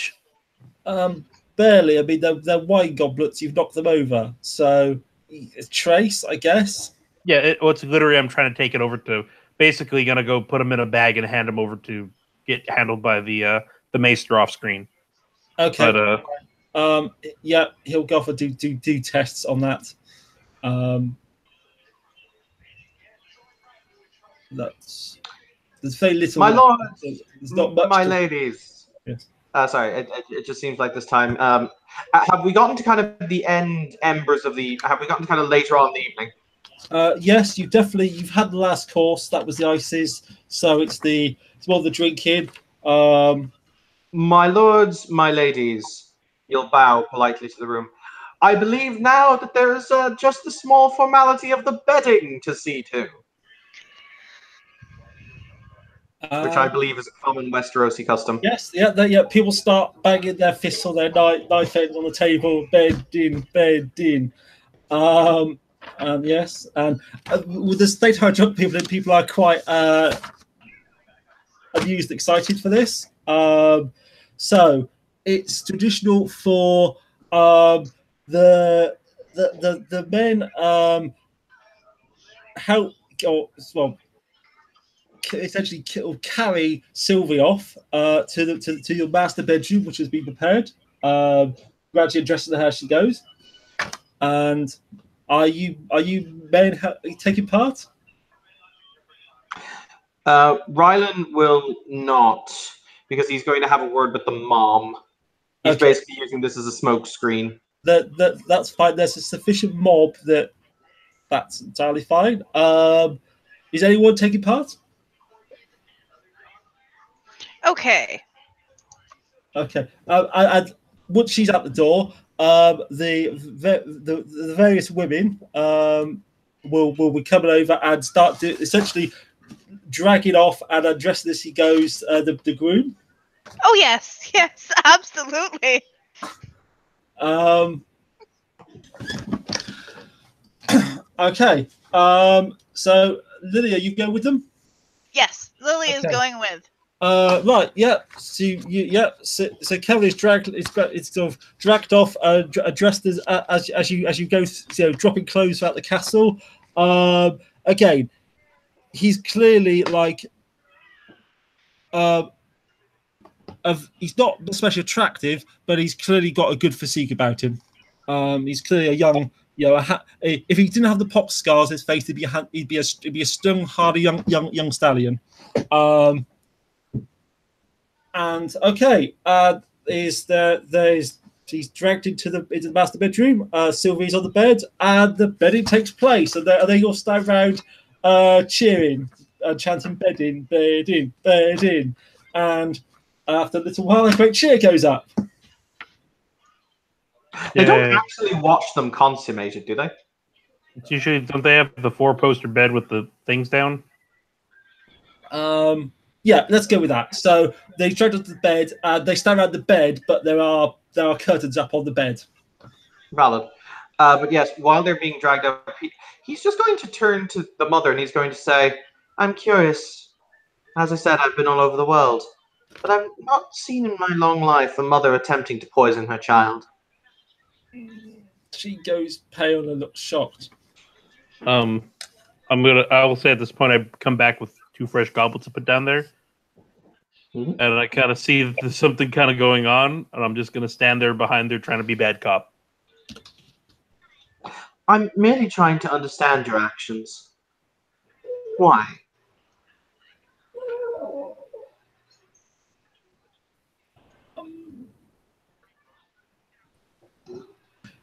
Barely. I mean, they're wine goblets. You've knocked them over. So, trace, I guess. Yeah, it's literally I'm trying to take it over to. Basically, gonna go put them in a bag and hand them over to get handled by the maester off screen. Okay. But yeah, he'll go for do tests on that. There's very little. My lord, there's not much. My ladies. Yes. Sorry, it just seems like this time. Have we gotten to kind of the embers of the? Have we gotten to kind of later on in the evening? Yes, you've had the last course. That was the ices. So it's more the drinking. My lords, my ladies, you'll bow politely to the room. I believe now that there is just the small formality of the bedding to see to. Which I believe is a common Westerosi custom. Yes, yeah. People start banging their fists on their knife ends on the table. Bed in. Yes, and with the state how drunk people are quite amused, excited for this. So it's traditional for the men help essentially carry Sylvie off to your master bedroom, which has been prepared. Gradually addressing her as she goes. And are you men taking part? Rylan will not, because he's going to have a word with the mom. He's basically using this as a smoke screen. That's fine. There's a sufficient mob that's entirely fine. Is anyone taking part? Okay. Once she's at the door, the various women will be coming over and start to essentially drag it off and undressing as he goes the groom. Oh yes, absolutely. Okay. So Lilia, you go with them? Yes, Lily is going with. Right, yeah. So Kevin is dragged. It's sort of dragged off, dressed as you go, dropping clothes throughout the castle. Again, he's clearly like, he's not especially attractive, but he's clearly got a good physique about him. He's clearly a young, if he didn't have the pox scars, his face he'd be a strong, hardy young stallion. And okay, he's dragged into the master bedroom. Sylvie's on the bed, and the bedding takes place. And they all stand around cheering and chanting bed in. And after a little while, a great cheer goes up. They don't actually watch them consummated, do they? It's usually, don't they have the 4-poster bed with the things down? Yeah, let's go with that. So they dragged onto the bed. They stand around the bed, but there are curtains up on the bed. Valid. But yes, while they're being dragged up, he's just going to turn to the mother and he's going to say, "I'm curious. As I said, I've been all over the world. But I've not seen in my long life a mother attempting to poison her child. She goes pale and looks shocked. I will say at this point, I come back with 2 fresh goblets to put down there. Mhm. And I kind of see there's something kind of going on, and I'm just going to stand there behind there trying to be bad cop. I'm merely trying to understand your actions. Why?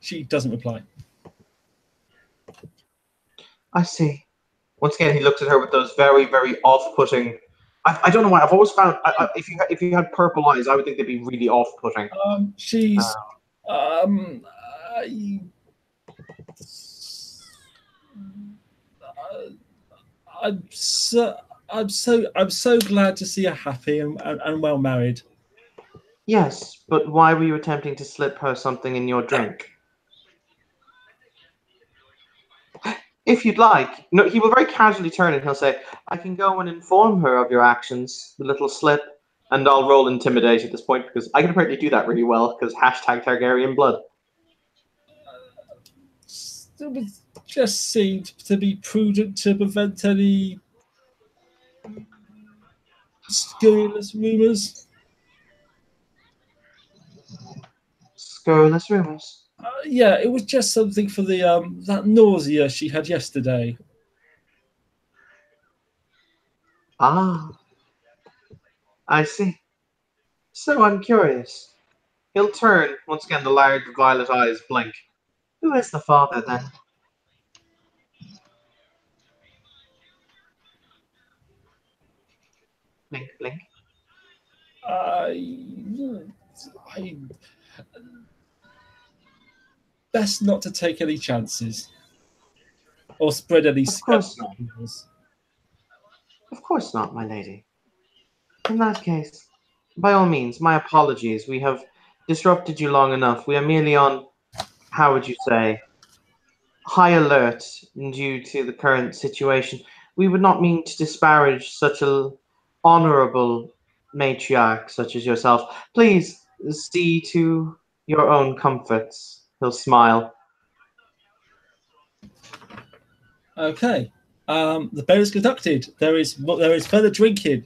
She doesn't reply. I see. Once again, he looks at her with those very, very off-putting. I don't know why. I've always found if you had purple eyes, I would think they'd be really off-putting. She's. I, I'm so glad to see her happy and well married. Yes, but why were you attempting to slip her something in your drink? If you'd like, no, he will very casually turn and he'll say, I can go and inform her of your actions, the little slip, and I'll roll intimidate at this point because I can apparently do that really well because hashtag Targaryen blood. It was just seemed to be prudent to prevent any scurrilous rumors. Scurrilous rumors. Yeah, it was just something for the that nausea she had yesterday. Ah, I see. So I'm curious. He'll turn, once again the large violet eyes blink. Who is the father then? Blink, blink. I best not to take any chances or spread any. Of course not. Of course not, my lady. In that case, by all means, my apologies. We have disrupted you long enough. We are merely on, how would you say, high alert due to the current situation. We would not mean to disparage such a honorable matriarch such as yourself. Please see to your own comforts. He'll smile. Okay. The bell is conducted. There is further drinking,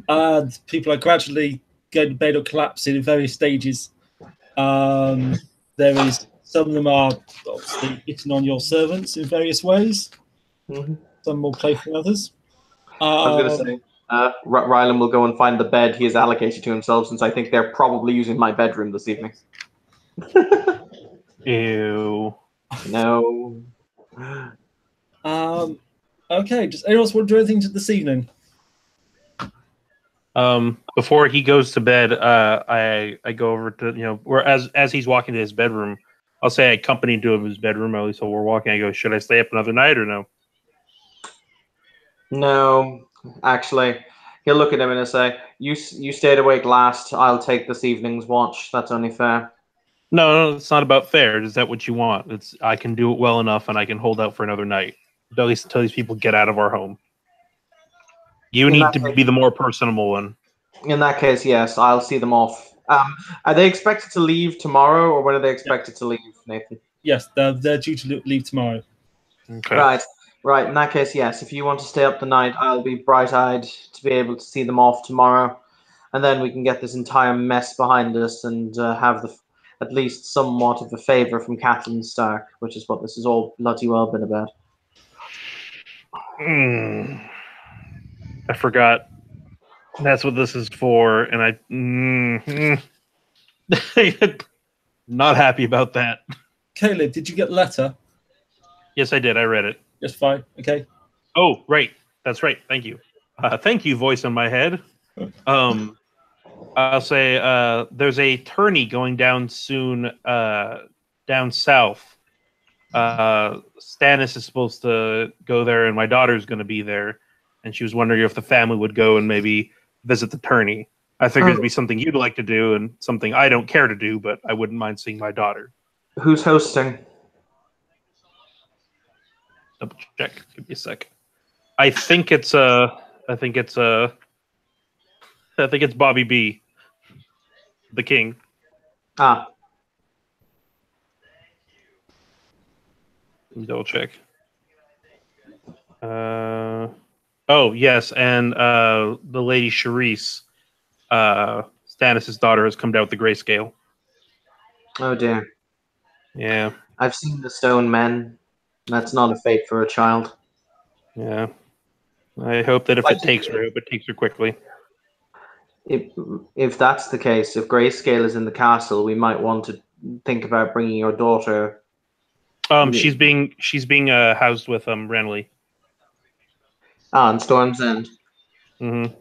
and people are gradually going to bed or collapsing in various stages. There is some of them are obviously hitting on your servants in various ways. Mm-hmm. Some more playful than others. I was going to say, Rylan will go and find the bed he has allocated to himself, since I think they're probably using my bedroom this evening. Ew. No. Okay. Does anyone else want to do anything this evening? Before he goes to bed, I go over to where as he's walking to his bedroom, I'll say I accompany him to his bedroom. At least while we're walking, I go, should I stay up another night or no? No, actually, he'll look at him and he'll say, "You stayed awake last. I'll take this evening's watch. That's only fair." No, it's not about fair. Is that what you want? It's I can do it well enough, and I can hold out for another night. At least until these people get out of our home. You need to be the more personable one. In that case, yes, I'll see them off. Are they expected to leave tomorrow, or when are they expected to leave, Nathan? Yes, they're due to leave tomorrow. Okay. Right. In that case, yes. If you want to stay up the night, I'll be bright-eyed to be able to see them off tomorrow, and then we can get this entire mess behind us and have at least somewhat of a favor from Catelyn Stark, which is what this has all bloody well been about. I forgot. That's what this is for, and not happy about that. Caleb, did you get the letter? Yes, I did. I read it. Just fine. Okay. Oh, right. That's right. Thank you. Thank you, voice in my head. I'll say there's a tourney going down soon down south. Stannis is supposed to go there, and my daughter's going to be there. And she was wondering if the family would go and maybe visit the tourney. I figured it'd be something you'd like to do and something I don't care to do, but I wouldn't mind seeing my daughter. Who's hosting? Double check. Give me a sec. I think it's I think it's Bobby B, the king. Ah, Let me double check. Oh yes, and the lady Charisse, Stannis' daughter, has come down with the grayscale. oh dear. Yeah, I've seen the Stone Men. That's not a fate for a child. yeah. I hope that if it takes her, it takes her quickly. If that's the case, if Grayscale is in the castle, we might want to think about bringing your daughter. She's being housed with Renly. In Storm's End. Mm-hmm.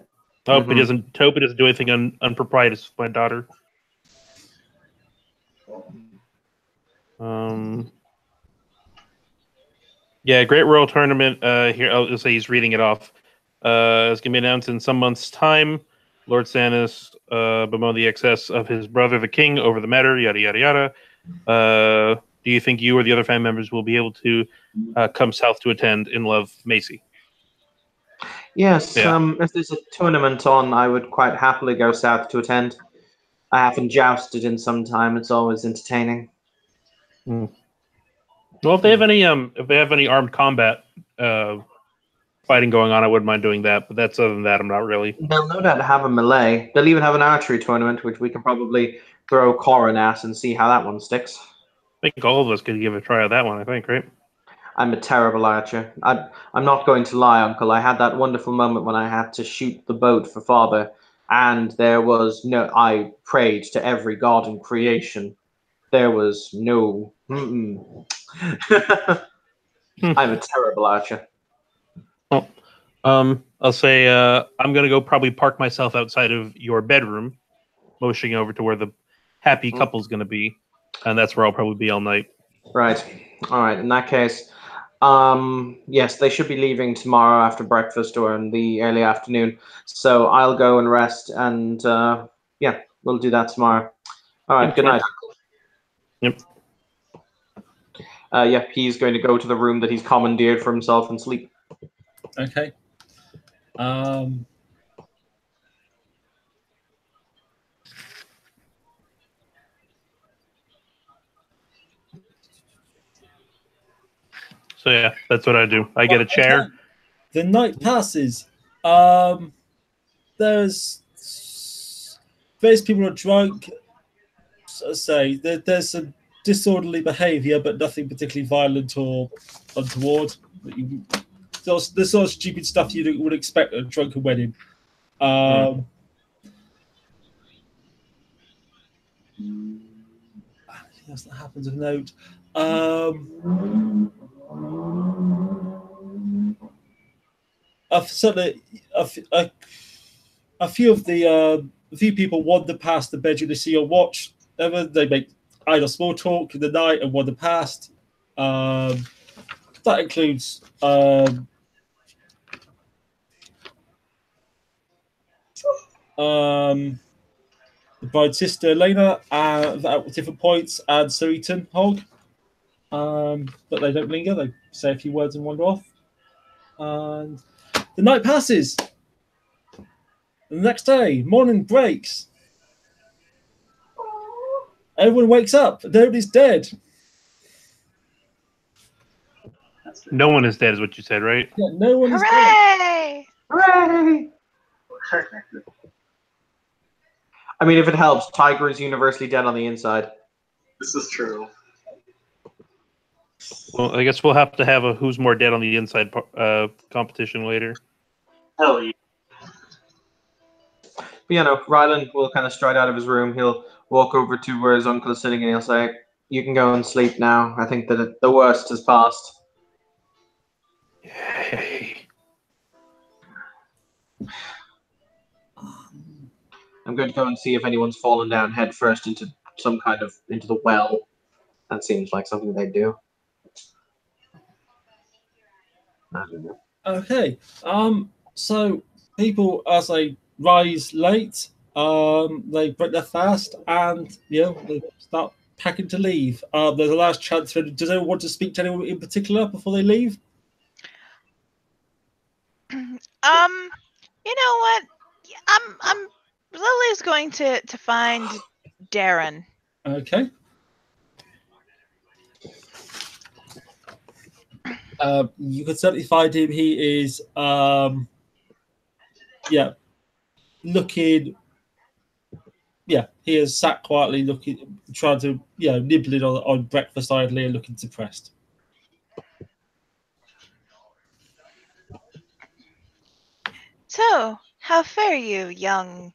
Hope he doesn't do anything unproprietous with my daughter. Yeah, Great Royal Tournament. Here, I'll say he's reading it off. It's gonna be announced in some months' time. Lord Stannis bemoaned the excess of his brother, the king, over the matter. Yada yada yada. Do you think you or the other family members will be able to come south to attend? In love, Macy. Yes, Yeah. if there's a tournament on, I would quite happily go south to attend. I haven't jousted in some time. It's always entertaining. Well, if they have any armed combat fighting going on, I wouldn't mind doing that. But that's other than that, I'm not really. They'll no doubt have a melee. They'll even have an archery tournament, which we can probably throw Corin at and see how that one sticks. I think all of us could give a try at that one. I think, right? I'm a terrible archer. I'm not going to lie, Uncle. I had that wonderful moment when I had to shoot the boat for Father, and there was no. I prayed to every god in creation. There was no. I'm a terrible archer. Well, I'll say I'm gonna go probably park myself outside of your bedroom, motioning over to where the happy couple's gonna be, and that's where I'll probably be all night. Right. All right. In that case, yes, they should be leaving tomorrow after breakfast or in the early afternoon. So I'll go and rest, and yeah, we'll do that tomorrow. All right. Good night. Yep. Yeah, he's going to go to the room that he's commandeered for himself and sleep. Okay. So yeah, that's what I do. I get a chair. Okay. The night passes. There's various people are drunk. So say there's some disorderly behaviour, but nothing particularly violent or untoward. The sort of stupid stuff you would expect at a drunken wedding. Anything else that happens of note? Certainly, a few of the few people wander past the bedroom to see your watch. They make idle small talk in the night and wander past. That includes the bride's sister Elena at different points, and Sir Eaton Hogg. But they don't linger. They say a few words and wander off. And the night passes. The next day, morning breaks. Everyone wakes up. Nobody's dead. No one is dead, is what you said, right? Yeah, no one is dead. Hooray! Hooray! I mean, if it helps, Tiger is universally dead on the inside. This is true. Well, I guess we'll have to have a who's more dead on the inside competition later. Hell yeah. But, you know, Ryland will kind of stride out of his room. He'll walk over to where his uncle is sitting and he'll say, "You can go and sleep now. I think that the worst has passed." Yay. I'm going to go and see if anyone's fallen down head first into the well. That seems like something they'd do. I don't know. Okay. So people, as they rise late, they break their fast, and they start packing to leave. There's a last chance for. Does anyone want to speak to anyone in particular before they leave? You know what? I'm Lily's going to find Darren. Okay. You can certainly find him. He is, looking. Yeah, he is sat quietly, looking, trying to, nibbling on breakfast idly, and looking depressed. So, how fare you, young?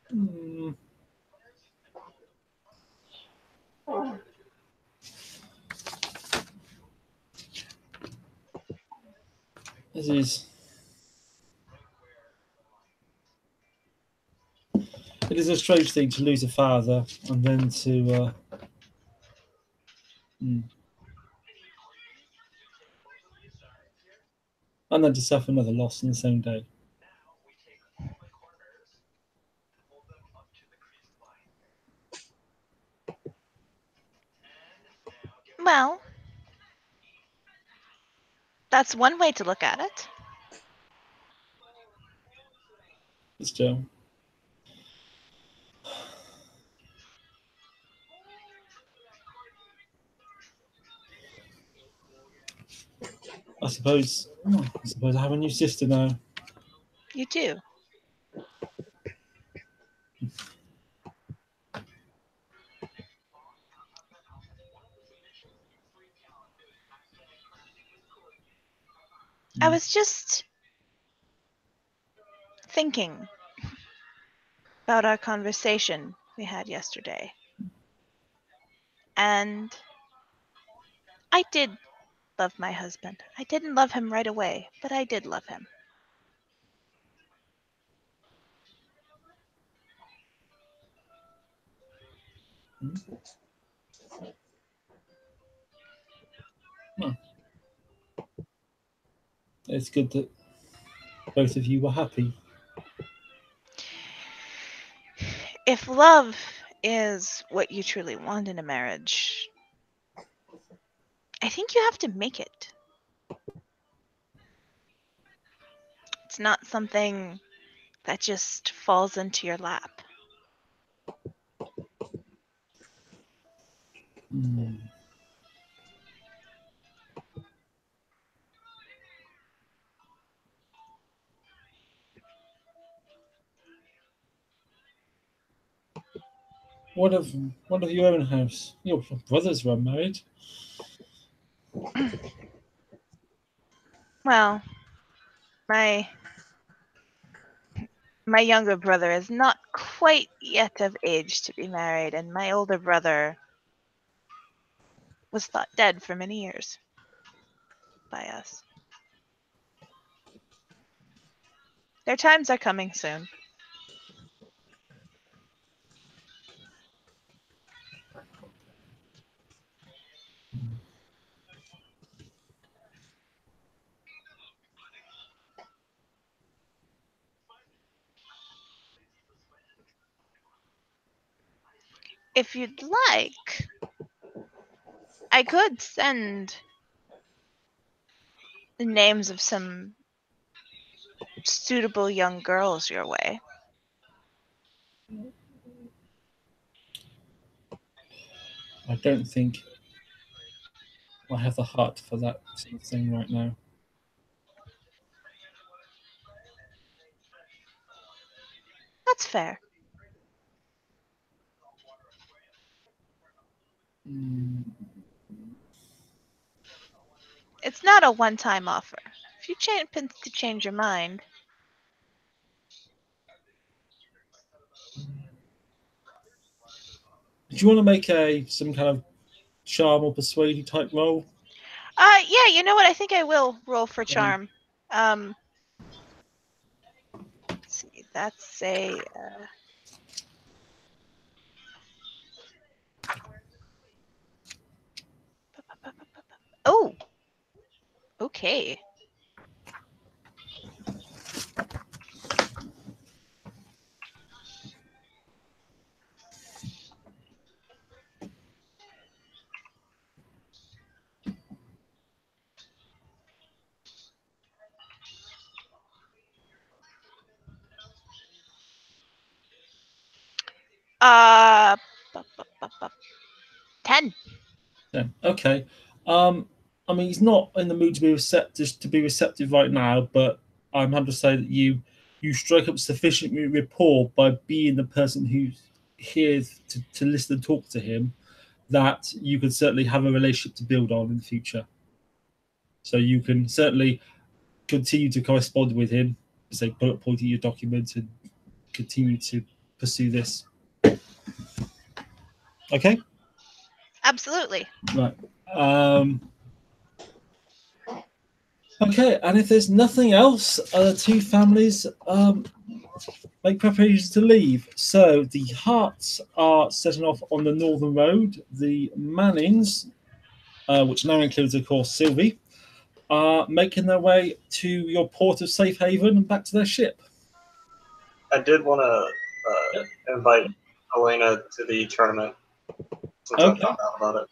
Hmm. This is. It is a strange thing to lose a father and then to. And then to suffer another loss in the same day. Well, that's one way to look at it. It's Joe. I suppose I have a new sister now. You do. I was just thinking about our conversation we had yesterday. And I did love my husband. I didn't love him right away, but I did love him. It's good that both of you were happy. If love is what you truly want in a marriage, I think you have to make it. It's not something that just falls into your lap. What of your own house? Your brothers were married. Well, my younger brother is not quite yet of age to be married, and my older brother was thought dead for many years by us. Their times are coming soon. If you'd like, I could send the names of some suitable young girls your way. I don't think I have the heart for that sort of thing right now. That's fair. It's not a one-time offer. If you happen to change your mind, Do you want to make some kind of charm or persuade type roll? yeah, you know what? I think I will roll for charm. Let's see, that's a. Oh, okay. Uh, 10. Yeah. Okay. I mean, he's not in the mood to be receptive right now, but I'm happy to say that you strike up sufficient rapport by being the person who's here to listen and talk to him, that you could certainly have a relationship to build on in the future. So you can certainly continue to correspond with him, say bullet pointing your document, and continue to pursue this. Okay. Absolutely. Right. Okay, and if there's nothing else, the two families make preparations to leave. So the Harts are setting off on the northern road. The Mannings, which now includes, of course, Sylvie, are making their way to your port of safe haven and back to their ship. I did want to invite Elena to the tournament since I Okay. found out about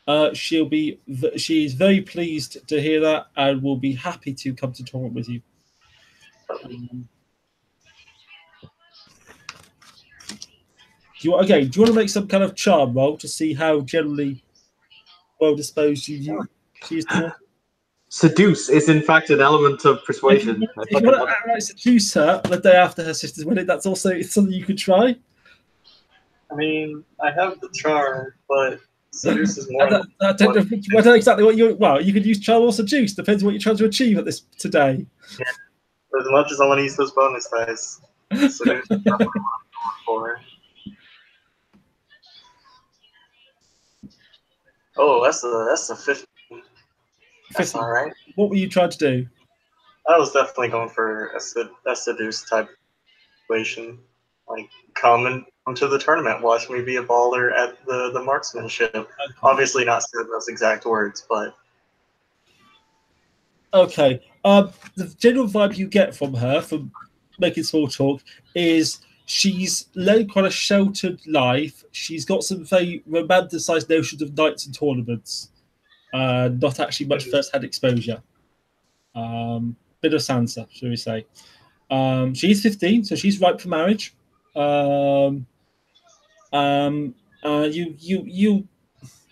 it. She's very pleased to hear that and will be happy to come to tournament with you. Do you want to make some kind of charm roll to see how generally well disposed she is to? Seduce is in fact an element of persuasion. If you want to outright seduce her the day after her sister's wedding, that's also something you could try. I mean, I have the charm, but seduce is more. I don't know exactly what you. Well, you could use charm or seduce. Depends on what you're trying to achieve at this today. Yeah. As much as I want to use those bonus dice, seduce is probably what I'm going for. Oh, that's a 15. That's 15. all right. What were you trying to do? I was definitely going for a seduce type situation. Like, come to the tournament, watch me be a baller at the marksmanship. Okay. Obviously not said those exact words, but... Okay. The general vibe you get from her, from making small talk, is she's led quite a sheltered life. She's got some very romanticized notions of nights and tournaments. Not actually much first-hand exposure. Bit of Sansa, shall we say. She's 15, so she's ripe for marriage. You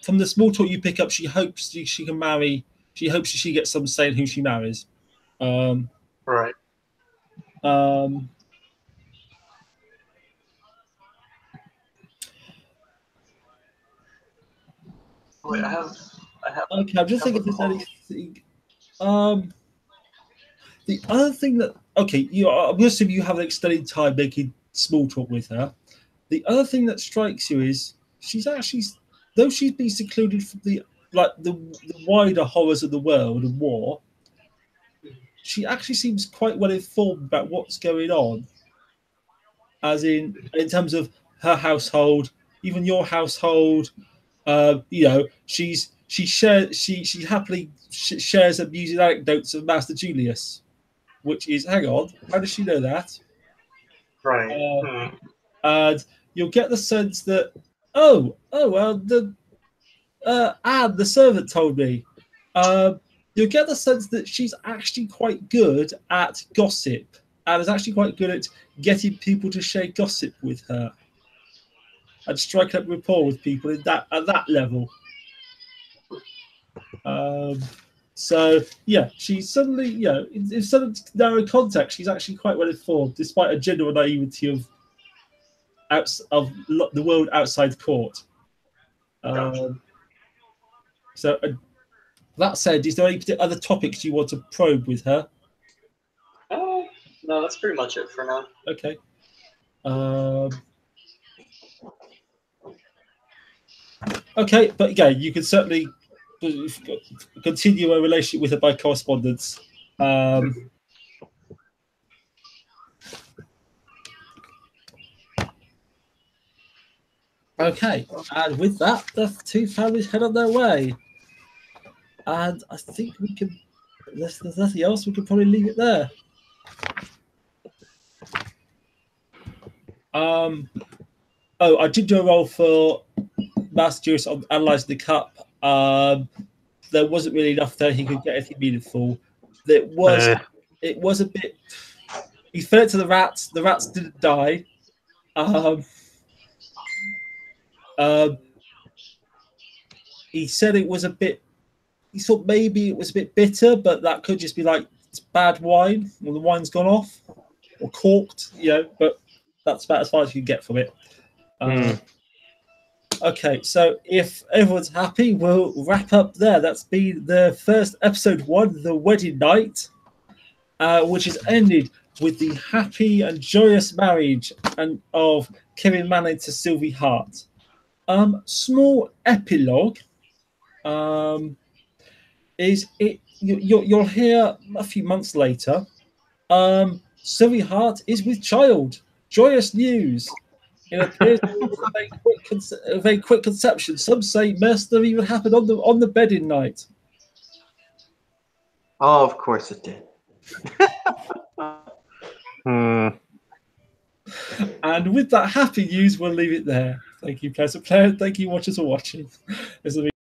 from the small talk you pick up, she hopes she can marry. She hopes she gets some say in who she marries. Right. Wait, I have. Okay, I'm just thinking if there's anything. The other thing that I'm going to assume you have an extended time making small talk with her. The other thing that strikes you is she's actually, though she's been secluded from the wider horrors of the world and war, she actually seems quite well informed about what's going on. As in terms of her household, even your household. She happily shares amusing anecdotes of Master Julius, which is, hang on, how does she know that? Right. And you'll get the sense that Anne, the servant, told me. You'll get the sense that she's actually quite good at gossip and is actually quite good at getting people to share gossip with her and striking up rapport with people at that level. So yeah, she's suddenly, in some narrow context, she's actually quite well informed, despite a general naivety of the world outside court. So that said, is there any particular other topics you want to probe with her? No, that's pretty much it for now. Okay. Okay, but again, you can certainly continue a relationship with her by correspondence. Okay, and with that, the two families head on their way. And I think we can, unless there's nothing else, we can probably leave it there. I did do a roll for Master Julius on analysing the cup. There wasn't really enough there he could get anything meaningful. It was a bit. he fed it to the rats. The rats didn't die. He said it was a bit. He thought maybe it was a bit bitter, but that could just be like it's bad wine, or the wine's gone off, or corked. But that's about as far as you can get from it. Okay, so if everyone's happy, we'll wrap up there. That's been the first episode 1, the wedding night, which has ended with the happy and joyous marriage of Kevin Manning to Sylvie Hart. Small epilogue is it. You'll hear a few months later. Sylvie Hart is with child. Joyous news. It appears a very quick conception. Some say must have even happened on the wedding night. Oh, of course it did. And with that happy news, we'll leave it there. Thank you, Pleasant Player. Thank you, watchers, for watching. This has been